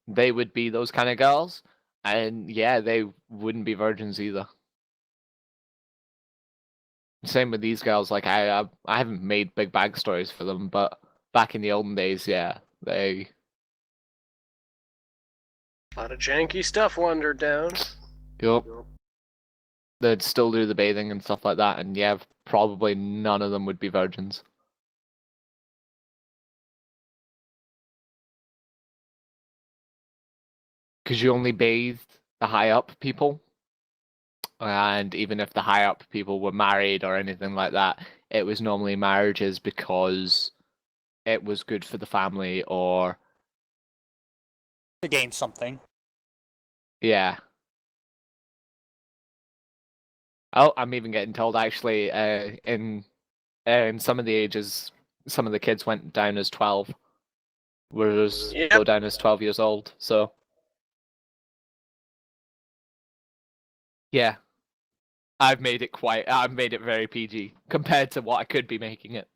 they would be those kind of girls, and yeah, they wouldn't be virgins either. Same with these girls. Like I haven't made big bag stories for them, but back in the olden days, yeah, they. A lot of janky stuff wandered down. Yup. They'd still do the bathing and stuff like that, and yeah, probably none of them would be virgins. Because you only bathed the high up people. and even if the high up people were married or anything like that, it was normally marriages because it was good for the family or To gain something. yeah. Oh, I'm even getting told actually in some of the ages, some of the kids went down as 12, whereas Yep. go down as 12 years old. So yeah, I've made it very PG compared to what I could be making it.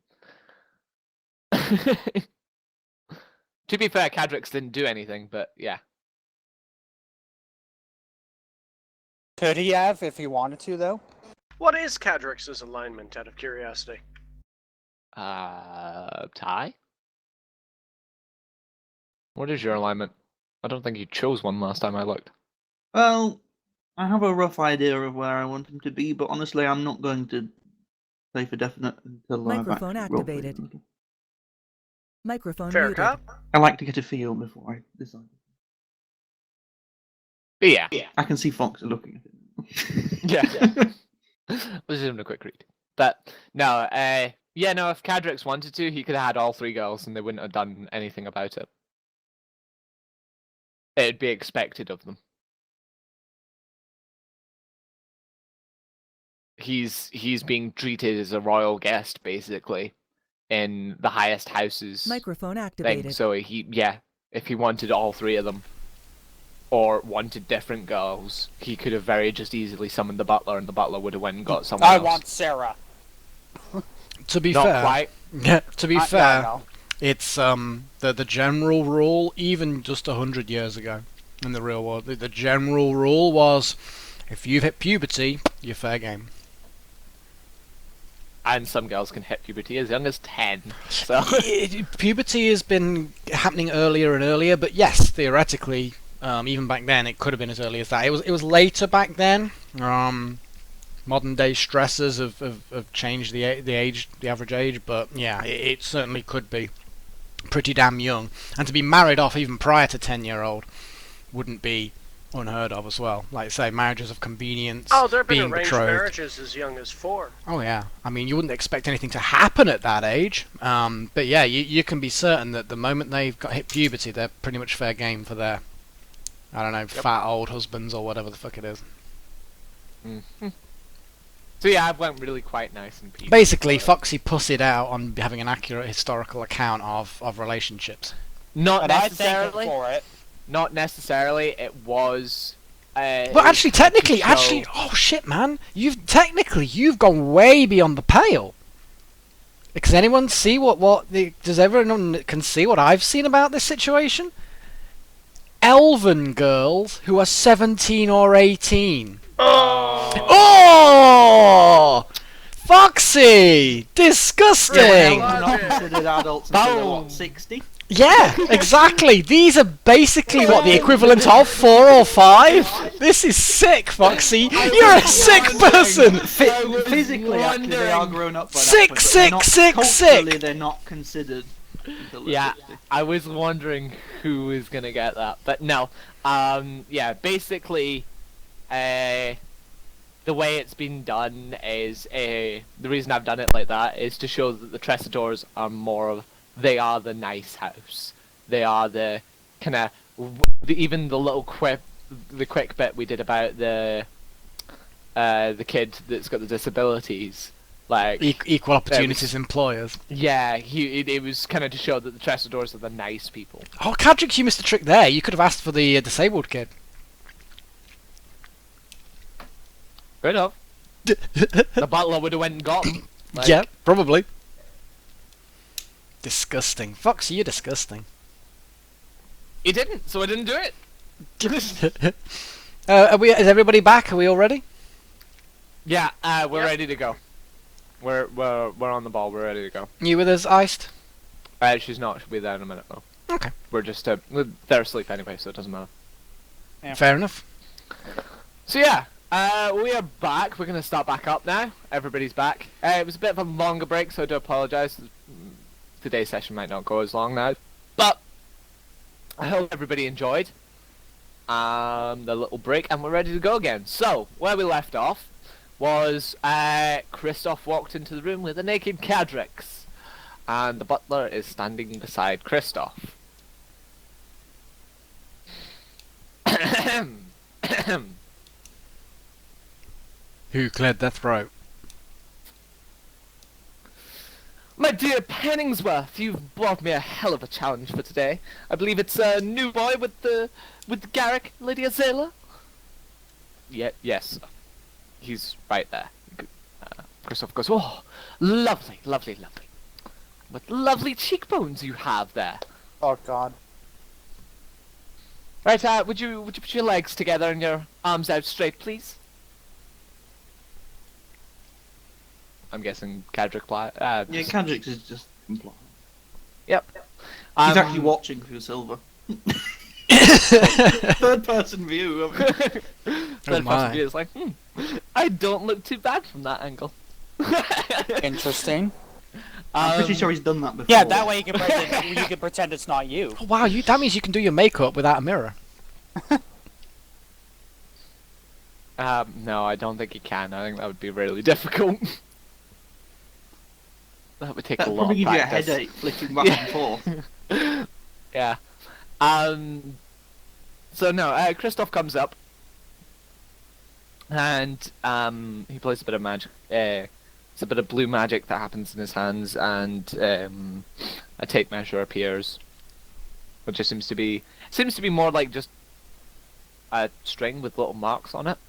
To be fair, Cadrix didn't do anything, but yeah. Could he have if he wanted to, though? What is Cadrix's alignment, out of curiosity? Ty? What is your alignment? I don't think you chose one last time I looked. Well, I have a rough idea of where I want him to be, but honestly, I'm not going to say for definite until Microphone I've actually activated. roleplayed a little. Microphone Fair muted. cop. I like to get a feel before I decide. But yeah. I can see Fox looking at it. Yeah. Let's give him a quick read. But no, no, if Cadrix wanted to, he could have had all 3 girls and they wouldn't have done anything about it. It'd be expected of them. He's being treated as a royal guest, basically, in the highest houses Microphone thing. activated. So if he wanted all 3 of them, or wanted different girls, he could have very just easily summoned the butler, and the butler would have went and got someone I else. want Sarah. To be Not fair, quite. yeah, to be Yeah, fair, no. it's the general rule, even just 100 years ago in the real world, the general rule was, if you've hit puberty, you're fair game. And some girls can hit puberty as young as 10. So Puberty has been happening earlier and earlier, but yes, theoretically, even back then, it could have been as early as that. It was later back then. Modern day stressors have changed the average age, but yeah, it certainly could be pretty damn young. And to be married off even prior to 10-year-old wouldn't be unheard of as well. Like I say, marriages of convenience, Oh, there have been being arranged betrothed. marriages as young as 4. Oh yeah, I mean you wouldn't expect anything to happen at that age, but yeah, you can be certain that the moment they've got hit puberty, they're pretty much fair game for their, I don't know, fat old husbands or whatever the fuck it is. Mhm. So yeah, I went really quite nice and peaceful. Basically, Foxy pussied out on having an accurate historical account of relationships. Not And I thank him necessarily. for it. Not necessarily. It was. Well, actually, technically, oh shit, man, you've gone way beyond the pale. Does anyone see does everyone can see what I've seen about this situation? Elven girls who are 17 or 18. Oh! Foxy! Disgusting! They're not considered adults until they're, what, 60? Yeah, exactly. These are basically what the equivalent of 4 or 5. This is sick, Foxy. You're a sick person. Physically, actually, they are grown up by Sick, that point, but sick, they're not- sick, culturally, sick. they're not considered until they're Yeah, 60. I was wondering who was gonna get that, but no. Yeah, basically, the way it's been done is the reason I've done it like that is to show that the Tressadors are more of they are the nice house. They are the kind of even the little quick bit we did about the kid that's got the disabilities, like Equal opportunities employers. yeah, it was kind of to show that the Tressadors are the nice people. Oh, Cadrix, you missed a trick there. You could have asked for the disabled kid. Good enough. The butler would have went and got him. Like, Yeah, probably. Disgusting. Foxy, you're disgusting. he didn't, so I didn't do it. Is everybody back? Are we all ready? Yeah, we're Yep. ready to go. We're on the ball. We're ready to go. You with us, Iced? She's not. She'll be there in a minute though. Okay. We're just they're asleep anyway, so it doesn't matter. Yeah. Fair enough. So yeah, we are back. We're gonna start back up now. Everybody's back. It was a bit of a longer break, so I do apologise. Today's session might not go as long now, but I hope everybody enjoyed. the little break, and we're ready to go again. So, where we left off was Kristoff walked into the room with a naked Cadrix, and the butler is standing beside Kristoff. Who cleared their throat? My dear Penningsworth, you've brought me a hell of a challenge for today. I believe it's a new boy with Garrick, Lady Azela? Yes. He's right there. Kristoff goes, oh, lovely. What lovely cheekbones you have there. Oh God. Right, would you put your legs together and your arms out straight, please? I'm guessing Cadric Yeah, Cadrix is just complying. Yep. He's actually watching through Silver. Third person view. I mean. Third person view is like, I don't look too bad from that angle. Interesting. I'm pretty sure he's done that before. Yeah, that way you can pretend it's not you. Oh, wow, that means you can do your makeup without a mirror. No, I don't think you can. I think that would be really difficult. That would take a lot of practice. That'd probably give you a headache flicking back and forth. Yeah. So no, Kristoff comes up, and he plays a bit of magic. It's a bit of blue magic that happens in his hands, and a tape measure appears, which just seems to be more like just a string with little marks on it,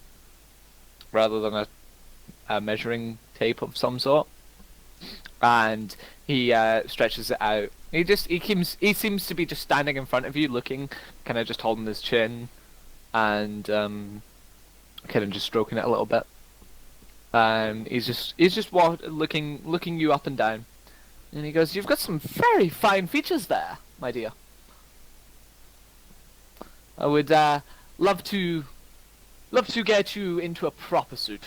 rather than a measuring tape of some sort. And he stretches it out. He seems to be just standing in front of you, looking, kind of just holding his chin, and kind of just stroking it a little bit. He's just looking you up and down, and he goes, "You've got some very fine features there, my dear. I would love to get you into a proper suit,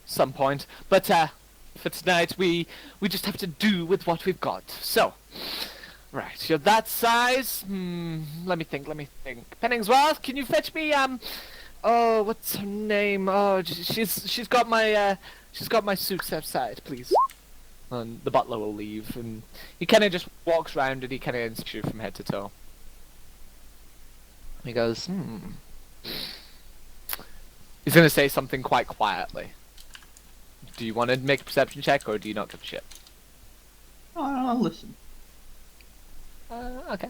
some point, but for tonight we just have to do with what we've got. So, right, you're that size. Let me think. Penningsworth, can you fetch me oh, what's her name? Oh, she's got my suits outside, please." And the butler will leave, and he kind of just walks around and he kind of inspects you from head to toe. He goes, He's gonna say something quite quietly. Do you want to make a perception check, or do you not give a shit? I'll listen. Okay.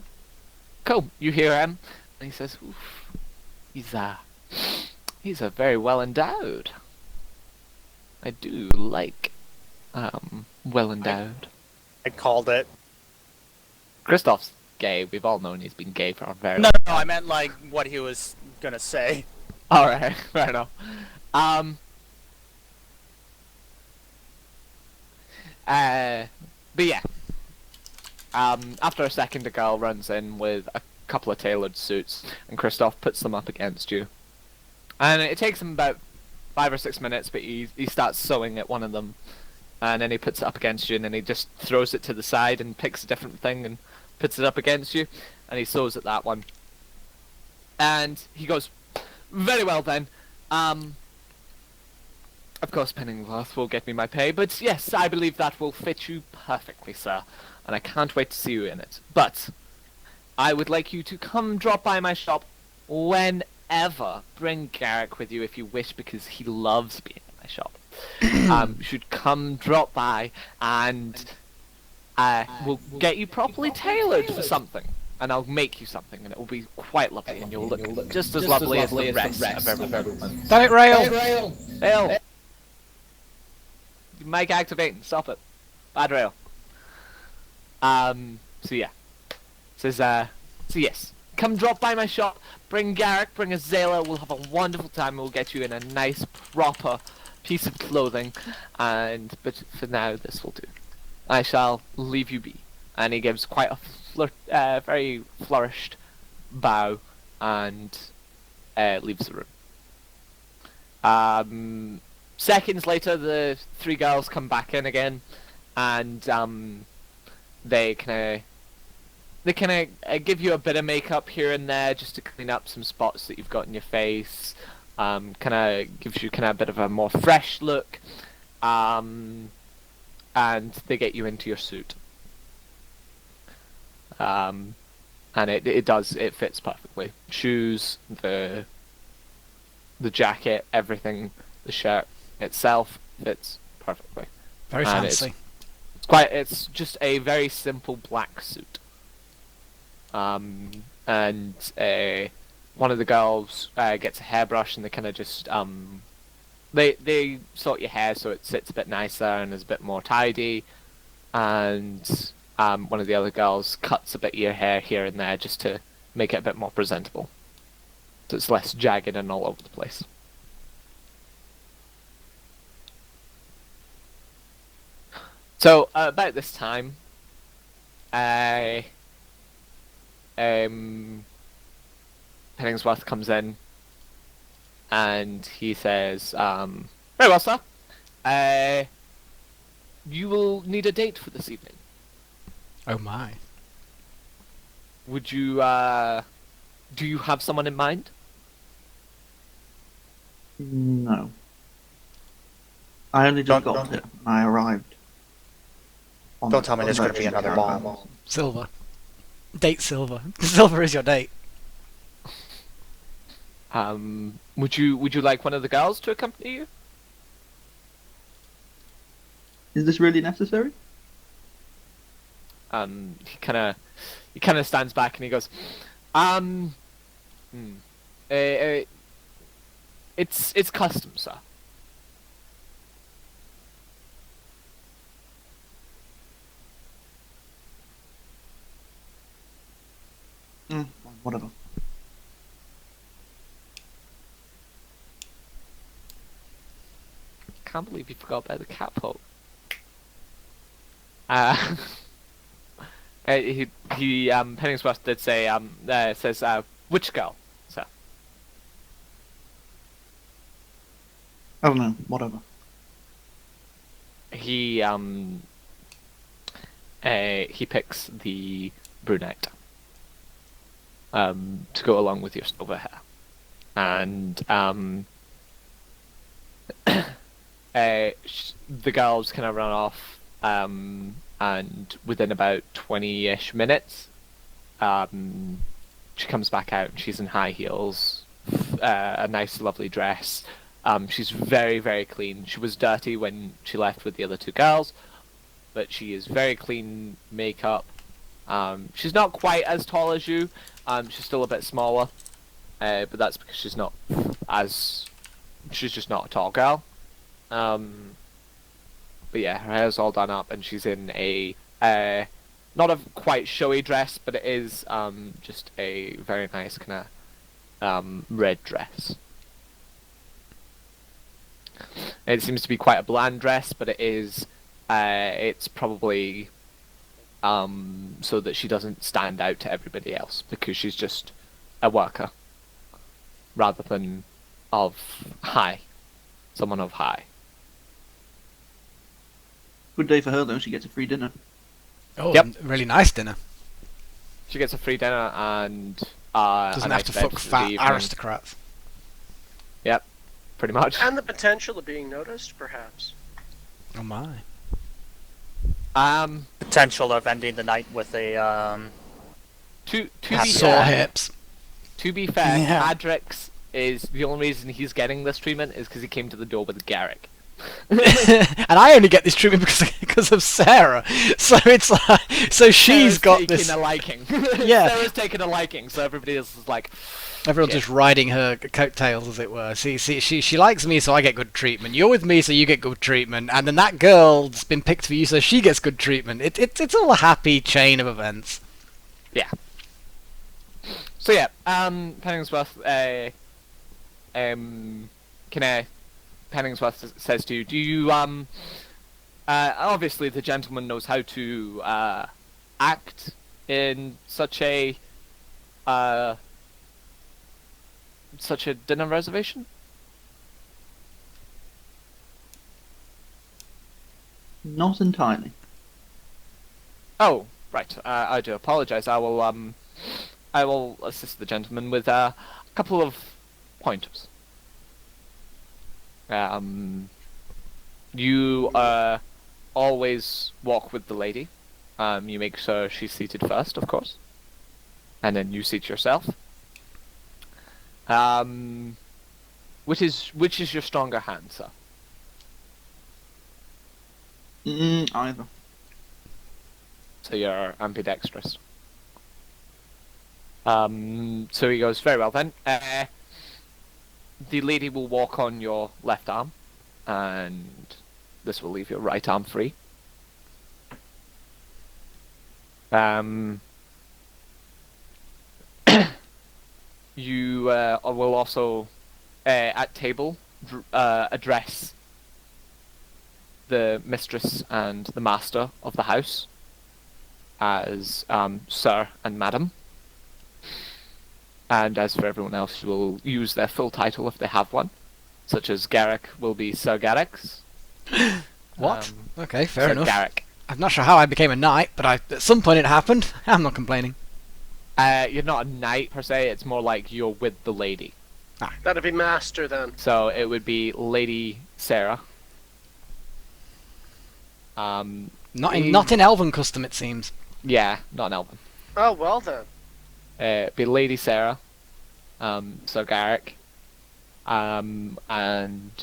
Cool. You hear him, and he says, "Oof, he's a very well endowed. I do like, well endowed." I called it. Kristoff's gay. We've all known he's been gay for a very No, long time. I meant like what he was gonna say. Alright, fair enough. But yeah. After a second, a girl runs in with a couple of tailored suits, and Kristoff puts them up against you. And it takes him about 5 or 6 minutes, but he starts sewing at one of them, and then he puts it up against you, and then he just throws it to the side and picks a different thing and puts it up against you, and he sews at that one. And he goes, "Very well then. Of course Penningsworth will get me my pay, but yes, I believe that will fit you perfectly, sir, and I can't wait to see you in it. But I would like you to come drop by my shop whenever. Bring Garrick with you if you wish, because he loves being in my shop. You should come drop by, and we'll get you properly tailored for something. And I'll make you something, and it will be quite lovely, and you'll look just as lovely as the rest of everyone." Damn it, Rail! Rail! Mic activating, stop it. Bad Rail. So yeah. Says, so yes. Come drop by my shop, bring Garrick, bring Azela, we'll have a wonderful time, we'll get you in a nice, proper piece of clothing, but for now, this will do. I shall leave you be. And he gives quite a very flourished bow, and leaves the room. Seconds later, the 3 girls come back in again, and they kind of they kind of give you a bit of makeup here and there just to clean up some spots that you've got in your face. Kind of gives you kind of a bit of a more fresh look. And they get you into your suit. And it fits perfectly. Shoes, the jacket, everything, the shirt itself fits perfectly. Very And fancy. It's just a very simple black suit. And one of the girls gets a hairbrush and they kind of just they sort your hair so it sits a bit nicer and is a bit more tidy, and one of the other girls cuts a bit of your hair here and there just to make it a bit more presentable, so it's less jagged and all over the place. So about this time, Penningsworth comes in, and he says, "Very well, sir. You will need a date for this evening. Oh my. Would you, do you have someone in mind?" No. I only just got here. I arrived. Don't tell me there's going to be another bomb. Silver. Date Silver. Silver is your date. Would you like one of the girls to accompany you? Is this really necessary? He kind of stands back and he goes, it's custom, sir. Whatever. Can't believe you forgot about the catapult. Penningsworth did say, says, which girl, sir? I don't know. Whatever. He picks the brunette. To go along with your silver hair, and the girls kind of run off, and within about 20-ish minutes, she comes back out and she's in high heels, a nice lovely dress. She's very, very clean. She was dirty when she left with the other two girls, but she is very clean makeup. She's not quite as tall as you. She's still a bit smaller, but that's because she's just not a tall girl. But yeah, her hair's all done up, and she's in a not a quite showy dress, but it is just a very nice kind of red dress. It seems to be quite a bland dress, but it is. It's probably so that she doesn't stand out to everybody else, because she's just a worker rather than someone of high. Good day for her though. She gets a free dinner. Oh, Yep. really nice dinner. She gets a free dinner and Doesn't a have nice to bed fuck for the fat evening. aristocrats. Yep, pretty much. And the potential of being noticed, perhaps. Oh my. Potential of ending the night with a To be Sore fair, hips. Yeah. Adrix is the only reason he's getting this treatment is because he came to the door with Garrick. And I only get this treatment because of Sarah. So it's like, so she's Sarah's got taking this. a liking. Yeah. Sarah's taking a liking, so everybody else is like, Everyone's Yeah. just riding her coattails, as it were. See, she likes me, so I get good treatment. You're with me, so you get good treatment. And then that girl's been picked for you, so she gets good treatment. It's all a happy chain of events. yeah. So yeah, Penningsworth, Penningsworth says to you, do you, obviously the gentleman knows how to, act in such a dinner reservation? Not entirely. Oh, right. I do apologize. I will assist the gentleman with a couple of pointers. You always walk with the lady. You make sure she's seated first, of course, and then you seat yourself. Which is your stronger hand, sir? Either. So you're ambidextrous. So he goes, very well then. The lady will walk on your left arm, and this will leave your right arm free. You will also, at table, address the mistress and the master of the house as sir and madam. And as for everyone else, you will use their full title if they have one, such as Garrick will be Sir Garrick's. What? Okay, fair Sir enough. Garrick. I'm not sure how I became a knight, but at some point it happened. I'm not complaining. You're not a knight per se, it's more like you're with the lady. That'd be master then. So it would be Lady Sarah. Not in Elven custom, it seems. Yeah, not an Elven. Oh, well then. Be Lady Sarah, Sir Garrick, and I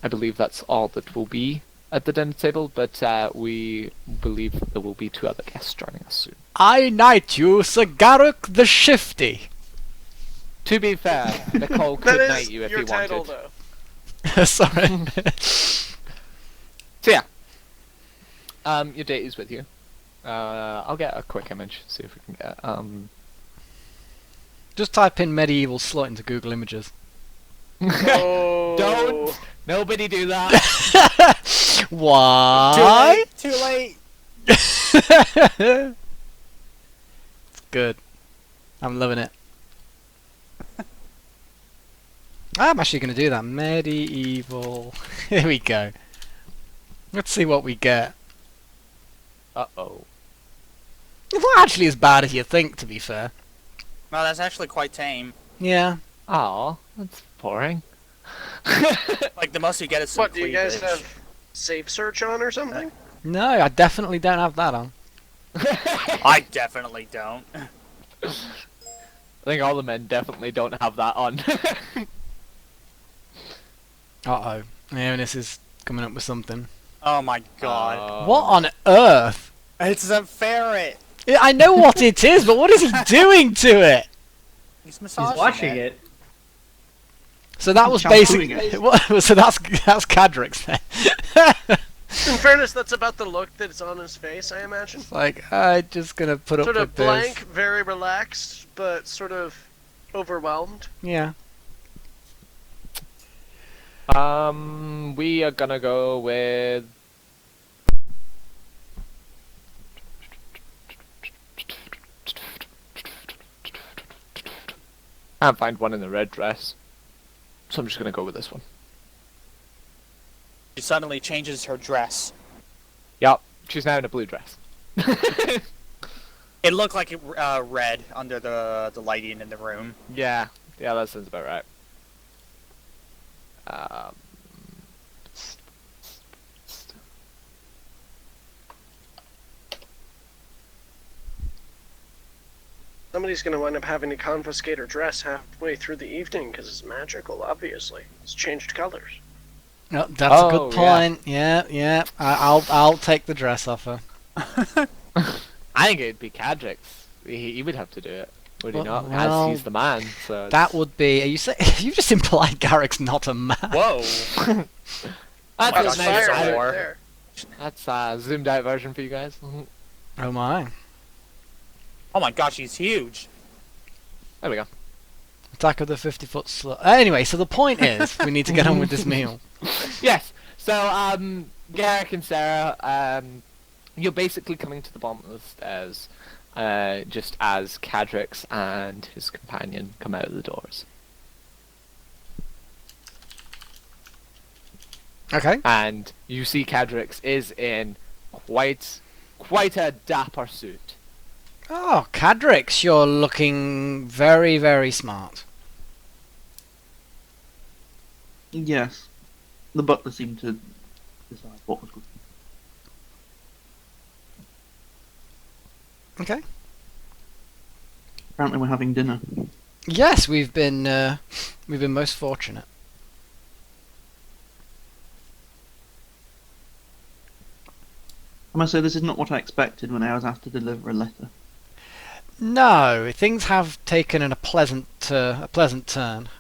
believe that's all that will be at the dinner table, but we believe there will be 2 other guests joining us soon. I knight you, Sir Garrick the Shifty. To be fair, Nicole could knight you if your he title, wanted. though. Sorry. So yeah, your date is with you. I'll get a quick image, see if we can get Just type in medieval slut into Google Images. Oh. Don't! Nobody do that! Why? Too late. It's good. I'm loving it. I'm actually going to do that. Medieval. Here we go. Let's see what we get. Uh-oh. It's not actually as bad as you think, to be fair. Well, that's actually quite tame. Yeah. Aw, that's boring. Like, the most you get is some What, do you guys cleavage. have save search on or something? No, I definitely don't have that on. I definitely don't. I think all the men definitely don't have that on. Uh-oh. Eunice is coming up with something. Oh my god. What on earth? It's a ferret! Yeah, I know what it is, but what is he doing to it? He's massaging He's watching it. So that was Shampooing basically... What, so that's Cadrick's then. In fairness, that's about the look that's on his face, I imagine. It's like, I'm just gonna put Sort up of with blank, this. very relaxed, but sort of overwhelmed. Yeah. We are gonna go with... I can't find one in the red dress, so I'm just gonna go with this one. She suddenly changes her dress. Yup, she's now in a blue dress. It looked like it, red under the lighting in the room. Yeah, that sounds about right. Somebody's gonna wind up having to confiscate her dress halfway through the evening because it's magical, obviously. It's changed colors. No, that's a good yeah. point. Yeah. I'll take the dress off her. I think it'd be Cadrick's. He would have to do it, would he not? Well, As he's the man, so... That would be... Are you say, you just implied Garrick's not a man. Whoa! That's Wow, a that's nice fire right war. there. That's a zoomed out version for you guys. Oh my. Oh my gosh, he's huge. There we go. Attack of the 50-foot slut. Anyway, so the point is, we need to get on with this meal. Yes. So, Garrick and Sarah, you're basically coming to the bottom of the stairs, just as Cadrix and his companion come out of the doors. Okay. And you see Cadrix is in quite quite a dapper suit. Oh, Cadrix, you're looking very, very smart. Yes. The butler seemed to decide what was good. Okay. Apparently we're having dinner. Yes, we've been most fortunate. I must say this is not what I expected when I was asked to deliver a letter. No, things have taken a pleasant turn.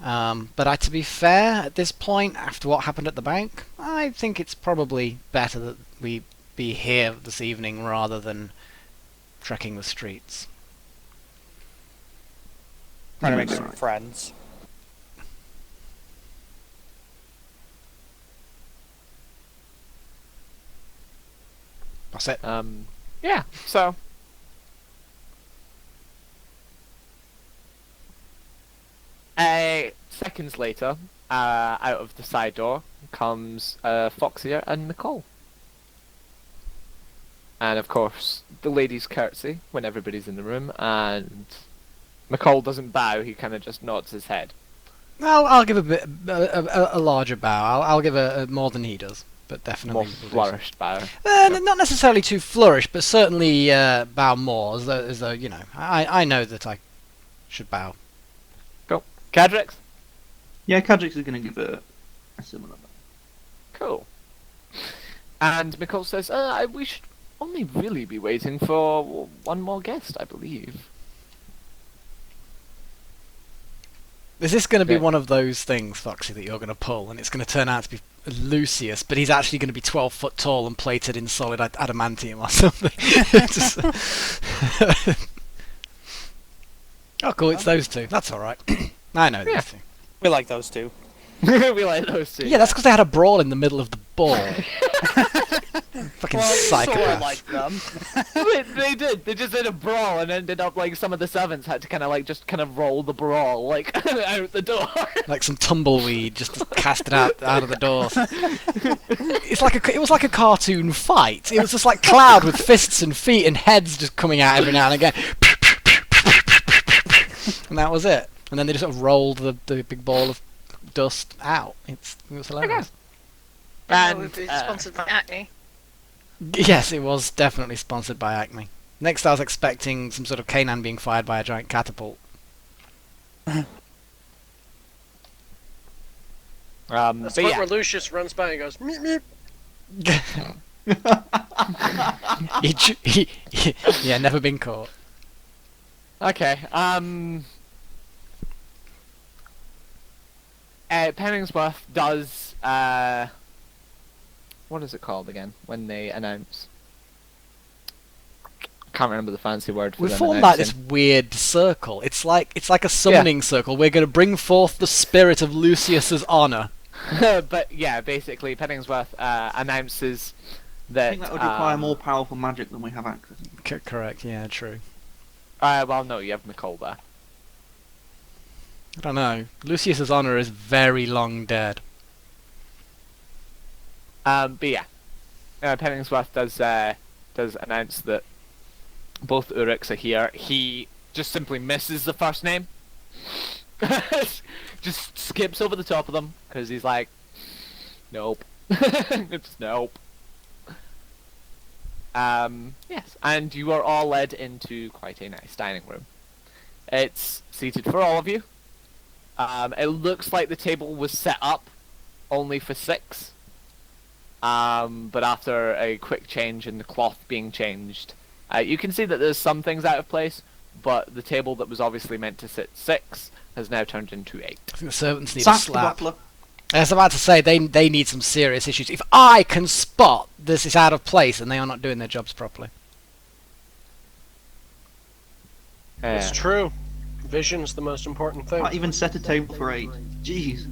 But to be fair, at this point, after what happened at the bank, I think it's probably better that we be here this evening rather than trekking the streets. Trying to make You're some right. friends. That's it. Yeah, so. Seconds later, out of the side door comes Foxia and Nicole. And of course, the ladies curtsy when everybody's in the room, and McCall doesn't bow, he kind of just nods his head. I'll give a larger bow. I'll give a more than he does, but definitely More will do so. flourished bow. Not necessarily too flourish, but certainly bow more, as though you know. I know that I should bow. Cool. Cadrix? Yeah, Kadrix is going to give a similar bow. Cool. And McCall says, we should only really be waiting for one more guest, I believe. Is this going to be Okay. one of those things, Foxy, that you're going to pull, and it's going to turn out to be Lucius, but he's actually going to be 12 foot tall and plated in solid adamantium or something? Oh, cool, it's those two. That's alright. I know Yeah. these two. We like those two. We like those two. Yeah, that's because they had a brawl in the middle of the ball. Fucking Sort of psychopaths. like them. They did. They just did a brawl and ended up like some of the servants had to kind of roll the brawl like out the door. Like some tumbleweed, just cast it out of the door. It was like a cartoon fight. It was just like Cloud with fists and feet and heads just coming out every now and again. And that was it. And then they just sort of rolled the big ball of dust out. It was hilarious. And It's sponsored by Acme. Yes, it was definitely sponsored by Acme. Next, I was expecting some sort of canine being fired by a giant catapult. That's but the point yeah. where Lucius runs by and goes, meep, meep. Yeah, never been caught. Okay. Penningsworth does what is it called again when they announce? Can't remember the fancy word for We them formed like this announcing. weird circle. It's like a summoning circle. We're going to bring forth the spirit of Lucius's honor. But yeah, basically Penningsworth announces I that. think that would require more powerful magic than we have access to. Correct. Yeah, true. Well, no, you have Nicole there. I don't know. Lucius's honor is very long dead. But yeah, Penningsworth does announce that both Urix are here. He just simply misses the first name. Just skips over the top of them because he's like, nope, just nope. Yes, and you are all led into quite a nice dining room. It's seated for all of you. It looks like the table was set up only for 6. But after a quick change in the cloth being changed, you can see that there's some things out of place, but the table that was obviously meant to sit 6 has now turned into 8. I think the servants need a Sack the slap. butler. I was about to say they need some serious issues. If I can spot this is out of place and they are not doing their jobs properly. It's true. Vision's the most important thing. Can't even set a table for 8. Jeez.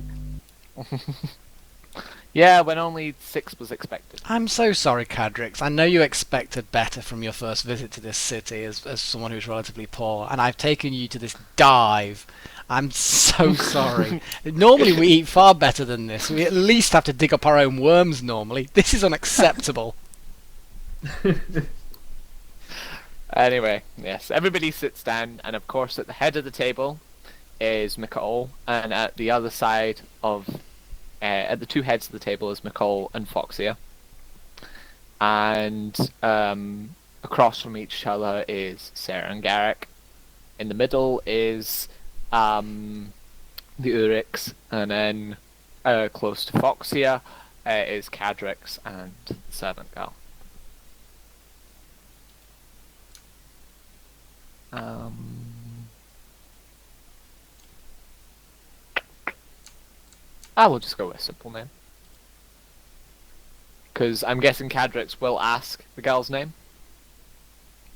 Yeah, when only 6 was expected. I'm so sorry, Cadrix. I know you expected better from your first visit to this city as someone who's relatively poor, and I've taken you to this dive. I'm so sorry. Normally we eat far better than this. We at least have to dig up our own worms normally. This is unacceptable. Anyway, yes, everybody sits down, and of course at the head of the table is McCall, and at the other side of, at the two heads of the table is McCall and Foxia. And across from each other is Sarah and Garrick. In the middle is the Urix, and then close to Foxia is Cadrix and the Servant Girl. I will just go with a simple name. Because I'm guessing Cadrix will ask the girl's name.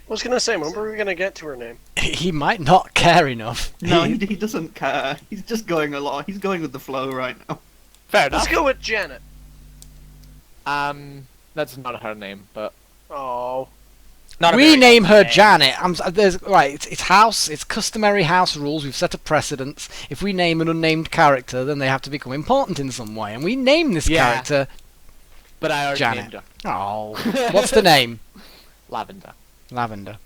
I was gonna say, when were we gonna get to her name? He might not care enough. No, he doesn't care. He's just going along. He's going with the flow right now. Fair enough. Let's go with Janet. That's not her name, but Oh. Not a We very name her name. Janet. It's house. It's customary house rules. We've set a precedence. If we name an unnamed character, then they have to become important in some way. And we name this Yeah. character but I already Janet. named her. Oh, what's the name? Lavender. Lavender.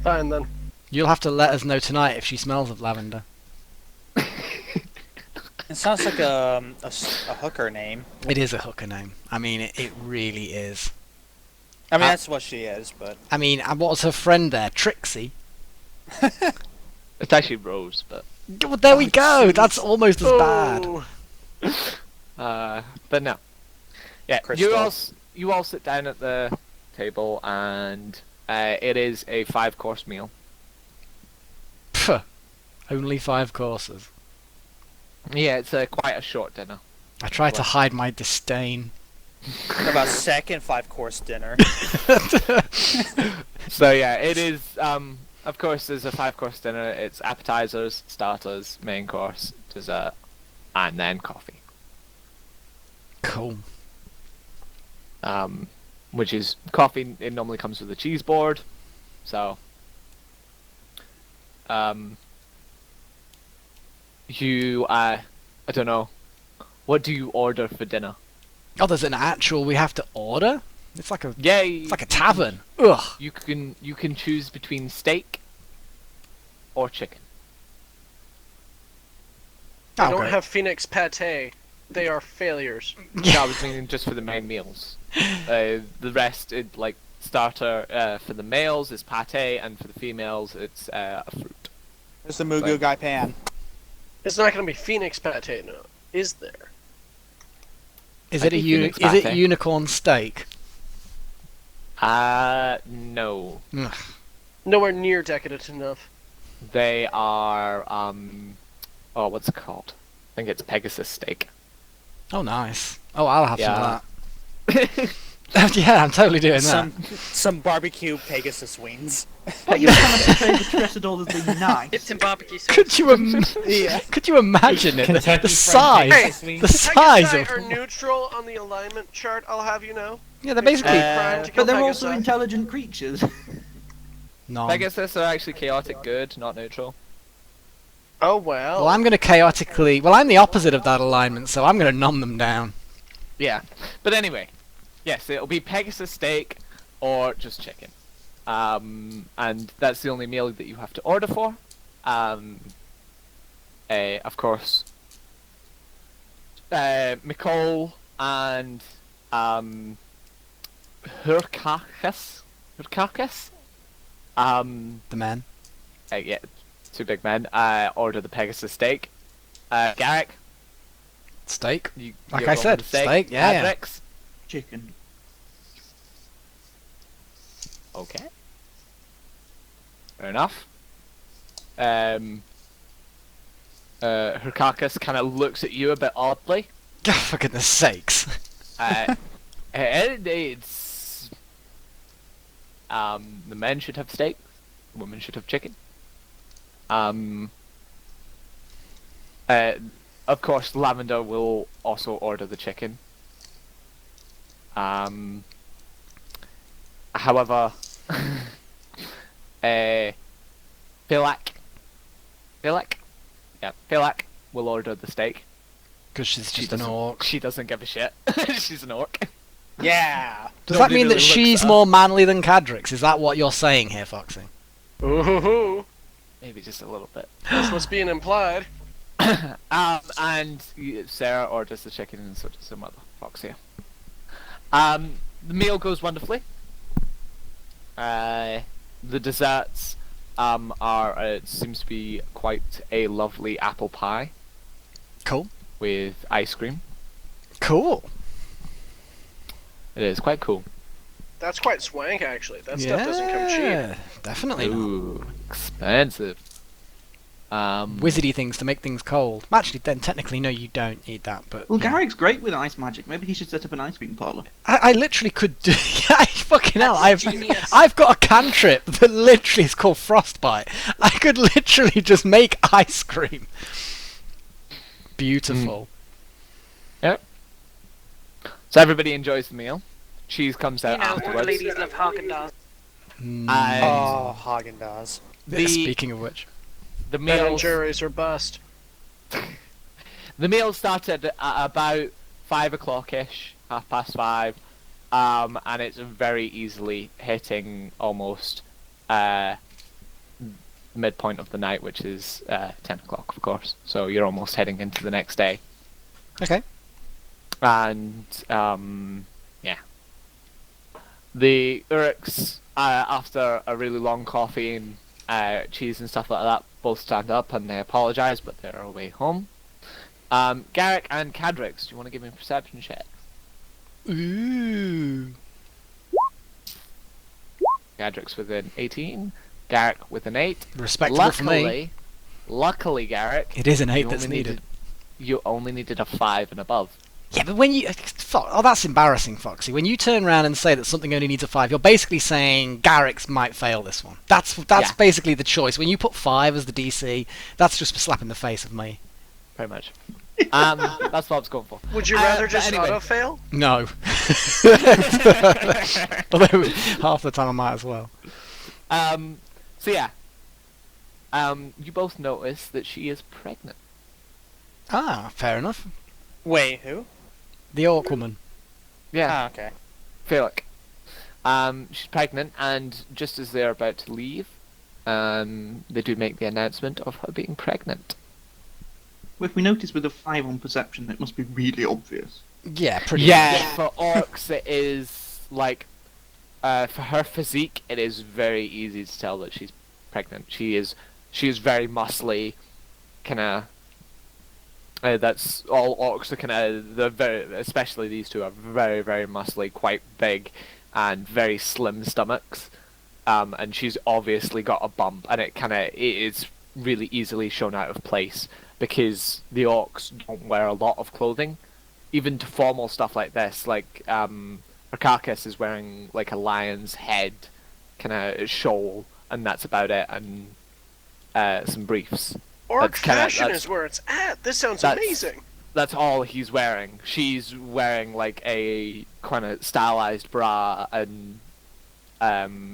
Fine then. You'll have to let us know tonight if she smells of lavender. It sounds like a hooker name. It is a hooker name. I mean, it really is. I mean, that's what she is, but I mean, what's her friend there? Trixie. It's actually Rose, but Well, there we go. That's almost as bad. Oh. but no. Yeah, Crystal. you all sit down at the table, and it is a 5-course meal. Pff, only 5 courses. Yeah, it's quite a short dinner. I try to hide my disdain. what about second 5-course dinner? So yeah, it is. Of course, there's a 5-course dinner. It's appetizers, starters, main course, dessert, and then coffee. Cool. Which is coffee. It normally comes with a cheese board, so you I don't know. What do you order for dinner? Oh, there's an actual we have to order? It's like a Yay! it's like a tavern. Ugh. You can choose between steak or chicken. I Oh, don't great. have Phoenix Pate. They are failures. Yeah, I was meaning just for the main meals. The rest, like starter for the males is pate, and for the females it's a fruit. There's the Mugu Guy Pan. It's not going to be Phoenix Pate, no. Is there? Is I it think Phoenix is it pate. unicorn steak? No. Ugh. Nowhere near decadent enough. They are oh, what's it called? I think it's Pegasus steak. Oh, nice. Oh, I'll have Yeah. some of that. Yeah, I'm totally doing that. Some barbecue Pegasus wings. What you're trying to say the Tressidol has been nice. Dipped in barbecue sauce. Could you Yeah. could you imagine it? Kentucky The Fried size, Pegasus wings. the size Pegasi of are neutral on the alignment chart, I'll have you know. yeah, they're basically Crime to kill But they're also Pegasi. intelligent creatures. no. Pegasus are actually chaotic good, not neutral. Oh well. Well, I'm going to chaotically. Well, I'm the opposite of that alignment, so I'm going to numb them down. Yeah, but anyway, yes, it'll be Pegasus steak or just chicken, and that's the only meal that you have to order for. Of course, Nicole and Hurkakis, The men. yeah, 2 big men, order the Pegasus steak. Garrick, Steak. you, Like you're I going said, with the steak, yeah, yeah. Adrix, Chicken. okay. Fair enough. Hurkakis kind of looks at you a bit oddly. Oh, for goodness sakes. It's the men should have steak, the women should have chicken. Of course, Lavender will also order the chicken. However, Philak, yeah, Philak will order the steak. Because she's She just an doesn't- orc. She doesn't give a shit. She's an orc. Yeah. Does that Nobody mean that really looks she's at her. more manly than Cadrix? Is that what you're saying here, Foxy? Ooh, Maybe just a little bit. that's what's being implied. And Sarah orders the chicken and so does her mother, Foxy. The meal goes wonderfully. The desserts are it seems to be quite a lovely apple pie Cool. with ice cream. Cool. It is quite cool. That's quite swank, actually. That stuff doesn't come cheap. Yeah, definitely not. Ooh, expensive. Wizardy things to make things cold. Actually, then technically, no, you don't need that. But Well, yeah. Garrick's great with ice magic. Maybe he should set up an ice cream parlor. I literally could do. Yeah, fucking hell! That's genius. I've got a cantrip that literally is called Frostbite. I could literally just make ice cream. Beautiful. Yep. So everybody enjoys the meal. Cheese comes You out know, afterwards. ladies love Haagen-Dazs. Mm. And Oh, Haagen-Dazs. Speaking of which, the Ben and meal Jerry's are bust. the meal started at about 5 o'clock-ish, 5:30, and it's very easily hitting almost midpoint of the night, which is 10 o'clock, of course. So you're almost heading into the next day. okay. And yeah, the Uruks, after a really long coffee and cheese and stuff like that, both stand up and they apologise, but they're away home. Garrick and Cadrix, do you want to give me a perception check? Ooh. Cadrix with an 18, Garrick with an 8. Respectable for me. Luckily, Garrick, It is an 8 you that's only needed. you only needed a 5 and above. Yeah, but when you... Oh, that's embarrassing, Foxy. When you turn around and say that something only needs a 5, you're basically saying Garrick's might fail this one. That's Yeah. basically the choice. When you put 5 as the DC, that's just a slap in the face of me. Pretty much. That's what I was going for. Would you Uh, rather but just anyway. auto-fail? No. Although, half the time I might as well. So yeah. You both notice that she is pregnant. Ah, fair enough. Wait, who? The Orc woman. Yeah, Ah, okay. Felix. She's pregnant, and just as they're about to leave, they do make the announcement of her being pregnant. If we notice with a 5 on perception, it must be really obvious. Yeah, pretty Yeah, for orcs it is like, for her physique, it is very easy to tell that she's pregnant. She is very muscly, kind of. That's all orcs are kind of especially these two are very very muscly, quite big, and very slim stomachs. And she's obviously got a bump, and it is really easily shown out of place because the orcs don't wear a lot of clothing, even to formal stuff like this. Like Arcarchus is wearing like a lion's head kind of shawl, and that's about it, and some briefs. Orc That's kinda- fashion that's- is where it's at. This sounds that's- amazing. That's all he's wearing. She's wearing like a kind of stylized bra and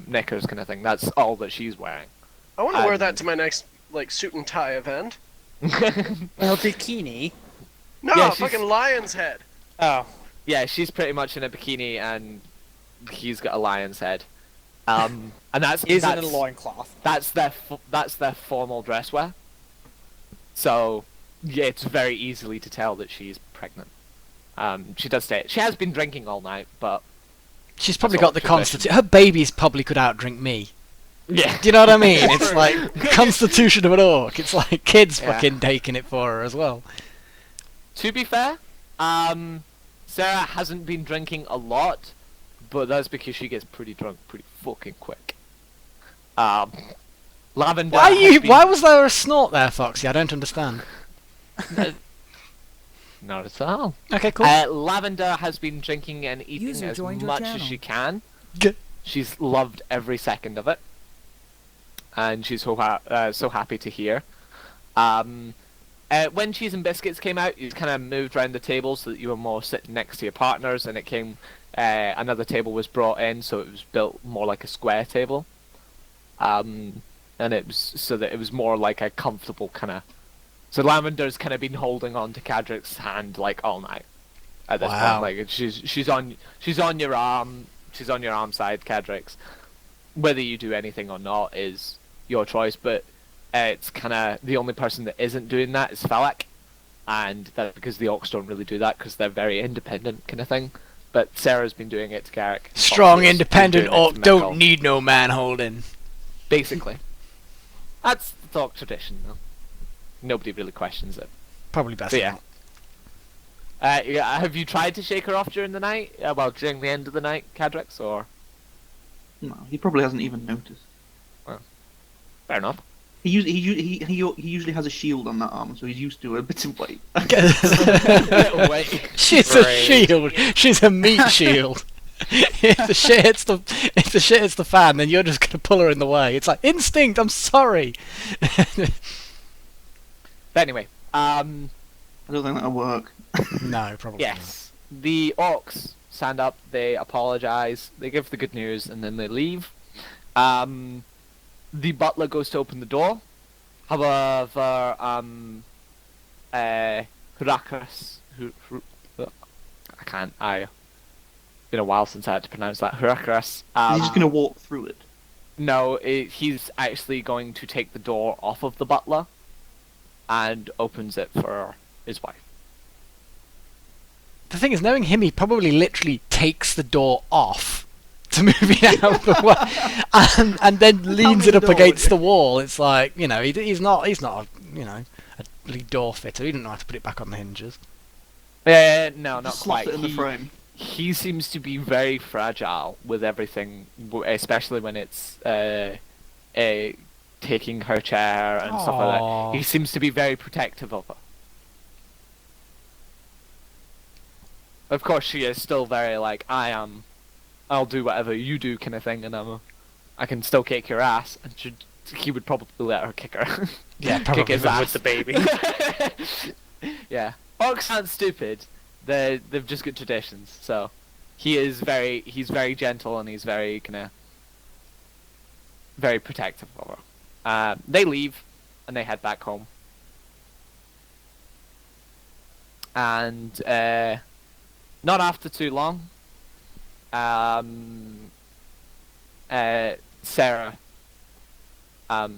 knickers kind of thing. That's all that she's wearing. I want to wear and- that to my next like suit and tie event. Well, bikini. No, Yeah, she's- fucking lion's head. Oh. Yeah, she's pretty much in a bikini, and he's got a lion's head. And that's He's in that's, a loincloth. that's their formal dress wear. So yeah, it's very easily to tell that she's pregnant. She does say she has been drinking all night, but She's probably That's all got the tradition. constitution. Her babies probably could outdrink me. yeah, Do you know what I mean? It's like constitution of an orc. It's like kids Yeah. fucking taking it for her as well. To be fair, Sarah hasn't been drinking a lot, but that's because she gets pretty drunk pretty fucking quick. Lavender. has been- Why was there a snort there, Foxy? I don't understand. Not at all. Okay, cool. Lavender has been drinking and eating User as joined your much as channel. she can. G- She's loved every second of it, and she's so happy to hear. When Cheese and Biscuits came out, you kind of moved around the table so that you were more sitting next to your partners, and it came. Another table was brought in, so it was built more like a square table. And it was so that it was more like a comfortable kind of. So Lavender's kind of been holding on to Cadric's hand like all night. at this Wow. point. Like she's on your arm. She's on your arm side, Cadrix. Whether you do anything or not is your choice, but it's kind of the only person that isn't doing that is Falak, and that's because the Orcs don't really do that because they're very independent kind of thing. But Sarah's been doing it to Garrick. and Strong, Foxy's been independent doing it to orc Mikkel. don't need no man holding. Basically, that's the Orc tradition, though. Nobody really questions it. Probably best. But yeah. not. Yeah, have you tried to shake her off during the night? Well, during the end of the night, Cadrix, or No, he probably hasn't even noticed. fair enough. He usually has a shield on that arm, so he's used to a bit of weight. Wait. She's a shield. She's a meat shield. if the shit hits the fan, then you're just gonna pull her in the way. It's like instinct. I'm sorry. But anyway, I don't think that'll work. No, probably yes, the Orcs stand up. They apologize. They give the good news, and then they leave. The butler goes to open the door. However, Heracles, I can't. Been a while since I had to pronounce that. Heracles. He's just gonna walk through it. No, he's actually going to take the door off of the butler, and opens it for his wife. The thing is, knowing him, he probably literally takes the door off to move it out of the way, and then leans it up against the wall. It's like, you know, he's not a, you know, a lead door fitter. He didn't know how to put it back on the hinges. No, not Just slots quite. it in the frame. He seems to be very fragile with everything, especially when it's taking her chair and stuff like Aww. that. He seems to be very protective of her. Of course, she is still very like, I'll do whatever you do kind of thing, and I can still kick your ass. And he would probably let her kick her. Yeah, Kick probably his would. ass. with the baby. Yeah, Orcs aren't stupid. They've just got traditions. So he's very gentle, and he's very very protective of her. They leave, and they head back home. And not after too long, Sarah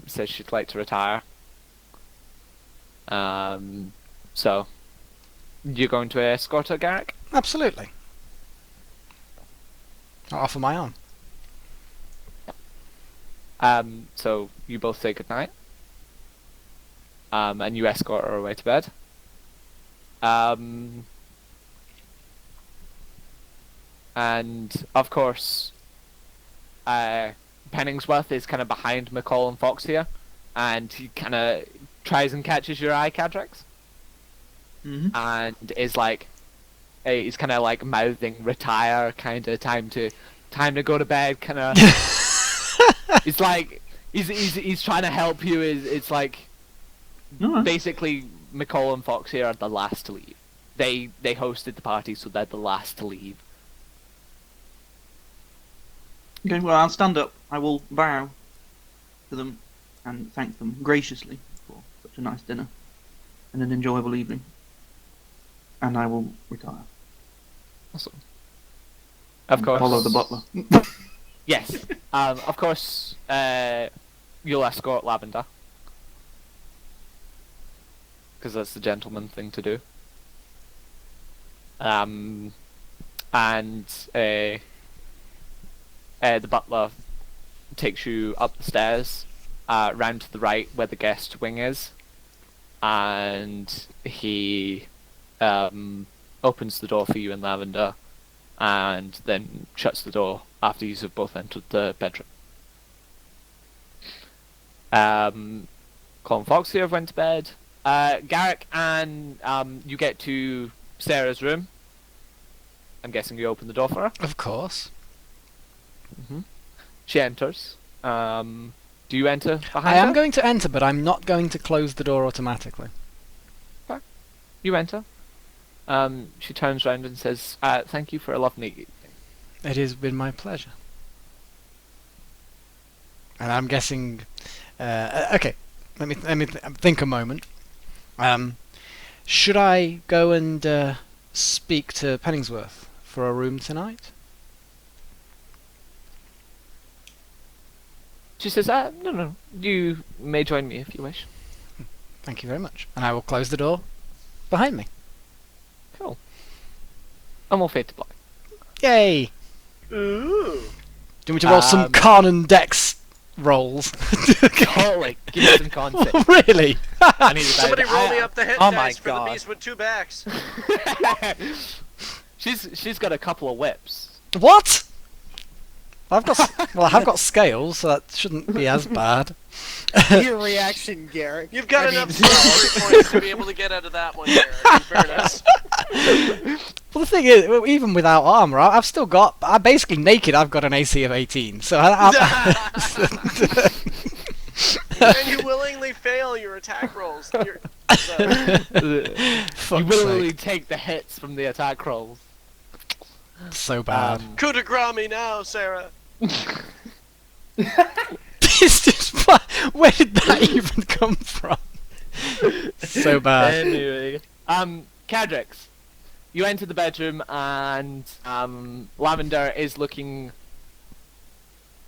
says she'd like to retire. So you're going to escort her, Garrick? Absolutely. I'll offer my arm. So you both say goodnight. And you escort her away to bed. And of course, Penningsworth is kind of behind McCall and Fox here, and he kind of tries and catches your eye, Cadrix, and is like, he's kind of like mouthing retire, kind of time to go to bed, kind of. It's like he's trying to help you. It's like basically McCall and Fox here are the last to leave. They hosted the party, so they're the last to leave. Okay, well, I'll stand up. I will bow to them and thank them graciously for such a nice dinner and an enjoyable evening. And I will retire. Awesome. Of course. Follow the butler. Yes. Of course, you'll escort Lavender. Because that's the gentleman thing to do. And the butler takes you up the stairs, round to the right where the guest wing is, and he opens the door for you and Lavender, and then shuts the door after you have both entered the bedroom. Colin Fox here went to bed. Garrick, and you get to Sarah's room. I'm guessing you open the door for her. Of course. She enters. Do you enter behind I am her? going to enter, but I'm not going to close the door automatically. You enter. She turns around and says, "Thank you for a lovely evening." It has been my pleasure. And I'm guessing. Okay, let me think a moment. Should I go and speak to Penningsworth for a room tonight? She says, no, you may join me if you wish. Thank you very much. And I will close the door behind me. Cool. I'm all fade to black. Yay! Ooh. Do you want me to roll some Carnan Dex rolls? Totally. Give me some context. Really? I need to Somebody roll me up the hit Oh dice my for the God. beast with 2 backs. She's got a couple of whips. What? I have got scales, so that shouldn't be as bad. Your reaction, Garrett. You've got enough skill points to be able to get out of that one, Garrett, in fairness. Well, the thing is, even without armor, I'm still got. I'm basically naked. I've got an AC of 18, so And you willingly fail your attack rolls. You willingly take the hits from the attack rolls. So bad. Coup de grace me now, Sarah. It's just where did that even come from? So bad. Anyway, Cadrix, you enter the bedroom and Lavender is looking.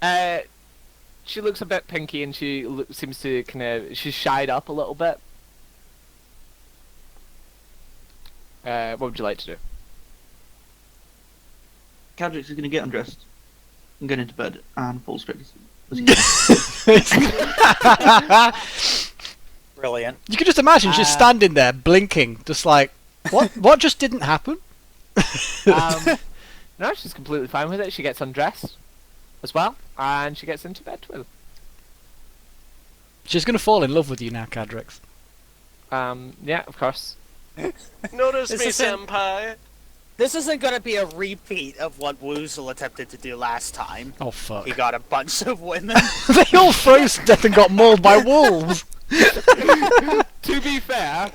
She looks a bit pinky and she seems to she's shied up a little bit. What would you like to do? Cadrix is going to get undressed and get into bed and fall straight to sleep. Brilliant. You can just imagine she's standing there blinking, just like, what just didn't happen? No, she's completely fine with it. She gets undressed as well, and she gets into bed with. She's gonna fall in love with you now, Cadrix. Yeah, of course. Notice This me, isn't- senpai. This isn't going to be a repeat of what Woozle attempted to do last time. Oh fuck! He got a bunch of women. They all froze to death and got mauled by wolves. To be fair,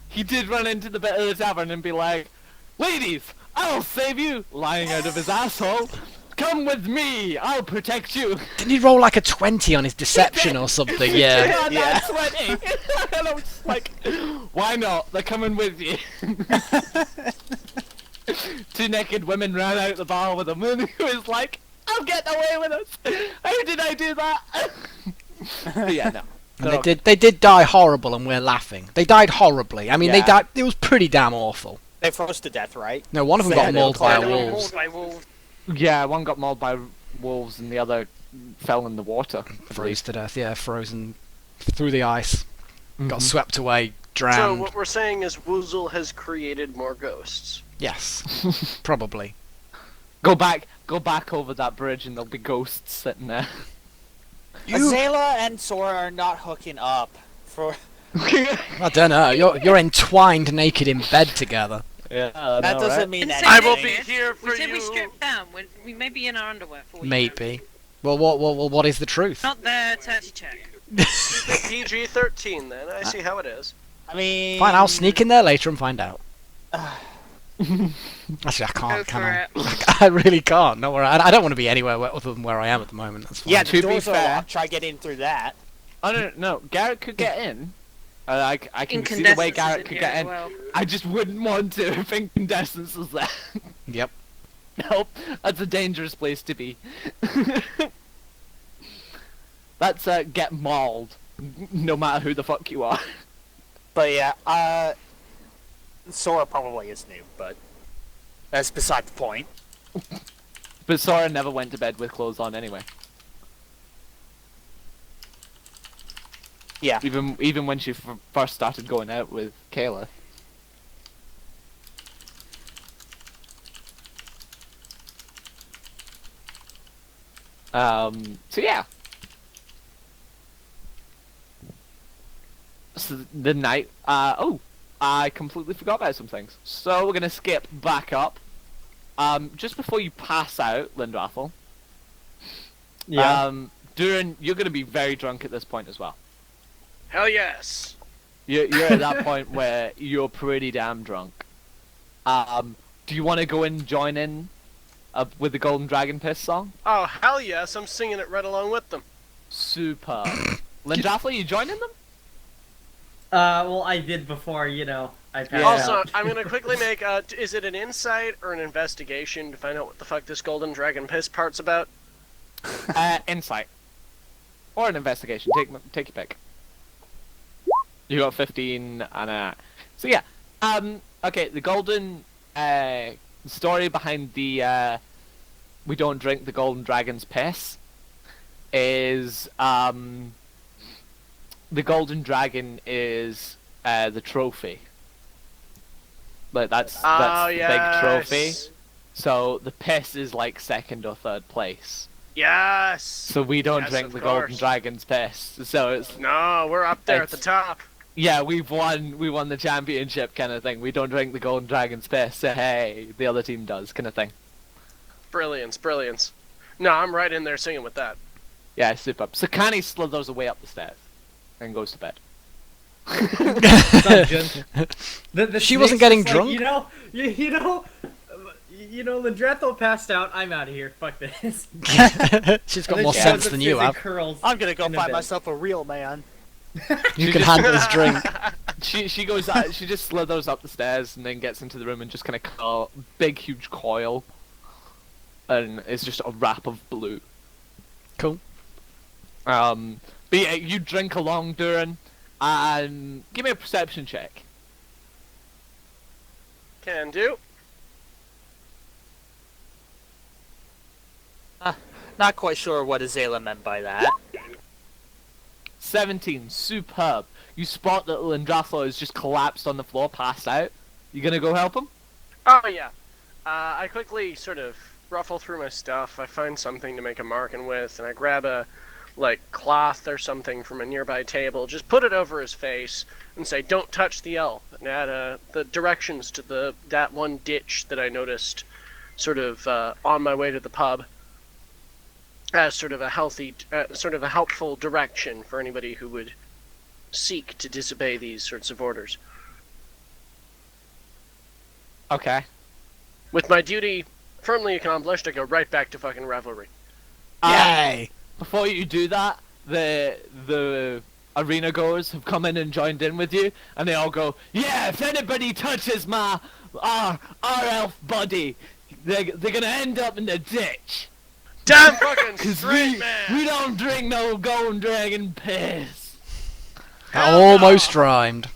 he did run into the bit of the tavern and be like, "Ladies, I'll save you!" Lying out of his asshole. "Come with me, I'll protect you." Didn't he roll like a 20 on his deception or something? Yeah. Yeah, that's 20. And I was just like, why not? They're coming with you. 2 naked women ran out the bar with him, and he was like, "I'm getting away with it. How did I do that?" But yeah, no. And they did die horrible, and we're laughing. They died horribly. I mean, they Yeah. died. It was pretty damn awful. They froze to death, right? No, one of them got mauled by wolves. Yeah, one got mauled by wolves, and the other fell in the water. Froze to death. Yeah, frozen through the ice. Got Mhm. swept away, So drowned. what we're saying is Woozle has created more ghosts. Yes, probably. Go back over that bridge, and there'll be ghosts sitting there. Azela and Sora are not hooking up for. I don't know. You're entwined naked in bed together. Yeah, That doesn't mean Didn't anything. say I will we be did. here for We said we you. stripped down. We may be in our underwear for you. Maybe. Well, what is the truth? Not there to check. PG-13 then. I see how it is. I mean. Fine, I'll sneak in there later and find out. Actually, I Go can't, can for I? it. I really can't. No, I don't want to be anywhere other than where I am at the moment. That's fine. Yeah, To the be doors are fair- locked. Try getting through that. Oh no, Garrett could get in. I can see the way Incandescence Garrett is could here get as in. well. I just wouldn't want to if Incandescence was there. Yep. Nope, that's a dangerous place to be. That's get mauled, no matter who the fuck you are. But yeah, Sora probably is new, but that's beside the point. But Sora never went to bed with clothes on anyway. Yeah. Even when she first started going out with Kayla. So yeah. So the night. Oh, I completely forgot about some things. So we're gonna skip back up. Just before you pass out, Lindraffel. Yeah. Durin, you're gonna be very drunk at this point as well. Hell yes. You're at that point where you're pretty damn drunk. Do you want to go and join in with the Golden Dragon Piss song? Oh, hell yes. I'm singing it right along with them. Super. Lindraffel, you joining them? Well, I did before, I passed Also, out. I'm gonna quickly make. Is it an insight or an investigation to find out what the fuck this golden dragon piss part's about? Insight. Or an investigation. Take your pick. You got 15 and So yeah. Okay, the golden story behind the we don't drink the golden dragon's piss is the golden dragon is the trophy. Like that's the big trophy. So the piss is like second or third place. Yes. So we don't Yes, drink of the golden course. dragon's piss. So it's No, we're up there at the It's- top. yeah, we won the championship kind of thing. We don't drink the golden dragon's piss. So hey, the other team does kind of thing. Brilliance, brilliance. No, I'm right in there singing with that. Yeah, super. So Connie slithers away up the stairs and goes to bed. Not gentle. The She wasn't snake's getting just like, drunk? Lindrethel passed out. I'm out of here. Fuck this. She's And got then more she sense goes than you upstairs and have. curls I'm gonna go in the find bed. myself a real man. You can handle his drink. She goes she just slithers up the stairs and then gets into the room and just kind of curl big huge coil, and it's just a wrap of blue. Cool. But yeah, you drink along, Duran, and give me a perception check. Can do. Not quite sure what Azela meant by that. 17, superb. You spot that Lindrathel has just collapsed on the floor, passed out. You gonna go help him? Oh yeah. I quickly sort of ruffle through my stuff. I find something to make a marking with, and I grab a cloth or something from a nearby table. Just put it over his face and say, "Don't touch the elf." And add the directions to that one ditch that I noticed, sort of on my way to the pub, as sort of a helpful direction for anybody who would seek to disobey these sorts of orders. Okay. With my duty firmly accomplished, I go right back to fucking Revelry. Yay! Before you do that, the arena goers have come in and joined in with you, and they all go, "Yeah, if anybody touches our elf buddy, they're gonna end up in the ditch. Damn fucking 'Cause straight we man! don't drink no golden dragon piss." That almost rhymed.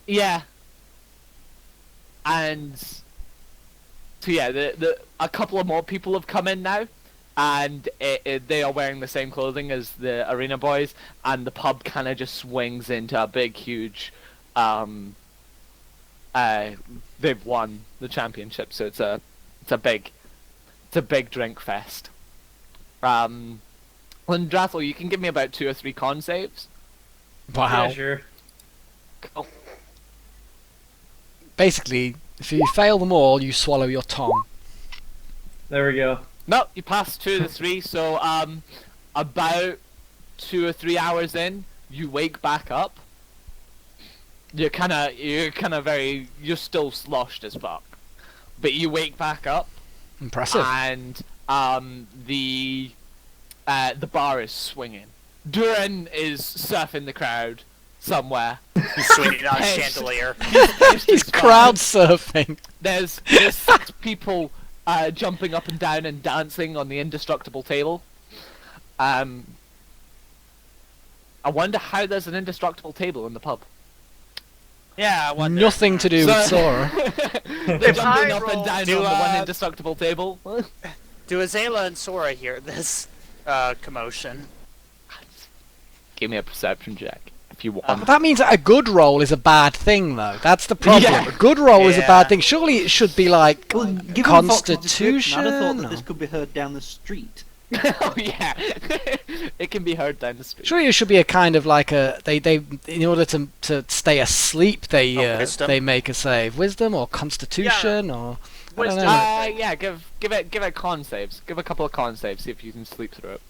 Yeah. And so yeah, a couple of more people have come in now, and they are wearing the same clothing as the arena boys, and the pub kind of just swings into a big, huge. They've won the championship, so it's a big drink fest. Lindrathel, you can give me about 2 or 3 con saves. Wow. Yeah, sure. Basically, if you fail them all, you swallow your tongue. There we go. No, you passed 2 of the 3, so about 2 or 3 hours in, you wake back up. You're still sloshed as fuck, but you wake back up. Impressive. And the bar is swinging. Duran is surfing the crowd somewhere. He's swinging on a Pissed. chandelier. He's crowd surfing. There's 6 people jumping up and down and dancing on the indestructible table. I wonder how there's an indestructible table in the pub. Yeah, I wonder. Nothing to do with Sora. They're jumping up and roll down to, on the one indestructible table. Do Azela and Sora hear this commotion? Give me a perception check if you want. But that means that a good roll is a bad thing, though. That's the problem. Yeah. A good roll is a Yeah. bad thing. Surely it should be like Well, given Fox's description, Constitution. I'd have thought that or- this could be heard down the street. Oh yeah, it can be heard down the street. Surely it should be a kind of like a they in order to stay asleep Wisdom? they make a save. Wisdom or Constitution or I don't Wisdom. know. Yeah, give it con saves. Give a couple of con saves. See if you can sleep through it.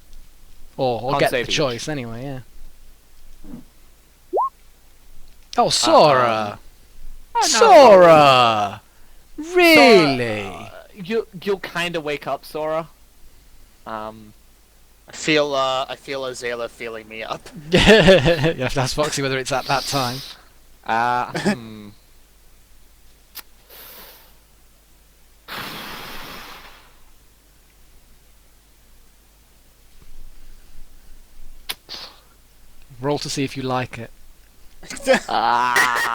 Or Con get save the each. choice anyway. Yeah. Oh, Sora! Sora! Really? You'll kind of wake up, Sora. I feel Azalea feeling me up. You have to ask Foxy whether it's at that time. Hmm. Roll to see if you like it. Ah.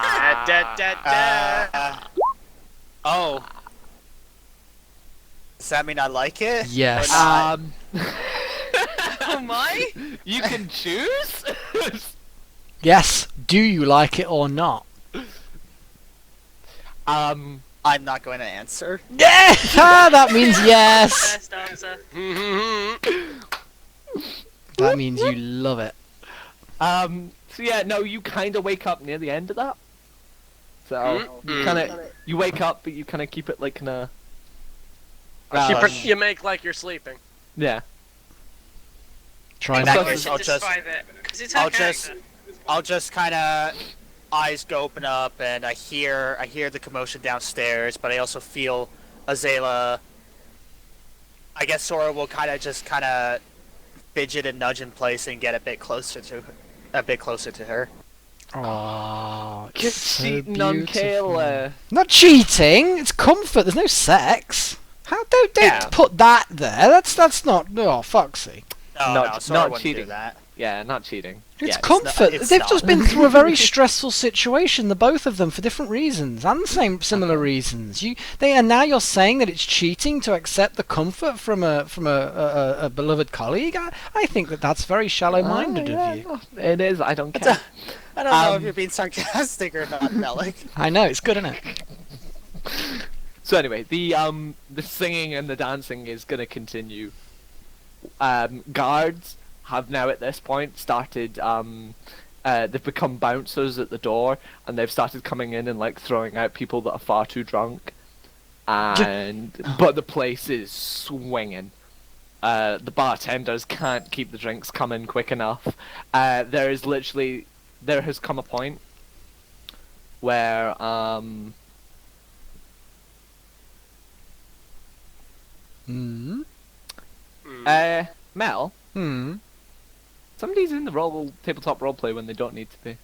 Oh. Does that mean I like it? Yes. Or not? Oh my! You can choose. Yes. Do you like it or not? I'm not going to answer. Yeah. That means yes. Best answer. That means you love it. So yeah, no, you kind of wake up near the end of that. So you wake up, but you kind of keep it like kind of. You make like you're sleeping. Yeah. Try In and that I case, should I'll just- describe it, 'cause it's her I'll just character. kind of eyes go open up, and I hear the commotion downstairs, but I also feel Azalea. I guess Sora will kind of fidget and nudge in place and get a bit closer to her. Oh, You're cheating on Kayla. Not cheating. It's comfort. There's no sex. How don't Yeah. put that there? That's not. Oh, Foxy. No, Not- no, Sora not wouldn't cheating. do that. Yeah, not cheating. It's Yeah, comfort. it's They've not. just been through a very stressful situation, the both of them, for different reasons and similar reasons. Now you're saying that it's cheating to accept the comfort from a beloved colleague. I think that's very shallow-minded of you. It is. I don't care. I don't know if you're being sarcastic or not, Malik. I know it's good, isn't it? So anyway, the singing and the dancing is gonna continue. Guards have now at this point started. They've become bouncers at the door, and they've started coming in and like throwing out people that are far too drunk. But the place is swinging. The bartenders can't keep the drinks coming quick enough. There has come a point where Mel, somebody's in the tabletop roleplay when they don't need to be.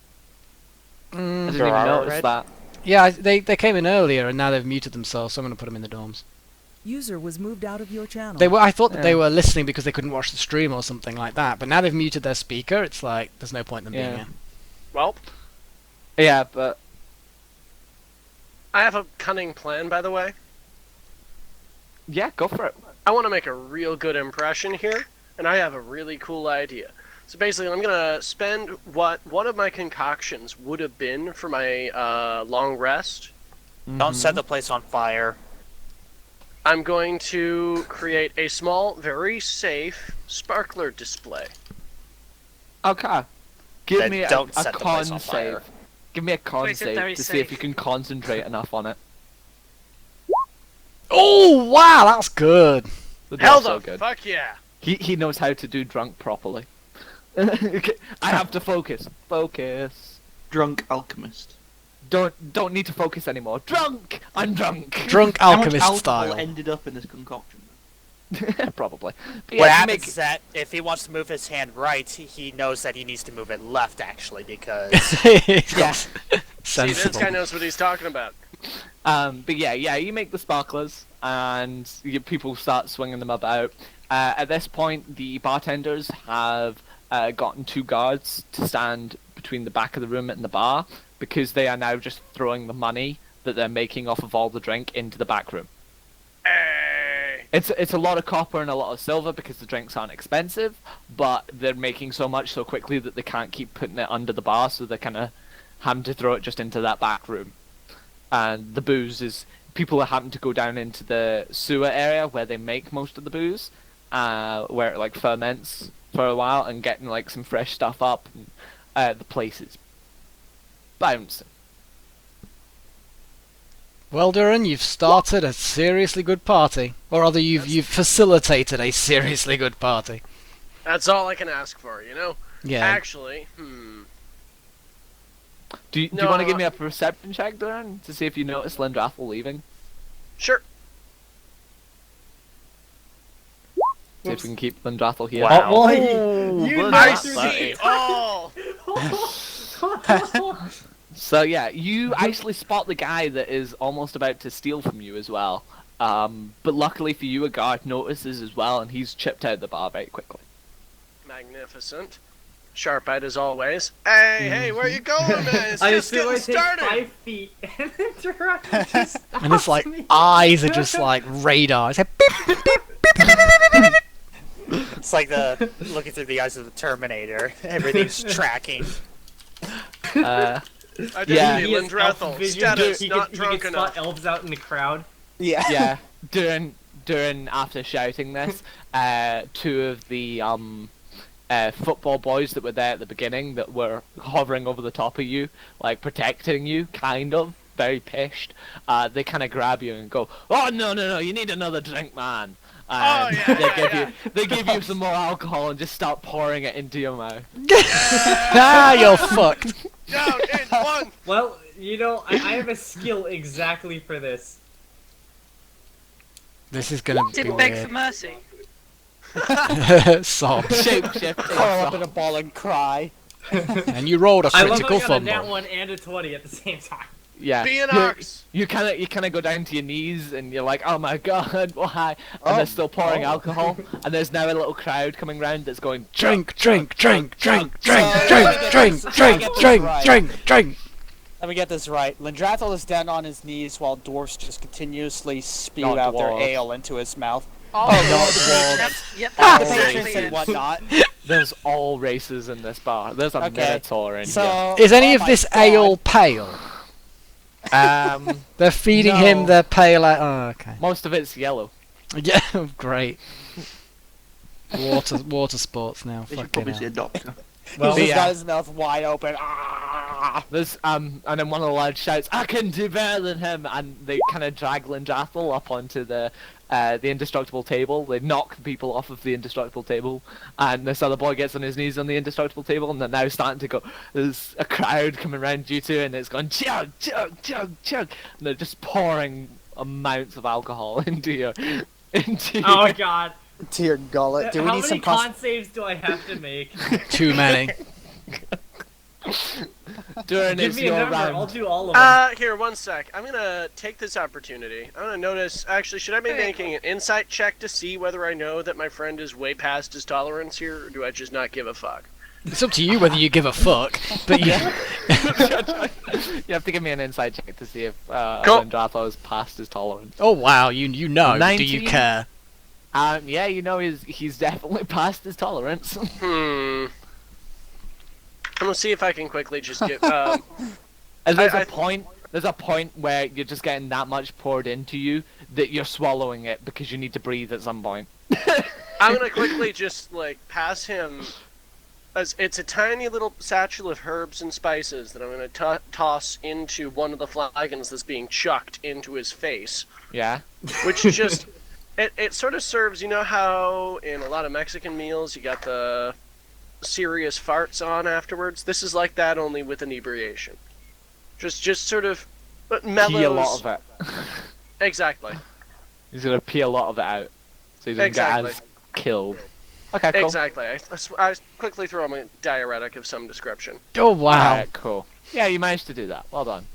I didn't even notice that. Yeah, they came in earlier and now they've muted themselves, so I'm going to put them in the dorms. User was moved out of your channel. I thought that they were listening because they couldn't watch the stream or something like that, but now they've muted their speaker. It's like there's no point in them being here. Well, Yeah, but I have a cunning plan, by the way. yeah, go for it. I want to make a real good impression here, and I have a really cool idea. So basically, I'm gonna spend what one of my concoctions would have been for my long rest. Don't set the place on fire. I'm going to create a small, very safe sparkler display. Okay. Give Then me a don't set the place con on save. fire. Give me a con Wait, it's save very to see if safe. you can concentrate enough on it. Oh wow, that's good. The Hell dwarf's so the good. fuck yeah! He knows how to do drunk properly. Okay, I have to focus. Focus. Drunk alchemist. Don't need to focus anymore. Drunk. I'm drunk. Drunk How much alchemist alcohol style. ended up in this concoction? Probably. But yeah, What you happens make- is that if he wants to move his hand right, he knows that he needs to move it left, actually, because... He's got See, this sensible. guy knows what he's talking about. But yeah, you make the sparklers, and people start swinging them about. At this point, the bartenders have gotten 2 guards to stand between the back of the room and the bar, because they are now just throwing the money that they're making off of all the drink into the back room. Hey! It's a lot of copper and a lot of silver because the drinks aren't expensive, but they're making so much so quickly that they can't keep putting it under the bar, so they're kind of having to throw it just into that back room. And the booze is... People are having to go down into the sewer area where they make most of the booze, where it like ferments for a while, and getting like some fresh stuff up. And, the place is bouncing. Well, Duran, you've started a seriously good party, or rather, you've facilitated a seriously good party. That's all I can ask for, you know? Yeah. Actually, Do you No, want to give me a perception check, Duran, to see if you notice Lindrathel leaving? Sure. See if we can keep Lindrathel here. Wow. Oh, Ooh, I that's see funny. all! So yeah, you actually spot the guy that is almost about to steal from you as well. But luckily for you, a guard notices as well, and he's chipped out the bar very quickly. Magnificent. Sharp-eyed as always. Hey, where you going, man? It's I just assume I getting take started! 5 feet, and then Duran just And it's like stops me. eyes are just like radar. It's like beep, beep, beep, beep, beep, beep, beep. It's like the looking through the eyes of the Terminator. Everything's tracking. Uh, Identity, Yeah. He has elf Lindrathel. vision. Status, He not can drunk spot enough. elves out in the crowd. Yeah. yeah, during after shouting this, two of the football boys that were there at the beginning that were hovering over the top of you, like protecting you, kind of, very pissed. They kind of grab you and go, "Oh no, you need another drink, man." And they give you some more alcohol and just start pouring it into your mouth. Ah, you're fucked. Down in one! Well, you know, I have a skill exactly for this. This is gonna be Didn't beg for weird. mercy. Sob. Shape Curl up in a ball and cry. And you rolled a I love critical how I got a nat fumble. 1 and a 20 at the same time. Yeah. Be an you- ox! You kind of go down to your knees and you're like, oh my god, why? And they're still pouring alcohol, and there's now a little crowd coming round that's going, Drink, drink, drink, drink, drink, So, drink, let me drink, get drink, this drink, right. drink, drink. Let me get this right. Lindrathel is down on his knees while dwarfs just continuously spew Not out their dwarves. ale into his mouth. Oh, Yep, The that's patrons completed. and whatnot. there's all races in this bar. There's a Okay. Minotaur in So Is any oh of my this God. ale pale? here. They're feeding No. him their pale ale. Oh, okay. Most of it's yellow. Yeah, great. Water sports now. They should Fucking probably see a hell. doctor. Well, He's yeah. got his mouth wide open. Ah! There's and then one of the lads shouts, "I can do better than him!" And they kind of drag Lindrathel up onto the indestructible table. They knock the people off of the indestructible table, and this other boy gets on his knees on the indestructible table, and they're now starting to go. There's a crowd coming around you two, and it's going chug, chug, chug, chug, and they're just pouring amounts of alcohol into your. oh my god. To your gullet. Do we How need many some con saves do I have to make? Too many. During Give it's me a your number, I'll round. do all of them. Here, one sec. I'm gonna take this opportunity. I'm gonna notice. Actually, should I be making an insight check to see whether I know that my friend is way past his tolerance here, or do I just not give a fuck? It's up to you whether you give a fuck. But yeah. You have to give me an insight check to see if Cool. Lindrathel is past his tolerance. Oh wow, you know. Do 19? you care? Yeah, you know he's definitely past his tolerance. I'm gonna see if I can quickly just get. And there's I- a point. There's a point where you're just getting that much poured into you that you're swallowing it because you need to breathe at some point. I'm gonna quickly just like pass him. As it's a tiny little satchel of herbs and spices that I'm gonna toss into one of the flagons that's being chucked into his face, Yeah. which just it sort of serves. You know how in a lot of Mexican meals you got the serious farts on afterwards. This is like that, only with inebriation. Just sort of mellows. Pee a lot of it. Exactly. He's gonna pee a lot of it out, so he doesn't Exactly. get as killed. Okay, cool. Exactly. I quickly throw him a diuretic of some description. Oh wow. Alright, cool. Yeah, you managed to do that. Well done.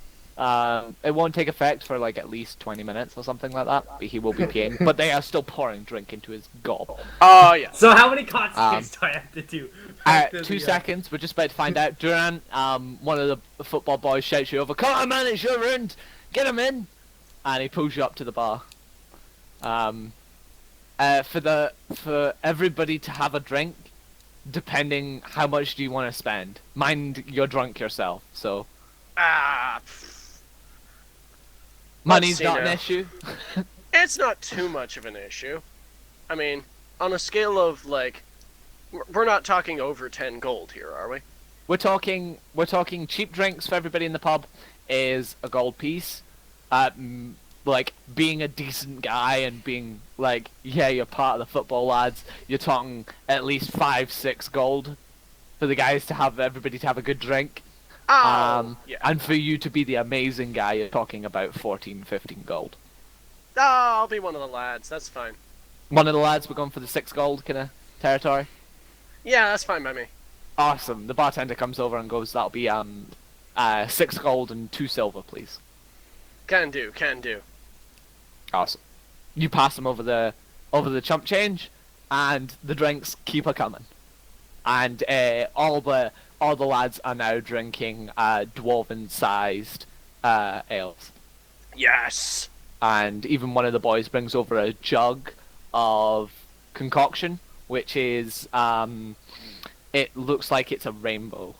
It won't take effect for like at least 20 minutes or something like that. But he will be peeing, but they are still pouring drink into his gob. Oh yeah. So how many con saves do I have to do? Back to 2 the, seconds. We're just about to find out. Duran, one of the football boys shouts you over. Come on, man! It's your round. Get him in. And he pulls you up to the bar. For everybody to have a drink, depending how much do you want to spend. Mind you're drunk yourself, so Ah. money's see not an now. issue. It's not too much of an issue. I mean, on a scale of like, we're not talking over 10 gold here, are we? We're talking cheap drinks for everybody in the pub is a gold piece. Like being a decent guy and being like, yeah, you're part of the football lads. You're talking at least 5-6 gold for the guys to have everybody to have a good drink. Oh, yeah. And for you to be the amazing guy, you're talking about 14-15 gold. Oh, I'll be one of the lads. That's fine. One of the lads, we're going for the 6 gold kind of territory. Yeah, that's fine by me. Awesome. The bartender comes over and goes, that'll be 6 gold and 2 silver, please. Can do, can do. Awesome. You pass him over the chump change, and the drinks keep a coming. And all the lads are now drinking dwarven-sized ales. Yes. And even one of the boys brings over a jug of concoction, which is it looks like it's a rainbow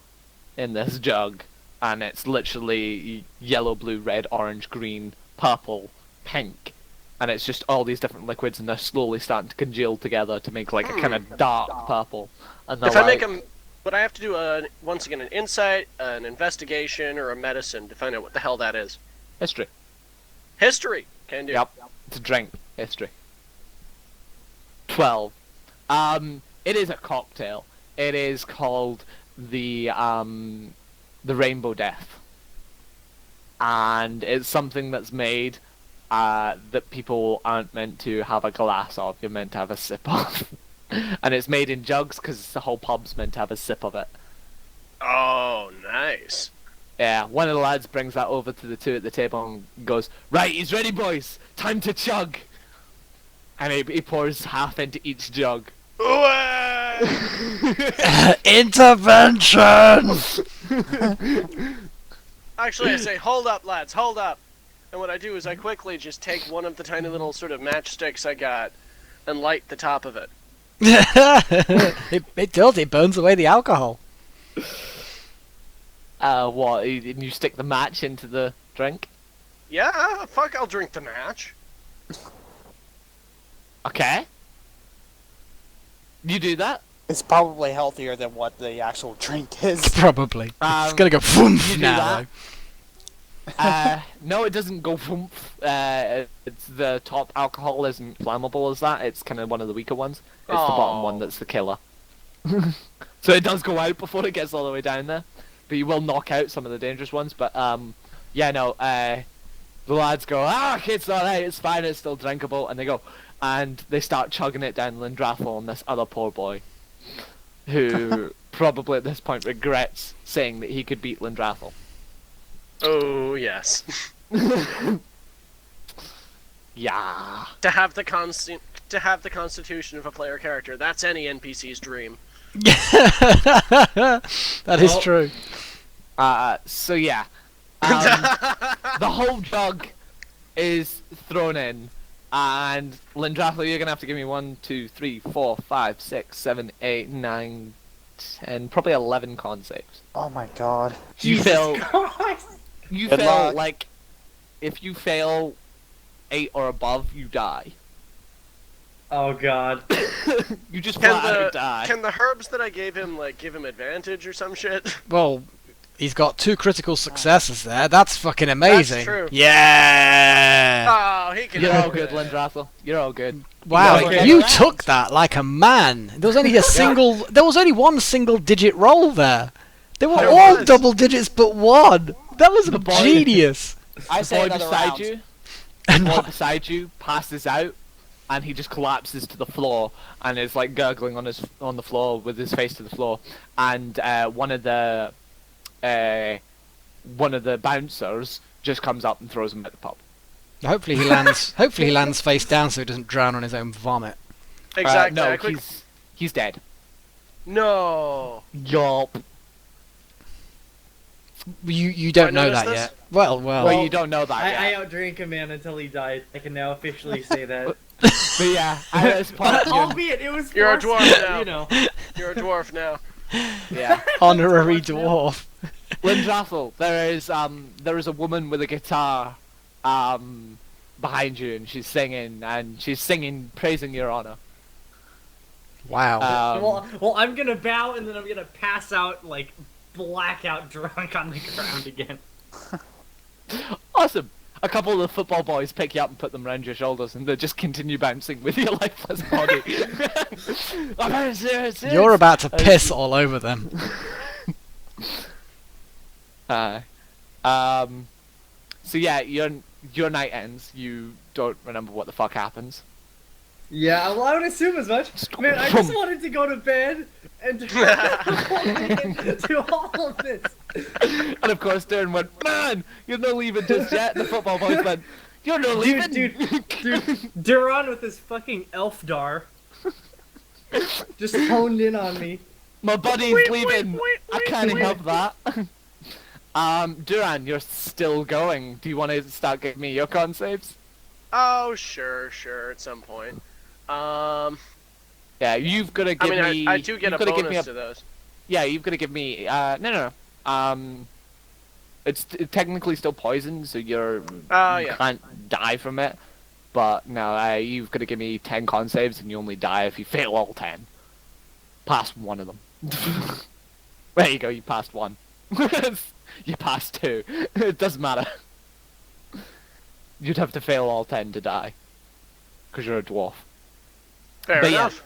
in this jug, and it's literally yellow, blue, red, orange, green, purple, pink, and it's just all these different liquids, and they're slowly starting to congeal together to make like a kind of dark purple. And If I make them, would I have to do once again an insight, an investigation, or a medicine to find out what the hell that is? history. History. Can do. Yep. It's a drink. History. 12. It is a cocktail. It is called the Rainbow Death, and it's something that's made that people aren't meant to have a glass of. You're meant to have a sip of, and it's made in jugs because the whole pub's meant to have a sip of it. Oh, nice. Yeah, one of the lads brings that over to the 2 at the table and goes, "Right, he's ready, boys. Time to chug." And he pours half into each jug. Intervention! Actually, I say, hold up, lads, hold up. And what I do is I quickly just take one of the tiny little sort of matchsticks I got and light the top of it. It does, it burns away the alcohol. What? And you stick the match into the drink? Yeah, fuck, I'll drink the match. Okay. You do that? It's probably healthier than what the actual drink is. Probably. It's gonna go phoomp You do now. that? No, it doesn't go phoomp. It's the top alcohol isn't flammable as that. It's kind of one of the weaker ones. It's the bottom one that's the killer. So it does go out before it gets all the way down there. But you will knock out some of the dangerous ones. But yeah, no. The lads go, it's alright, it's fine, it's still drinkable, and they go, and they start chugging it down Lindrathel and this other poor boy, who probably at this point regrets saying that he could beat Lindrathel. Oh, yes. Yeah. To have the constitution of a player character, that's any NPC's dream. That is true. So yeah. The whole jug is thrown in, and Lindrathel, you're gonna have to give me 1, 2, 3, 4, 5, 6, 7, 8, 9, 10, probably 11 con saves. Oh my god. You fail. You Good fail luck. like if you fail 8 or above, you die. Oh god. You just flat out die. Can the herbs that I gave him like give him advantage or some shit? Well, he's got 2 critical successes there. That's fucking amazing. That's true. Yeah. Oh, he can. You're all good, Lindrathel. You're all good. Wow, Okay. you took that like a man. There was only a single. There was only 1 single-digit roll there. They were There all was. double digits, but 1. That was The boy- genius. I The say boy another beside round. you, And the boy what- beside you passes out, and he just collapses to the floor and is like gurgling on the floor with his face to the floor. And one of the bouncers just comes up and throws him at the pub. Hopefully he lands. Hopefully he lands face down so he doesn't drown on his own vomit. Exactly. No, I quick- he's dead. No. Yup. You don't Do I know notice that this? yet. Well. Well, you don't know that I yet. outdrank a man until he died. I can now officially say that. But yeah, as part of your, Albeit it was You're a forced, dwarf now. You know. You're a dwarf now. yeah. Honorary dwarf. Lindrathel, there is a woman with a guitar behind you, and she's singing praising your honor. Wow. Well, I'm gonna bow and then I'm gonna pass out like blackout drunk on the ground again. Awesome. A couple of the football boys pick you up and put them around your shoulders, and they just continue bouncing with your lifeless body. You're about to piss all over them. So yeah, your night ends. You don't remember what the fuck happens. Yeah, well, I would assume as much. Man, I just wanted to go to bed and do all of this. And of course, Darren went, "Man, you're not leaving just yet." The football boys went, "You're not leaving, Dude, Duran with his fucking Elfdar just honed in on me. My buddy's leaving. I can't help that." Duran, you're still going. Do you want to start giving me your con saves? Oh, sure, at some point. Yeah, you've got to give me. I do get a bonus bonus to those. Yeah, you've got to give me. No. It's technically still poison, so you can't die from it. But no, you've got to give me 10 con saves, and you only die if you fail all 10. Pass one of them. There you go. You passed one. You passed 2. It doesn't matter. You'd have to fail all 10 to die, because you're a dwarf. Fair enough.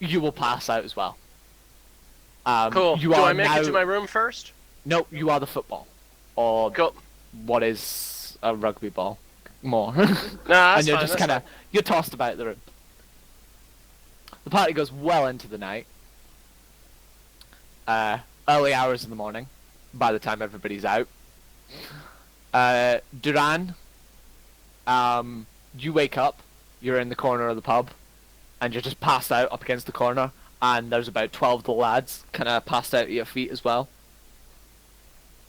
Yeah, you will pass out as well. Cool. Do I make it to my room first? No, you are the football, or cool. What is a rugby ball more? Nah, that's and you're fine, just kind of you're tossed about the room. The party goes well into the night. Early hours in the morning. By the time everybody's out. Duran, you wake up. You're in the corner of the pub, and you're just passed out up against the corner. And there's about 12 of the lads kind of passed out at your feet as well.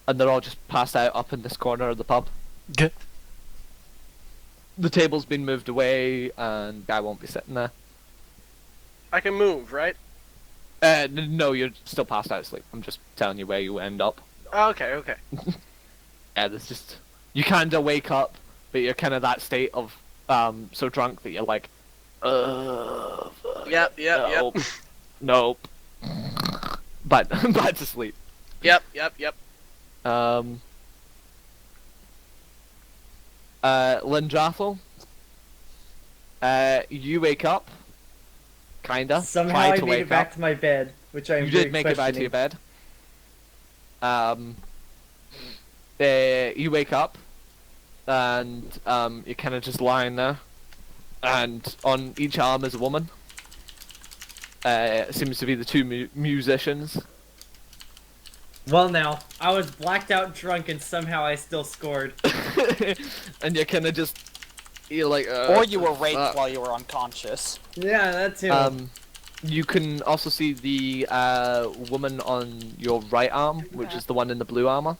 And they're all just passed out up in this corner of the pub. Good. The table's been moved away, and guy won't be sitting there. I can move, right? No, you're still passed out asleep. I'm just telling you where you end up. Okay. Yeah, there's just... You kind of wake up, but you're kind of that state of so drunk that you're like... Yep. Nope. But back to sleep. Yep. Lindrathel, you wake up, kinda. Somehow try I to made wake it back up. to my bed, which I'm You very did make it back to your questioning. bed. You wake up, and you're kind of just lying there, and on each arm is a woman. It seems to be the two musicians. Well, now I was blacked out drunk, and somehow I still scored. And you're kind of just, you're like. Or you were raped while you were unconscious. Yeah, that too. You can also see the woman on your right arm, which is the one in the blue armor.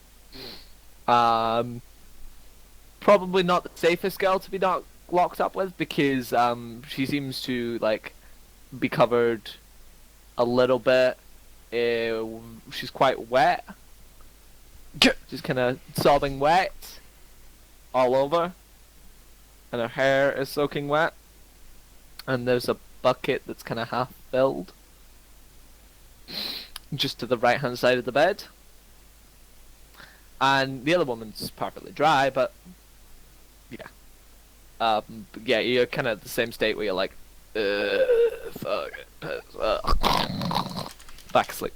Probably not the safest girl to be locked up with, because she seems to be covered a little bit. She's quite wet. She's kind of sobbing wet all over, and her hair is soaking wet. And there's a bucket that's kind of half filled, just to the right hand side of the bed. And the other woman's perfectly dry, but yeah. Yeah, you're kind of the same state where you're like, fuck it, back asleep.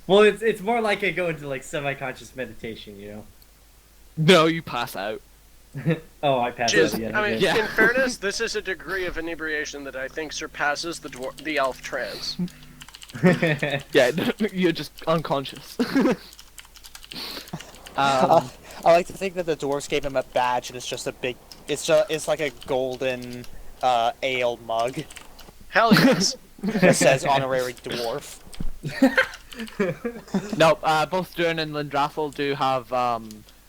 Well, it's more like I go into semi-conscious meditation, you know. No, you pass out. Oh, I passed out again. I mean, Yeah. in fairness, this is a degree of inebriation that I think surpasses the elf trance. Yeah, you're just unconscious. I like to think that the dwarves gave him a badge, and it's just a big. It's like a golden ale mug. Hell yes. That says honorary dwarf. No, both Duran and Lindrathel do have.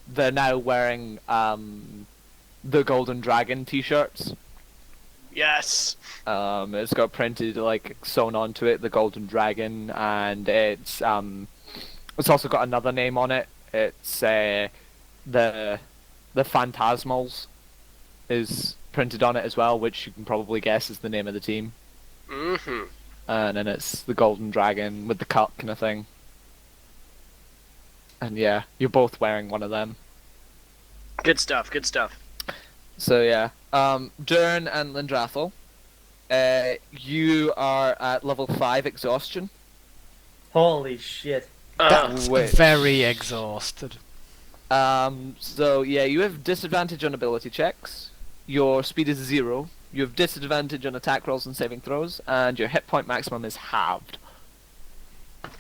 They're now wearing the Golden Dragon T-shirts. Yes. It's got printed sewn onto it, the Golden Dragon, and it's also got another name on it. It's the Phantasmals is printed on it as well, which you can probably guess is the name of the team. Mm-hmm. And then it's the Golden Dragon with the cup kind of thing. And yeah, you're both wearing one of them. Good stuff. So yeah, Duran and Lindrathel, you are at level 5 exhaustion. Holy shit. That's Which- very exhausted. So yeah, you have disadvantage on ability checks. your speed is 0, you have disadvantage on attack rolls and saving throws, and your hit point maximum is halved.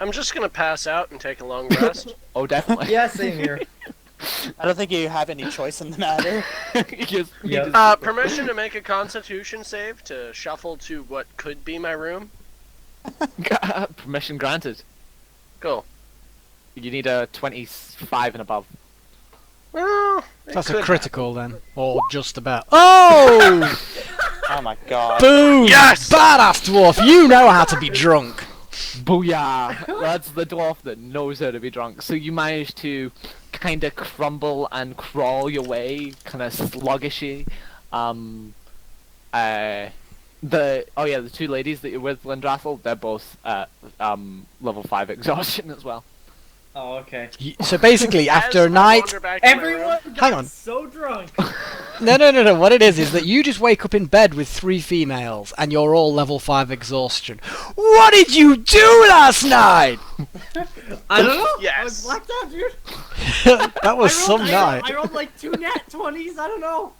I'm just gonna pass out and take a long rest. Oh, definitely. Yeah, same here. I don't think you have any choice in the matter. Permission to make a Constitution save to shuffle to what could be my room. Permission granted. Cool. You need a 25 and above. Well, That's a critical then, or just about. Oh! Oh my god. Boom! Yes! Badass dwarf, you know how to be drunk. Booyah! That's the dwarf that knows how to be drunk. So you manage to kind of crumble and crawl your way, kind of sluggishy. The two ladies that you're with, Lindrathel, they're both at level 5 exhaustion as well. Oh, okay. So basically, after a night. Everyone got Hang on. so drunk. No. What it is that you just wake up in bed with 3 females and you're all level 5 exhaustion. What did you do last night? I don't know. Yes. I was blacked out, dude. That was some night. I rolled like 2 nat 20s. I don't know.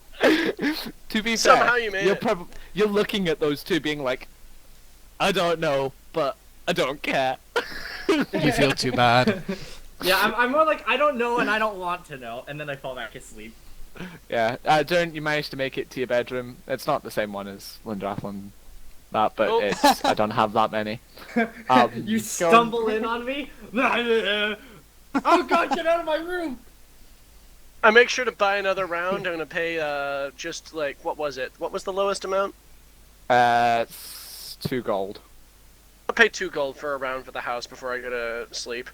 To be Somehow fair, you made you're it. You're looking at those two being like, I don't know, but I don't care. You feel too bad. Yeah, I'm more like I don't know and I don't want to know, and then I fall back asleep. Yeah, Darren, you managed to make it to your bedroom. It's not the same one as Lindrathel and that, but Oh. it's I don't have that many. You stumble in on me. Oh god, get out of my room! I make sure to buy another round. I'm gonna pay just like what was it? What was the lowest amount? It's 2 gold. I'll pay 2 gold for a round for the house before I go to sleep.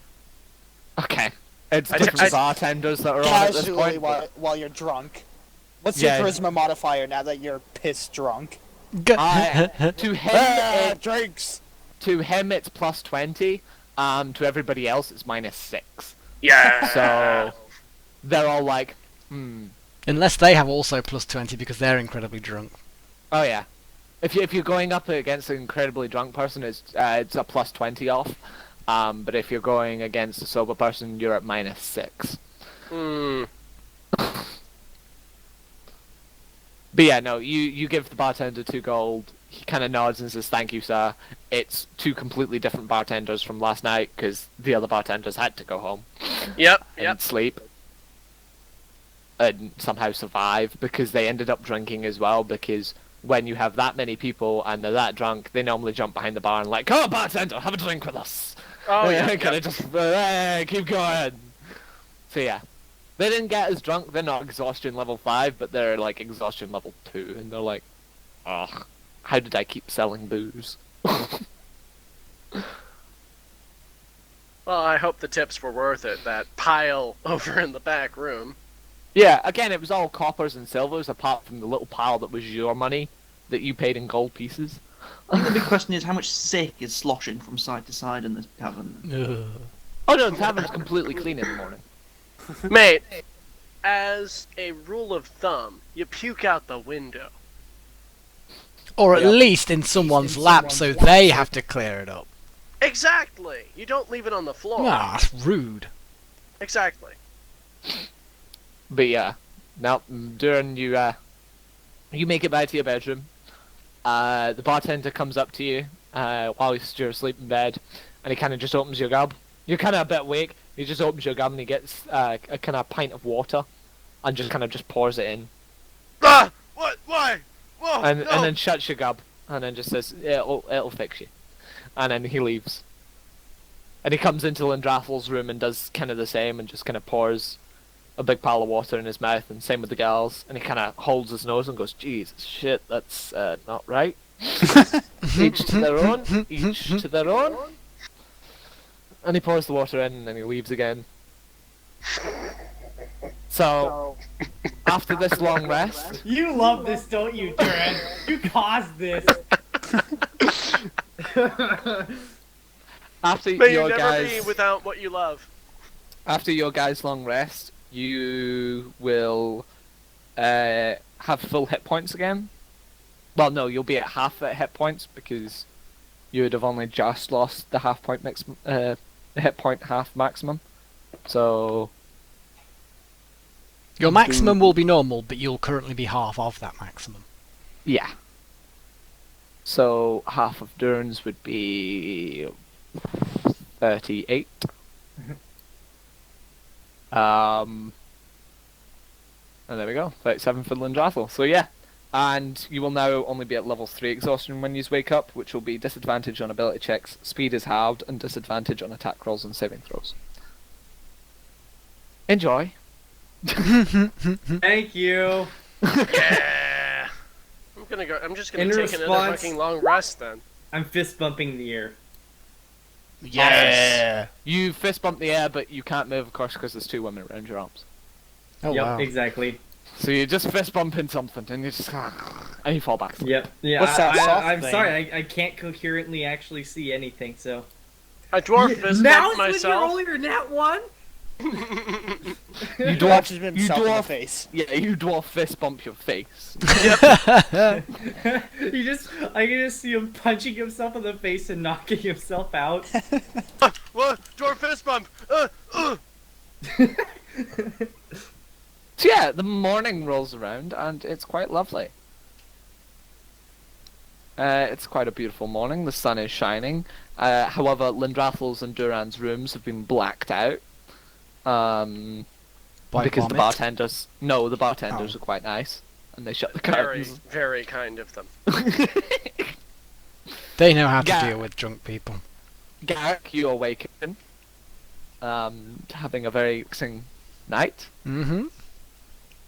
Okay. It's I- different I- bartenders that are on at this Casually point. while you're drunk. What's Yeah. your charisma modifier now that you're pissed drunk? To him, Drinks! to him it's plus 20. To everybody else it's minus 6. Yeah. So they're all like, Unless they have also plus 20 because they're incredibly drunk. oh yeah. If you're going up against an incredibly drunk person, it's a plus 20 off. But if you're going against a sober person, you're at minus 6. Hmm. But yeah, no, you give the bartender 2 gold. He kind of nods and says, "Thank you, sir." It's 2 completely different bartenders from last night because the other bartenders had to go home Yep. and Yep. sleep and somehow survive because they ended up drinking as well. Because when you have that many people and they're that drunk, they normally jump behind the bar and like, "Come on, bartender, have a drink with us." Oh yeah. Kind Yep. of just keep going. So yeah, they didn't get as drunk. They're not exhaustion level 5, but they're like exhaustion level 2, and they're like, "Ugh, how did I keep selling booze?" Well, I hope the tips were worth it. That pile over in the back room. Yeah, again, it was all coppers and silvers, apart from the little pile that was your money that you paid in gold pieces. I think the big question is how much sick is sloshing from side to side in this tavern. Oh no, the tavern's completely clean in the morning. Mate, as a rule of thumb, you puke out the window. Or at least in someone's lap so they have to clear it up. Exactly. You don't leave it on the floor. Ah, that's rude. Exactly. But yeah, now during you make it back to your bedroom. The bartender comes up to you while you're asleep in bed, and he kind of just opens your gob. You're kind of a bit awake. He just opens your gob and he gets a kind of pint of water, and just kind of just pours it in, Ah! What? Why? Whoa! and no. then shuts your gob, and then just says, "It'll fix you," and then he leaves. And he comes into Lindrathel's room and does kind of the same, and just kind of pours a big pile of water in his mouth, and same with the girls. And he kind of holds his nose and goes, "Jesus shit, that's not right." Each to their own. Each to their own. And he pours the water in, and then he leaves again. So, after this long rest, You love this, don't you, Duran? You caused this. after May you your never be guys, without what you love. after your guys' long rest, you will have full hit points again. Well, no, you'll be at half hit points because you would have only just lost the hit point half maximum. So Your maximum will be normal, but you'll currently be half of that maximum. Yeah. So half of Duran's would be 38. And there we go, 37 for Lindrathel. So yeah, and you will now only be at level 3 exhaustion when you wake up, which will be disadvantage on ability checks, speed is halved, and disadvantage on attack rolls and saving throws. Enjoy. Thank you. Yeah. I'm just gonna In take another response- fucking long rest then. I'm fist bumping the air. Yes. You fist bump the air, but you can't move, of course, because there's 2 women around your arms. Oh Yep, wow. exactly. So you just fist bump in something, and you just and you fall back. Yep. Yeah. What's that soft I'm thing? sorry. I can't coherently actually see anything. So. I dwarf fist Now bump is when you're myself. rolling your nat one. You Punches dwarf, himself in the dwarf, face. yeah, you dwarf fist bump your face. I can just see him punching himself in the face and knocking himself out. What? Dwarf fist bump. So yeah, the morning rolls around, and it's quite lovely. It's quite a beautiful morning. The sun is shining. However, Lindrathel's and Duran's rooms have been blacked out. By Because the vomit? bartenders... No, the bartenders Oh. are quite nice. And they shut the Very, curtains. very kind of them. They know how to Yeah. deal with drunk people. Garrick, you awaken. Having a very relaxing night. Mm-hmm.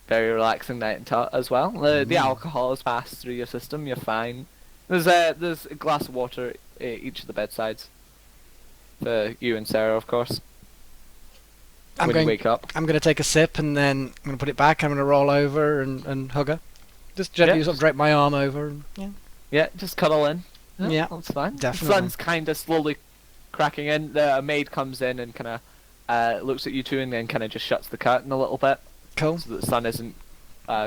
Very relaxing night as well. The alcohol has passed through your system, you're fine. There's a glass of water at each of the bedsides. For you and Sarah, of course. I'm when going. you wake up. I'm going to take a sip and then I'm going to put it back. I'm going to roll over and hug her. Just gently Yeah. sort of drape my arm over. And, yeah. Yeah, just cuddle in. Yeah, That's fine. definitely. The sun's kind of slowly cracking in. The maid comes in and kind of looks at you two and then kind of just shuts the curtain a little bit. Cool. So that the sun isn't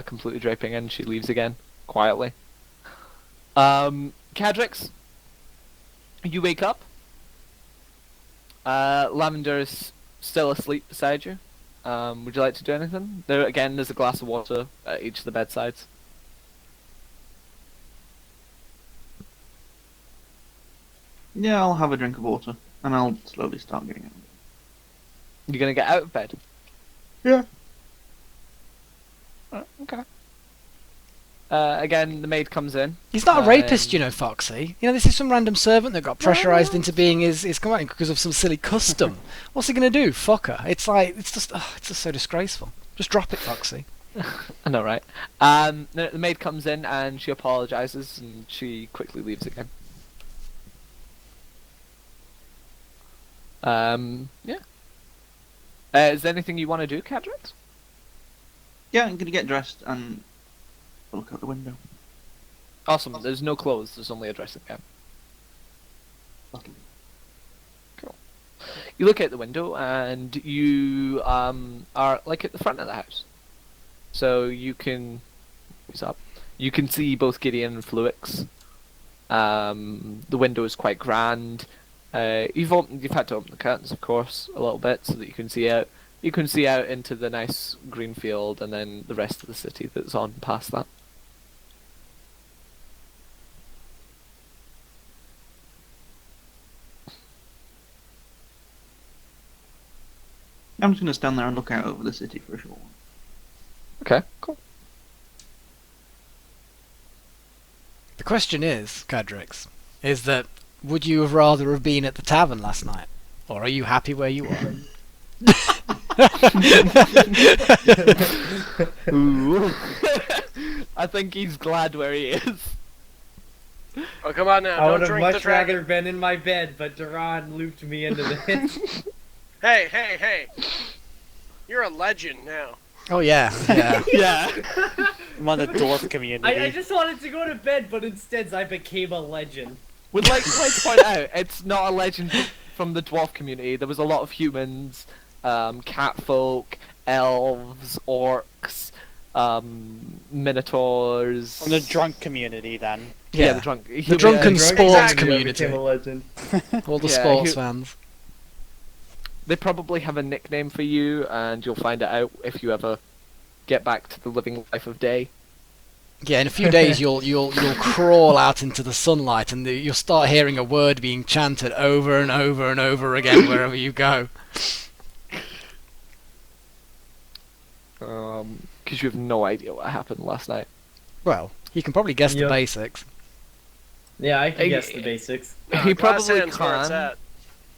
completely draping in. She leaves again, quietly. Cadrix, you wake up. Lavender is still asleep beside you. Would you like to do anything? There's a glass of water at each of the bedsides. Yeah, I'll have a drink of water, and I'll slowly start getting out. You're gonna get out of bed? Yeah. Okay. Again, the maid comes in. He's not a rapist, you know, Foxy. You know, this is some random servant that got pressurized into being his companion because of some silly custom. What's he gonna do? Fuck her. It's like, it's just so disgraceful. Just drop it, Foxy. I know, right? The maid comes in and she apologizes and she quickly leaves again. Yeah. Is there anything you want to do, Cadrix? Yeah, I'm gonna get dressed and look out the window. Awesome. There's no clothes. There's only a dressing gown. Lovely. Cool. You look out the window and you are like at the front of the house. So you can... What's up? You can see both Gideon and Fluix. The window is quite grand. You've had to open the curtains, of course, a little bit so that you can see out. You can see out into the nice green field and then the rest of the city that's on past that. I'm just gonna stand there and look out over the city for a short while. Okay, cool. The question is, Cadrix, is that would you have rather have been at the tavern last night, or are you happy where you are? Ooh. I think he's glad where he is. Oh, come on now. I Don't would have drink the much dragon. rather been in my bed, but Duran looped me into this. Hey, hey, hey. You're a legend now. Oh yeah, yeah. Yeah. I'm on the dwarf community. I just wanted to go to bed, but instead I became a legend. Would like to point out, it's not a legend from the dwarf community. There was a lot of humans, catfolk, elves, orcs, minotaurs. From the drunk community, then. Yeah, Yeah. the drunk. The drunken Drunk- sports Exactly. community. I became a legend. All the Yeah, sports who- fans. They probably have a nickname for you, and you'll find it out if you ever get back to the living life of day. Yeah, in a few days you'll crawl out into the sunlight, and you'll start hearing a word being chanted over and over and over again wherever you go. Because you have no idea what happened last night. Well, you can probably guess the Yep. basics. Yeah, I can guess the basics. He Glass probably hand's where it's can. at.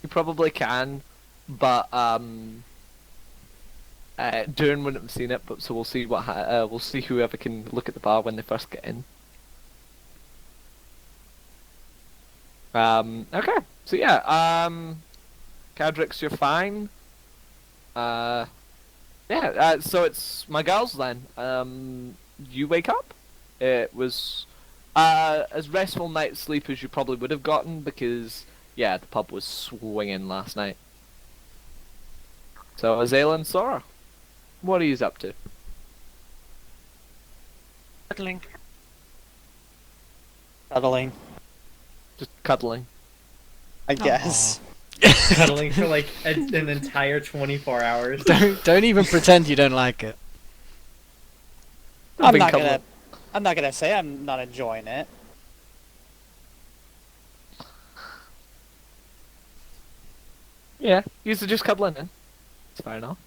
You probably can, but Durin wouldn't have seen it. But so we'll see we'll see whoever can look at the bar when they first get in. Okay, so yeah, Cadrix, you're fine. Yeah, so it's my girls then. You wake up. It was as restful night's sleep as you probably would have gotten because, yeah, the pub was swinging last night. So, Azela and Sora, what are you up to? Cuddling. Cuddling, Just cuddling. I guess. Cuddling for like an entire 24 hours. Don't even pretend you don't like it. I'm been not cuddling. gonna. I'm not gonna say I'm not enjoying it. Yeah, you're just cuddling in. It's fair enough.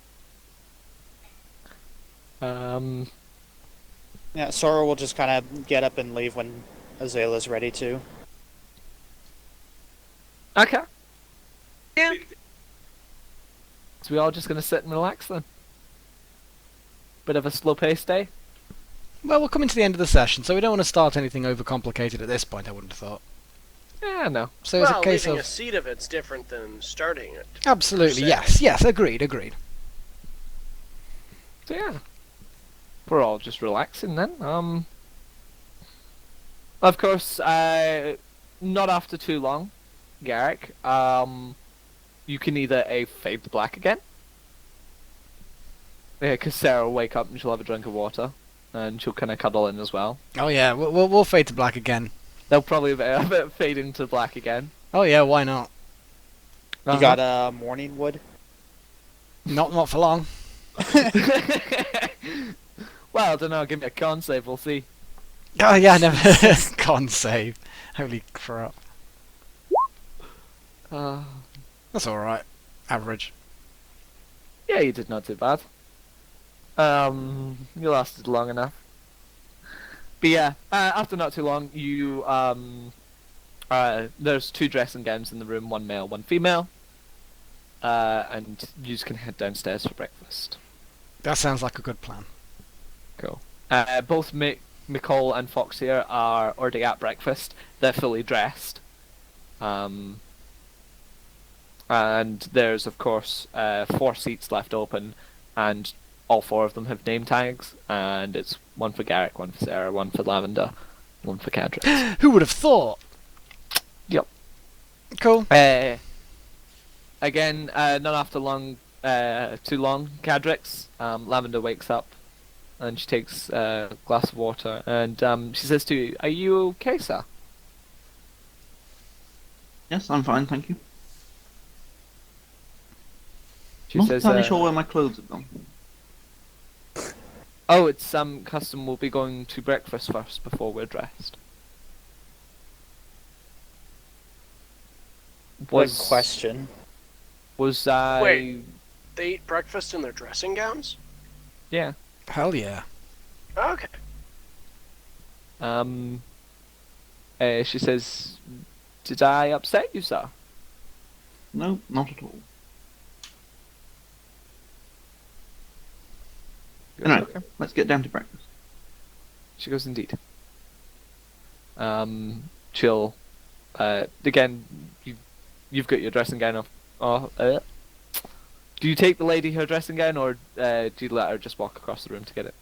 Yeah, Sora will just kind of get up and leave when Azalea's ready to. Okay. Yeah. So we all just gonna sit and relax then. Bit of a slow paced day. Well, we're coming to the end of the session, so we don't want to start anything overcomplicated at this point, I wouldn't have thought. Yeah, no. So it's Well, a case leaving of... a seat of it's different than starting it. Absolutely, Say. yes, agreed. So yeah, we're all just relaxing then. Of course, not after too long, Garrick. You can either fade to black again. Yeah, because Sarah will wake up and she'll have a drink of water, and she'll kind of cuddle in as well. Oh yeah, we'll fade to black again. They'll probably fade into black again. Oh yeah, why not? You got morning wood. Not for long. Well, I don't know. Give me a con save. We'll see. Oh yeah, I never can't save. Holy crap. That's alright. Average. Yeah, you did not too bad. You lasted long enough. But yeah, after not too long, you there's 2 dressing gowns in the room, 1 male, 1 female. And you just can head downstairs for breakfast. That sounds like a good plan. Cool. Both Nicole and Fox here are already at breakfast. They're fully dressed. And there's, of course, 4 seats left open, and all 4 of them have name tags, and it's 1 for Garrick, 1 for Sarah, 1 for Lavender, 1 for Cadrix. Who would have thought? Yep. Cool. Again, not after too long, Cadrix, Lavender wakes up, and she takes a glass of water, and she says to you, "Are you okay, sir?" Yes, I'm fine, thank you. She Not says, entirely sure where my clothes have gone. "Oh, it's custom. We'll be going to breakfast first before we're dressed." Good question. Was I? Wait. They eat breakfast in their dressing gowns? Yeah. Hell yeah. Okay. She says, "Did I upset you, sir?" No, not at all. Anyway, Okay. let's get down to breakfast. She goes, "Indeed." She'll again. You've got your dressing gown off. Do you take the lady her dressing gown, or do you let her just walk across the room to get it?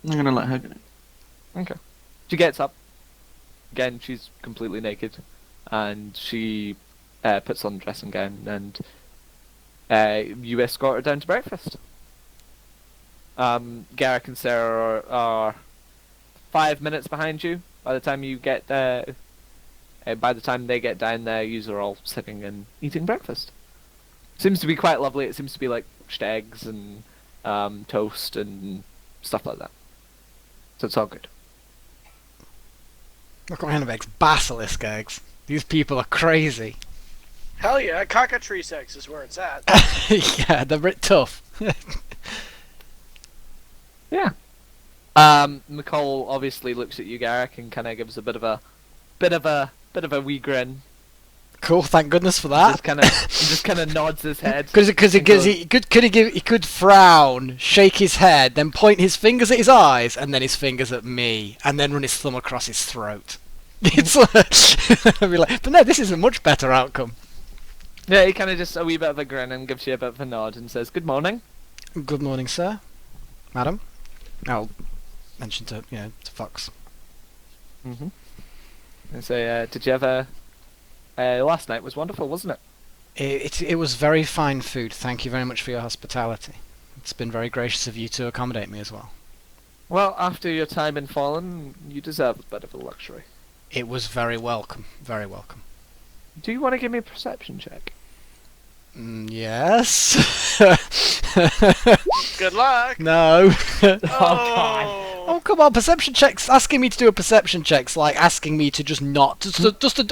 I'm gonna let her get it. Okay. She gets up. Again, she's completely naked, and she puts on the dressing gown, and you escort her down to breakfast. Garrick and Sarah are 5 minutes behind you. By the time you get by the time they get down there, you are all sitting and eating breakfast. Seems to be quite lovely. It seems to be like poached eggs and toast and stuff like that. So it's all good. What kind of eggs? Basilisk eggs. These people are crazy. Hell yeah, cockatrice eggs is where it's at. Yeah, they're a bit tough. Yeah. McCall obviously looks at you, Garrick, and kind of gives a bit of a wee grin. Cool, thank goodness for that. Just kind of nods his head. Because he could frown, shake his head, then point his fingers at his eyes, and then his fingers at me, and then run his thumb across his throat. It's I'd be like, but no, this is a much better outcome. Yeah, he kind of just a wee bit of a grin and gives you a bit of a nod and says, "Good morning." Good morning, sir, madam. I'll mention to Fox. Mm-hmm. And say, did you have last night was wonderful, wasn't it? It was very fine food. Thank you very much for your hospitality. It's been very gracious of you to accommodate me as well. Well, after your time in Fallen, you deserve a bit of a luxury. It was very welcome. Very welcome. Do you want to give me a perception check? Yes. Good luck. No. Oh god. Oh come on! Perception checks. Asking me to do a perception check's like asking me to just not.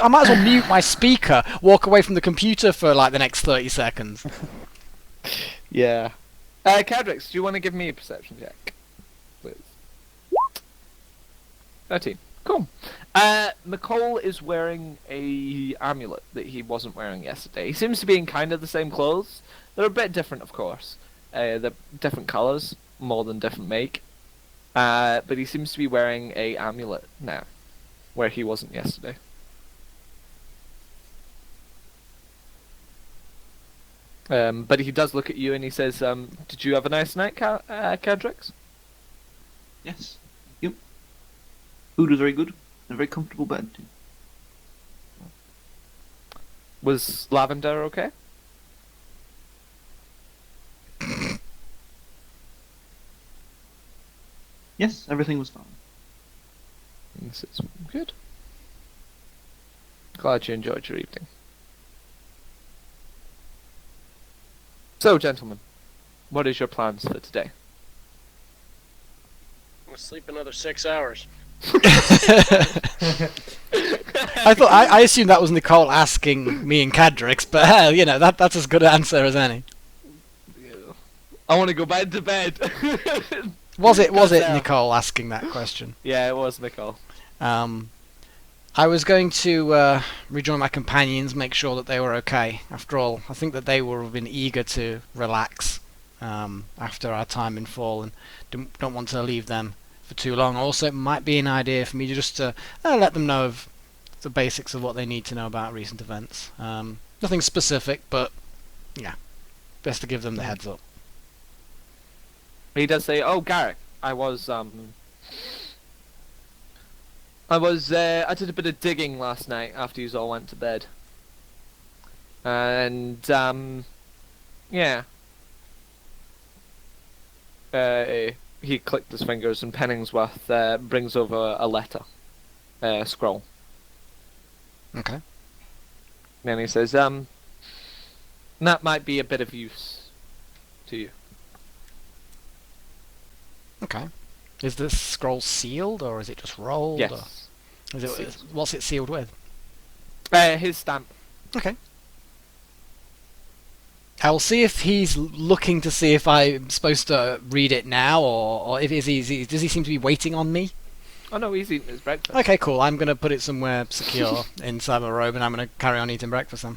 I might as well mute my speaker, walk away from the computer for like the next 30 seconds. Yeah. Cadrix, do you want to give me a perception check, please? 13. Cool. McCall is wearing a amulet that he wasn't wearing yesterday. He seems to be in kind of the same clothes. They're a bit different, of course. They're different colours, more than different make. But he seems to be wearing a amulet now, where he wasn't yesterday. But he does look at you and he says, "Did you have a nice night, Cadrix?" Yes. Yep. Food was very good. And a very comfortable bed too. Was Lavender okay? Yes, everything was fine. And he says, "Good. Glad you enjoyed your evening." So, gentlemen, what is your plans for today? I'm gonna sleep another 6 hours. I assumed that was Nicole asking me and Cadrix, but hell, that's as good an answer as any. I want to go back to bed. Was it Nicole asking that question? Yeah, it was Nicole. I was going to rejoin my companions, make sure that they were okay. After all, I think that they would have been eager to relax after our time in Fall, and don't want to leave them for too long. Also, it might be an idea for me to just let them know of the basics of what they need to know about recent events. Nothing specific, but yeah, best to give them the heads up. He does say, "Oh, Garrick, I did a bit of digging last night after you all went to bed. And, yeah. He clicked his fingers and Penningsworth brings over a letter. Scroll. Okay. And then he says, that might be a bit of use to you." Okay. Is this scroll sealed, or is it just rolled? Yes. Or what's it sealed with? His stamp. Okay. I'll see if he's looking to see if I'm supposed to read it now, or if does he seem to be waiting on me? Oh no, he's eating his breakfast. Okay, cool. I'm gonna put it somewhere secure inside my robe, and I'm gonna carry on eating breakfast then.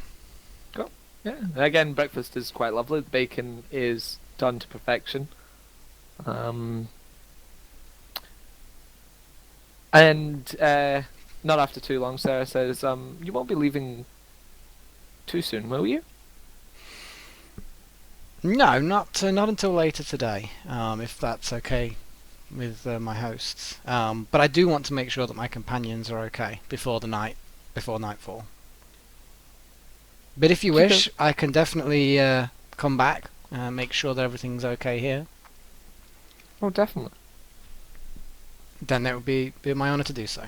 Cool. Yeah. Again, breakfast is quite lovely. The bacon is done to perfection. And not after too long, Sarah says, "You won't be leaving too soon, will you?" No, not until later today, if that's okay with my hosts. But I do want to make sure that my companions are okay before nightfall. But if you wish, I can definitely come back, make sure that everything's okay here. Oh, definitely. Then it would be my honour to do so.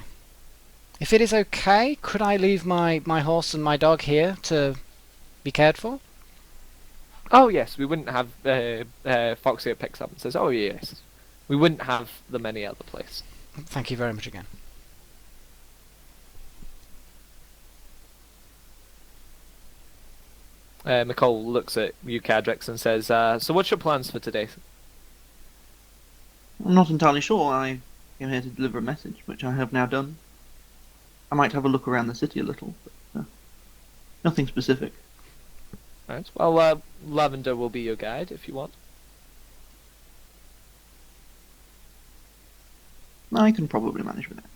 If it is okay, could I leave my horse and my dog here to be cared for? Oh yes, we wouldn't have Foxy that picks up and says, "Oh yes." We wouldn't have them any other place. Thank you very much again. Nicole looks at you, Cadrix, and says, "So what's your plans for today?" I'm not entirely sure. I came here to deliver a message, which I have now done. I might have a look around the city a little, but nothing specific. Right. Well, Lavender will be your guide if you want. I can probably manage with that.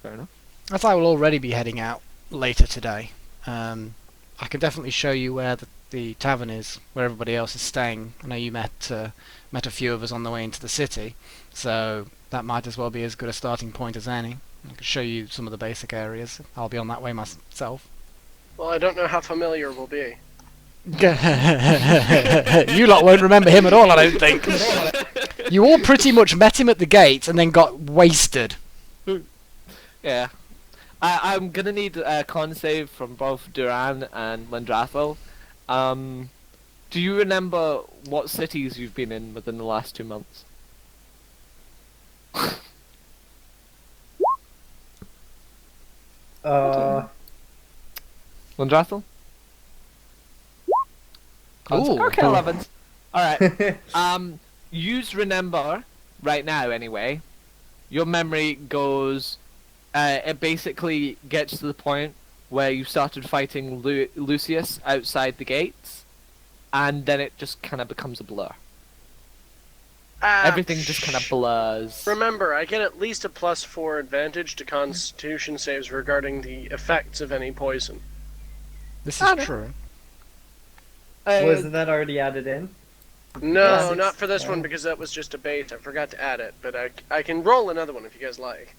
Fair enough. As I will already be heading out later today, I can definitely show you where the tavern is, where everybody else is staying. I know you met a few of us on the way into the city, so that might as well be as good a starting point as any. I can show you some of the basic areas. I'll be on that way myself. Well, I don't know how familiar we'll be. You lot won't remember him at all, I don't think. You all pretty much met him at the gate and then got wasted. Yeah. I'm gonna need a con save from both Duran and Lendrathel. Do you remember what cities you've been in within the last 2 months? Lendrathel? Ooh. Okay, 11s. Alright. Use remember right now anyway. Your memory goes... it basically gets to the point where you started fighting Lucius outside the gates, and then it just kind of becomes a blur. Everything just kind of blurs. Remember, I get at least a +4 advantage to Constitution saves regarding the effects of any poison. This is true. Wasn't that already added in? No, not for this one because that was just a bait. I forgot to add it, but I can roll another one if you guys like.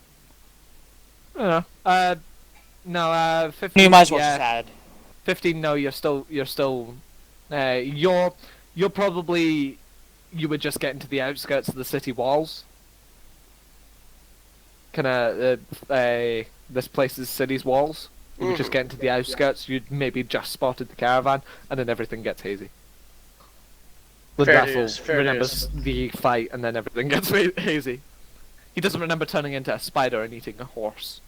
I don't know. No, 15. You might as well yeah. just add. 15. No, you're still. You're probably. You were just getting to the outskirts of the city walls. Kinda, this place's city's walls. You were just getting to the outskirts. You'd maybe just spotted the caravan, and then everything gets hazy. Lendrathel remembers the fight, and then everything gets hazy. He doesn't remember turning into a spider and eating a horse.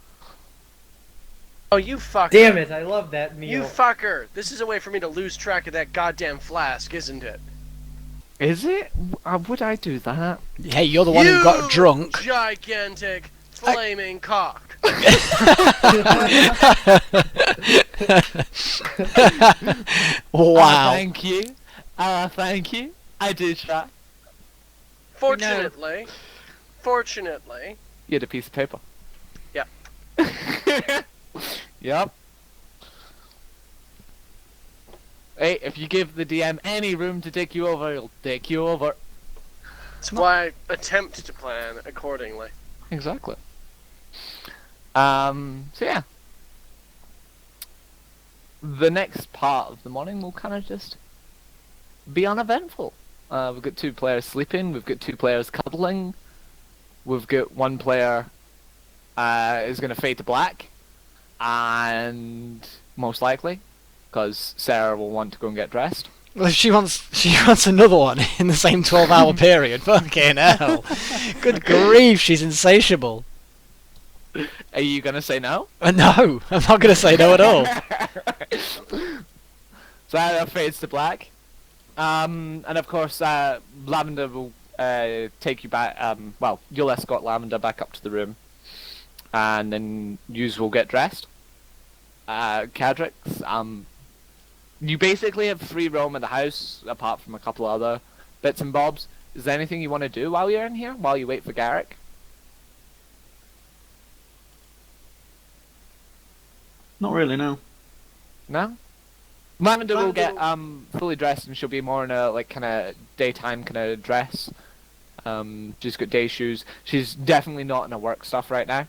Oh, you fucker! Damn it! I love that meal. You fucker! This is a way for me to lose track of that goddamn flask, isn't it? Is it? Would I do that? Hey, you're the one who got drunk. Gigantic flaming cock. Wow. Thank you. Thank you. I did try. Fortunately, You had a piece of paper. Yep. Yep. Hey, if you give the DM any room to take you over, he'll take you over. That's why I attempt to plan accordingly. Exactly. So yeah. The next part of the morning will kind of just be uneventful. We've got 2 players sleeping, we've got 2 players cuddling, we've got 1 player is going to fade to black, and most likely, because Sarah will want to go and get dressed. Well, if she wants another one in the same 12-hour period. Fucking hell. Good grief, she's insatiable. Are you going to say no? No, I'm not going to say no at all. Sarah fades to black. And of course, Lavender will take you back. Well, you'll escort Lavender back up to the room, and then yous will get dressed. Cadrix, you basically have free roam in the house, apart from a couple of other bits and bobs. Is there anything you want to do while you're in here, while you wait for Garrick? Not really, no. No? Lavender will get fully dressed, and she'll be more in a like kind of daytime kind of dress. She's got day shoes. She's definitely not in her work stuff right now.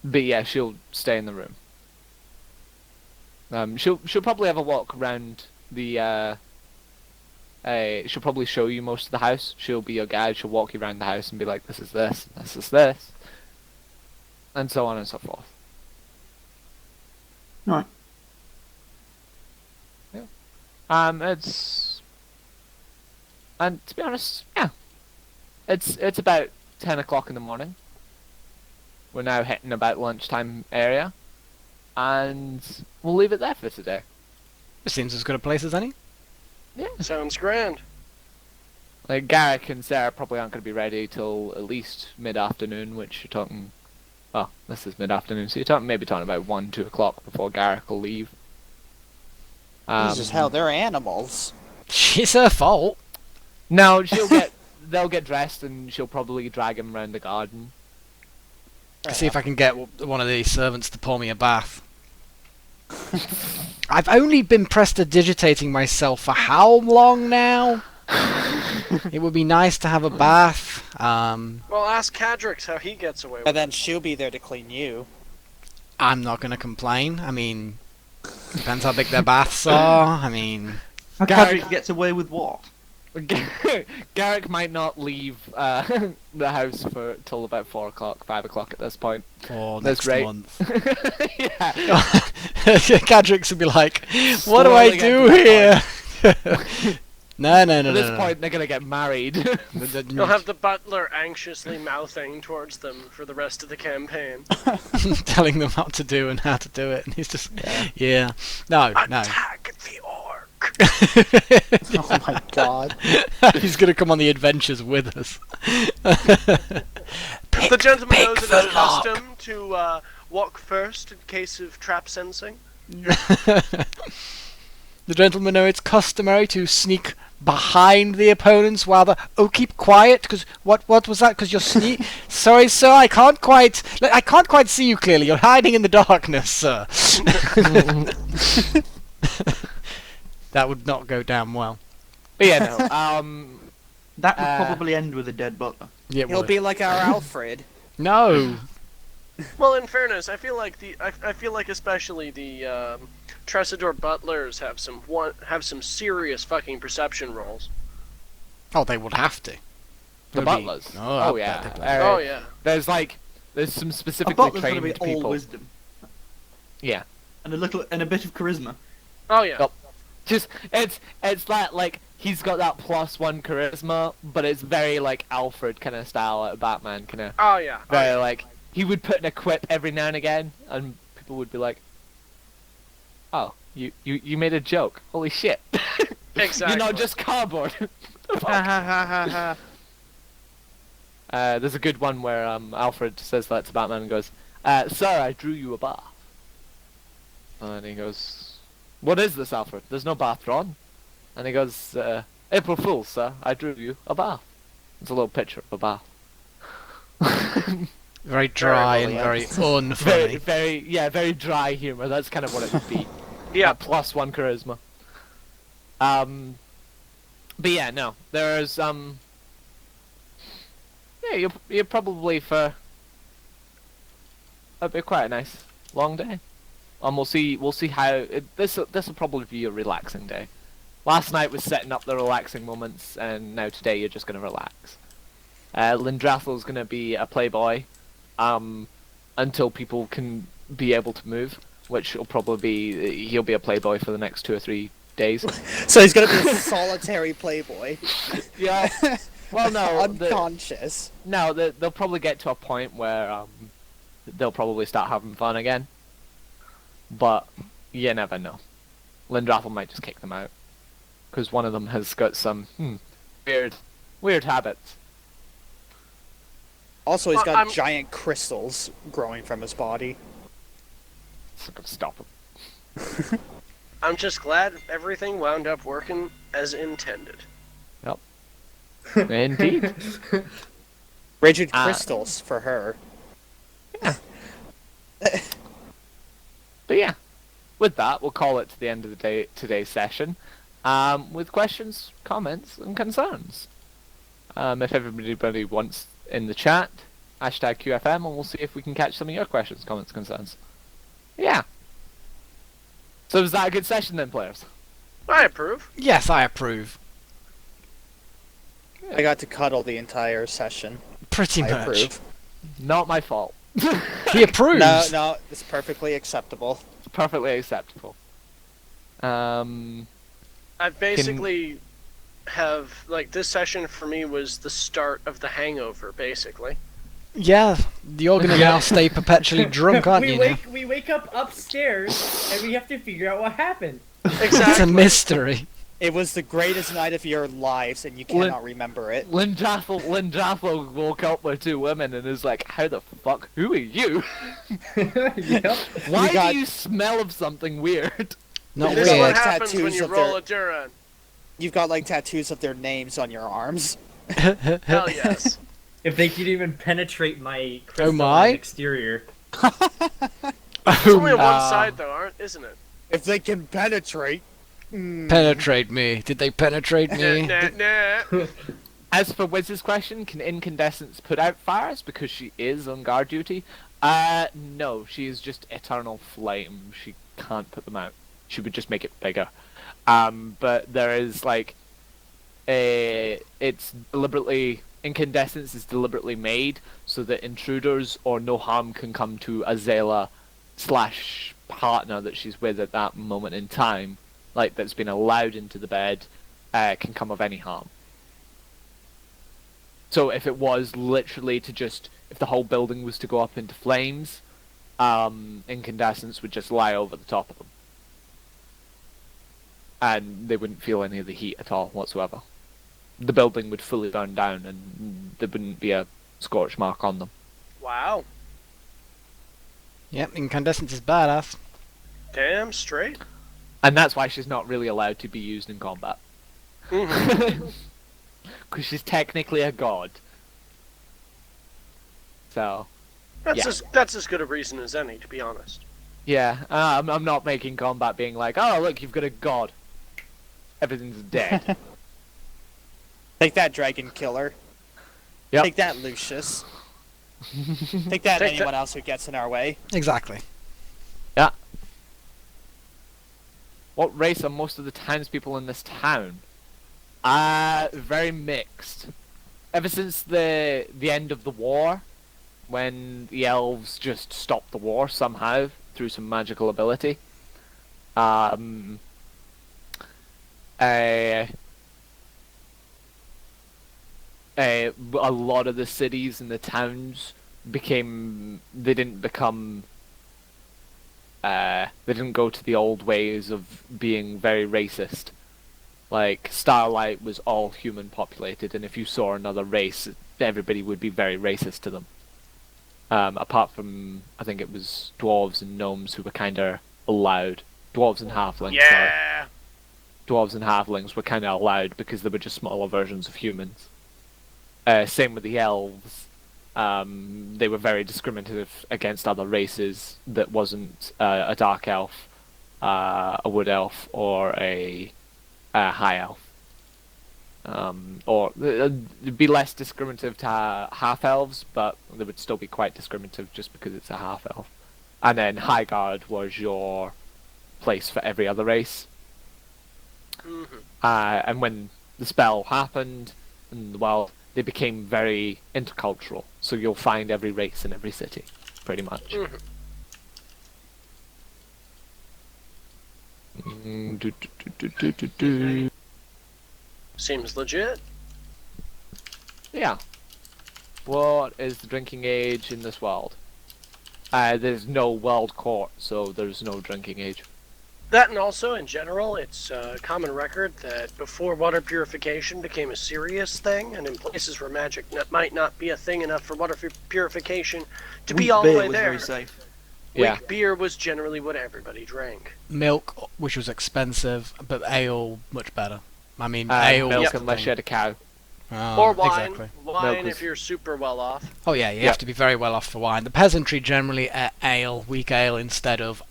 But yeah, she'll stay in the room. She'll probably have a walk around the. She'll probably show you most of the house. She'll be your guide. She'll walk you around the house and be like, "This is this, this is this," and so on and so forth. Right. It's, and to be honest, yeah, it's about 10 o'clock in the morning. We're now hitting about lunchtime area, and we'll leave it there for today. It seems as good a place as any. Yeah. Sounds grand. Like Garrick and Sarah probably aren't going to be ready till at least mid-afternoon, which you're talking. Oh, this is mid-afternoon, so you're maybe talking about 1, 2 o'clock before Garrick will leave. Jesus, hell, they're animals. It's her fault. No, they'll get dressed and she'll probably drag him around the garden. See if I can get one of the servants to pour me a bath. I've only been prestidigitating myself for how long now? It would be nice to have a bath. Well, ask Cadrix how he gets away with And then she'll be there to clean you. I'm not going to complain. I mean, depends how big their baths are. I mean... How Gary- Cadric gets away with what? Garrick might not leave the house for till about 4 o'clock, 5 o'clock at this point. For That's next great. month. Yeah. Cadrix would be like, what do I do here? No. At this point, they're gonna get married. You'll have the butler anxiously mouthing towards them for the rest of the campaign. telling them what to do and how to do it, and he's just, yeah. No. Attack the orc! Oh my god. He's gonna come on the adventures with us. The gentleman knows it the is lock. custom to walk first in case of trap sensing. The gentlemen know it's customary to sneak behind the opponents while keep quiet, because what was that? Because you're sorry, sir, I can't quite see you clearly. You're hiding in the darkness, sir. That would not go down well. But yeah, no. That would probably end with a dead butler. Yeah, He'll be like our Alfred. no. Well, in fairness, I feel like especially the Tressador butlers have some serious fucking perception rolls. Oh, they would have to. The Would be- butlers. Oh, yeah. they play. Oh yeah. There's some A specifically butler's gonna trained be all people. wisdom Yeah. and a bit of charisma. Oh yeah. Yep. Just it's that like he's got that +1 charisma, but it's very like Alfred kind of style, like Batman kind of. Oh yeah. Oh, Very yeah. like he would put in a quip every now and again, and people would be like, "Oh, you made a joke! Holy shit! Exactly. You're not just cardboard." There's a good one where Alfred says that to Batman and goes, "Sir, I drew you a bath." And he goes, "What is this, Alfred? There's no bath drawn." And he goes, "April Fool, sir, I drew you a bath." It's a little picture of a bath. Very dry and very unfunny. very dry humor. That's kind of what it would be. Yeah. +1 charisma. But yeah, no, there's yeah, you're probably for. It'll be quite a nice long day. We'll see how this will probably be a relaxing day. Last night was setting up the relaxing moments, and now today you're just gonna relax. Lindrathel's gonna be a playboy, until people can be able to move, which will probably be he'll be a playboy for the next 2 or 3 days. So he's gonna be a solitary playboy. Yeah. Well, no, Unconscious. they'll probably get to a point where they'll probably start having fun again. But you never know. Lindrathel might just kick them out because one of them has got some weird habits. Also, he's Well, got I'm- giant crystals growing from his body. It's not gonna stop him. I'm just glad everything wound up working as intended. Indeed. Rigid crystals for her. But yeah, with that, we'll call it to the end of the day today's session, with questions, comments, and concerns. If everybody wants in the chat, #QFM, and we'll see if we can catch some of your questions, comments, concerns. Yeah. So was that a good session then, players? I approve. Yes, I approve. I got to cuddle the entire session. Pretty I much. approve. Not my fault. He approves. No, it's perfectly acceptable. Perfectly acceptable. I've basically have like this session for me was the start of the hangover, basically. Yeah, you're gonna now stay perpetually drunk, aren't you? Now? We wake up upstairs and we have to figure out what happened. Exactly. It's a mystery. It was the greatest night of your lives, and you cannot remember it. Lindraffle woke up with 2 women and is like, how the fuck? Who are you? Yep. Why got- do you smell of something weird? Not This is weird. what happens Tattoos when you of roll their- a Duran. You've got like tattoos of their names on your arms. Hell yes. If they could even penetrate my Oh crystalline my. exterior. It's only on one side though, isn't it? If they can penetrate. Penetrate me. Did they penetrate me? Nah. As for Wiz's question, can Incandescence put out fires because she is on guard duty? No, she is just eternal flame. She can't put them out. She would just make it bigger. But there is like it's deliberately Incandescence is deliberately made so that intruders or no harm can come to Azela / partner that she's with at that moment in time, like that's been allowed into the bed, can come of any harm. So if it was literally to just, if the whole building was to go up into flames, Incandescence would just lie over the top of them. And they wouldn't feel any of the heat at all whatsoever. The building would fully burn down and there wouldn't be a scorch mark on them. Wow. Yep, Incandescence is badass. Damn straight. And that's why she's not really allowed to be used in combat. Mhm. Because she's technically a god. So, That's as good a reason as any, to be honest. yeah, I'm not making combat being like, oh look, you've got a god. Everything's dead. Take that, Dragon Killer. Yep. Take that, Lucius. Take that, Take anyone else who gets in our way. Exactly. Yeah. What race are most of the townspeople in this town? Very mixed. Ever since the end of the war, when the elves just stopped the war somehow through some magical ability, a lot of the cities and the towns they didn't go to the old ways of being very racist. Like, Starlight was all human populated, and if you saw another race, everybody would be very racist to them. Apart from, I think it was dwarves and gnomes who were kind of allowed. Dwarves and halflings. Yeah. Dwarves and halflings were kind of allowed because they were just smaller versions of humans. Same with the elves. They were very discriminative against other races that wasn't a dark elf, a wood elf, or a high elf. Or it'd be less discriminative to half elves, but they would still be quite discriminative just because it's a half elf. And then Highguard was your place for every other race. Mm-hmm. And when the spell happened, well, they became very intercultural. So you'll find every race in every city, pretty much. Seems legit. Yeah. What is the drinking age in this world? There's no world court, so there's no drinking age. That, and also, in general, it's a common record that before water purification became a serious thing, and in places where magic might not be a thing enough for water purification to be all the way there, Very safe. Yeah. weak beer was generally what everybody drank. Milk, which was expensive, but ale, much better. I mean, Ale, ale. milk was the unless thing. you had a cow. Oh, Or wine. Exactly. Wine Milk if is- you're super well off. Oh yeah, you have to be very well off for wine. The peasantry generally ate ale, weak ale instead of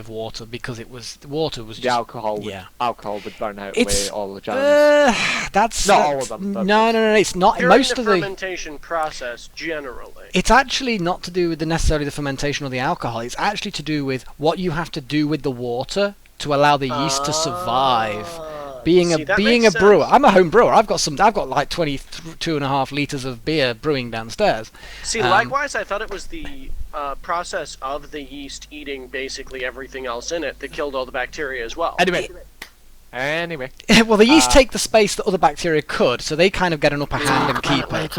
water because water was The just alcohol would burn out It's away all the germs. that's Not all of them, but- No, it's not. During Most the of the fermentation process, generally. it's actually not to do with necessarily the fermentation or the alcohol. It's actually to do with what you have to do with the water to allow the yeast to survive. Being See, a that being a makes brewer, sense. I'm a home brewer. I've got like 22.5 liters of beer brewing downstairs. See, likewise, I thought it was the process of the yeast eating basically everything else in it that killed all the bacteria as well. Anyway, Anyway. Well, the yeast take the space that other bacteria could, so they kind of get an upper hand and keep it.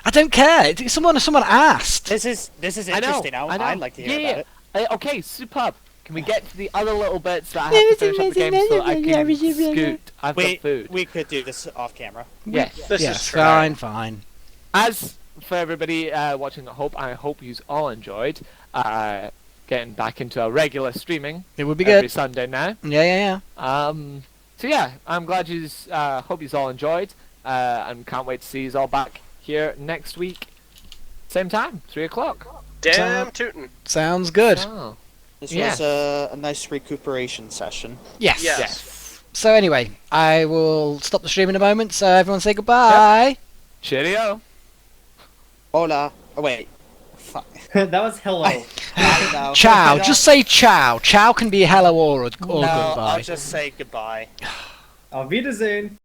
I don't care. Someone asked. This is interesting. I'd like to hear about it. Okay, superb. Can we get to the other little bits that I have to finish up the game so I can scoot? I've got food. We could do this off camera. Yes. This is fine. As for everybody watching at home, I hope you all enjoyed getting back into our regular streaming. It would be every good. Sunday now. Yeah. So yeah, I'm glad you hope you all enjoyed, and can't wait to see you all back here next week, same time, 3 o'clock. Damn tootin'. Sounds good. Oh. This was a nice recuperation session. Yes. So anyway, I will stop the stream in a moment. So everyone say goodbye. Yep. Cheerio. Hola. Oh wait. Fuck. That was hello. No. Ciao. No. Just say ciao. Ciao can be hello or No, goodbye. I'll just say goodbye. Auf Wiedersehen.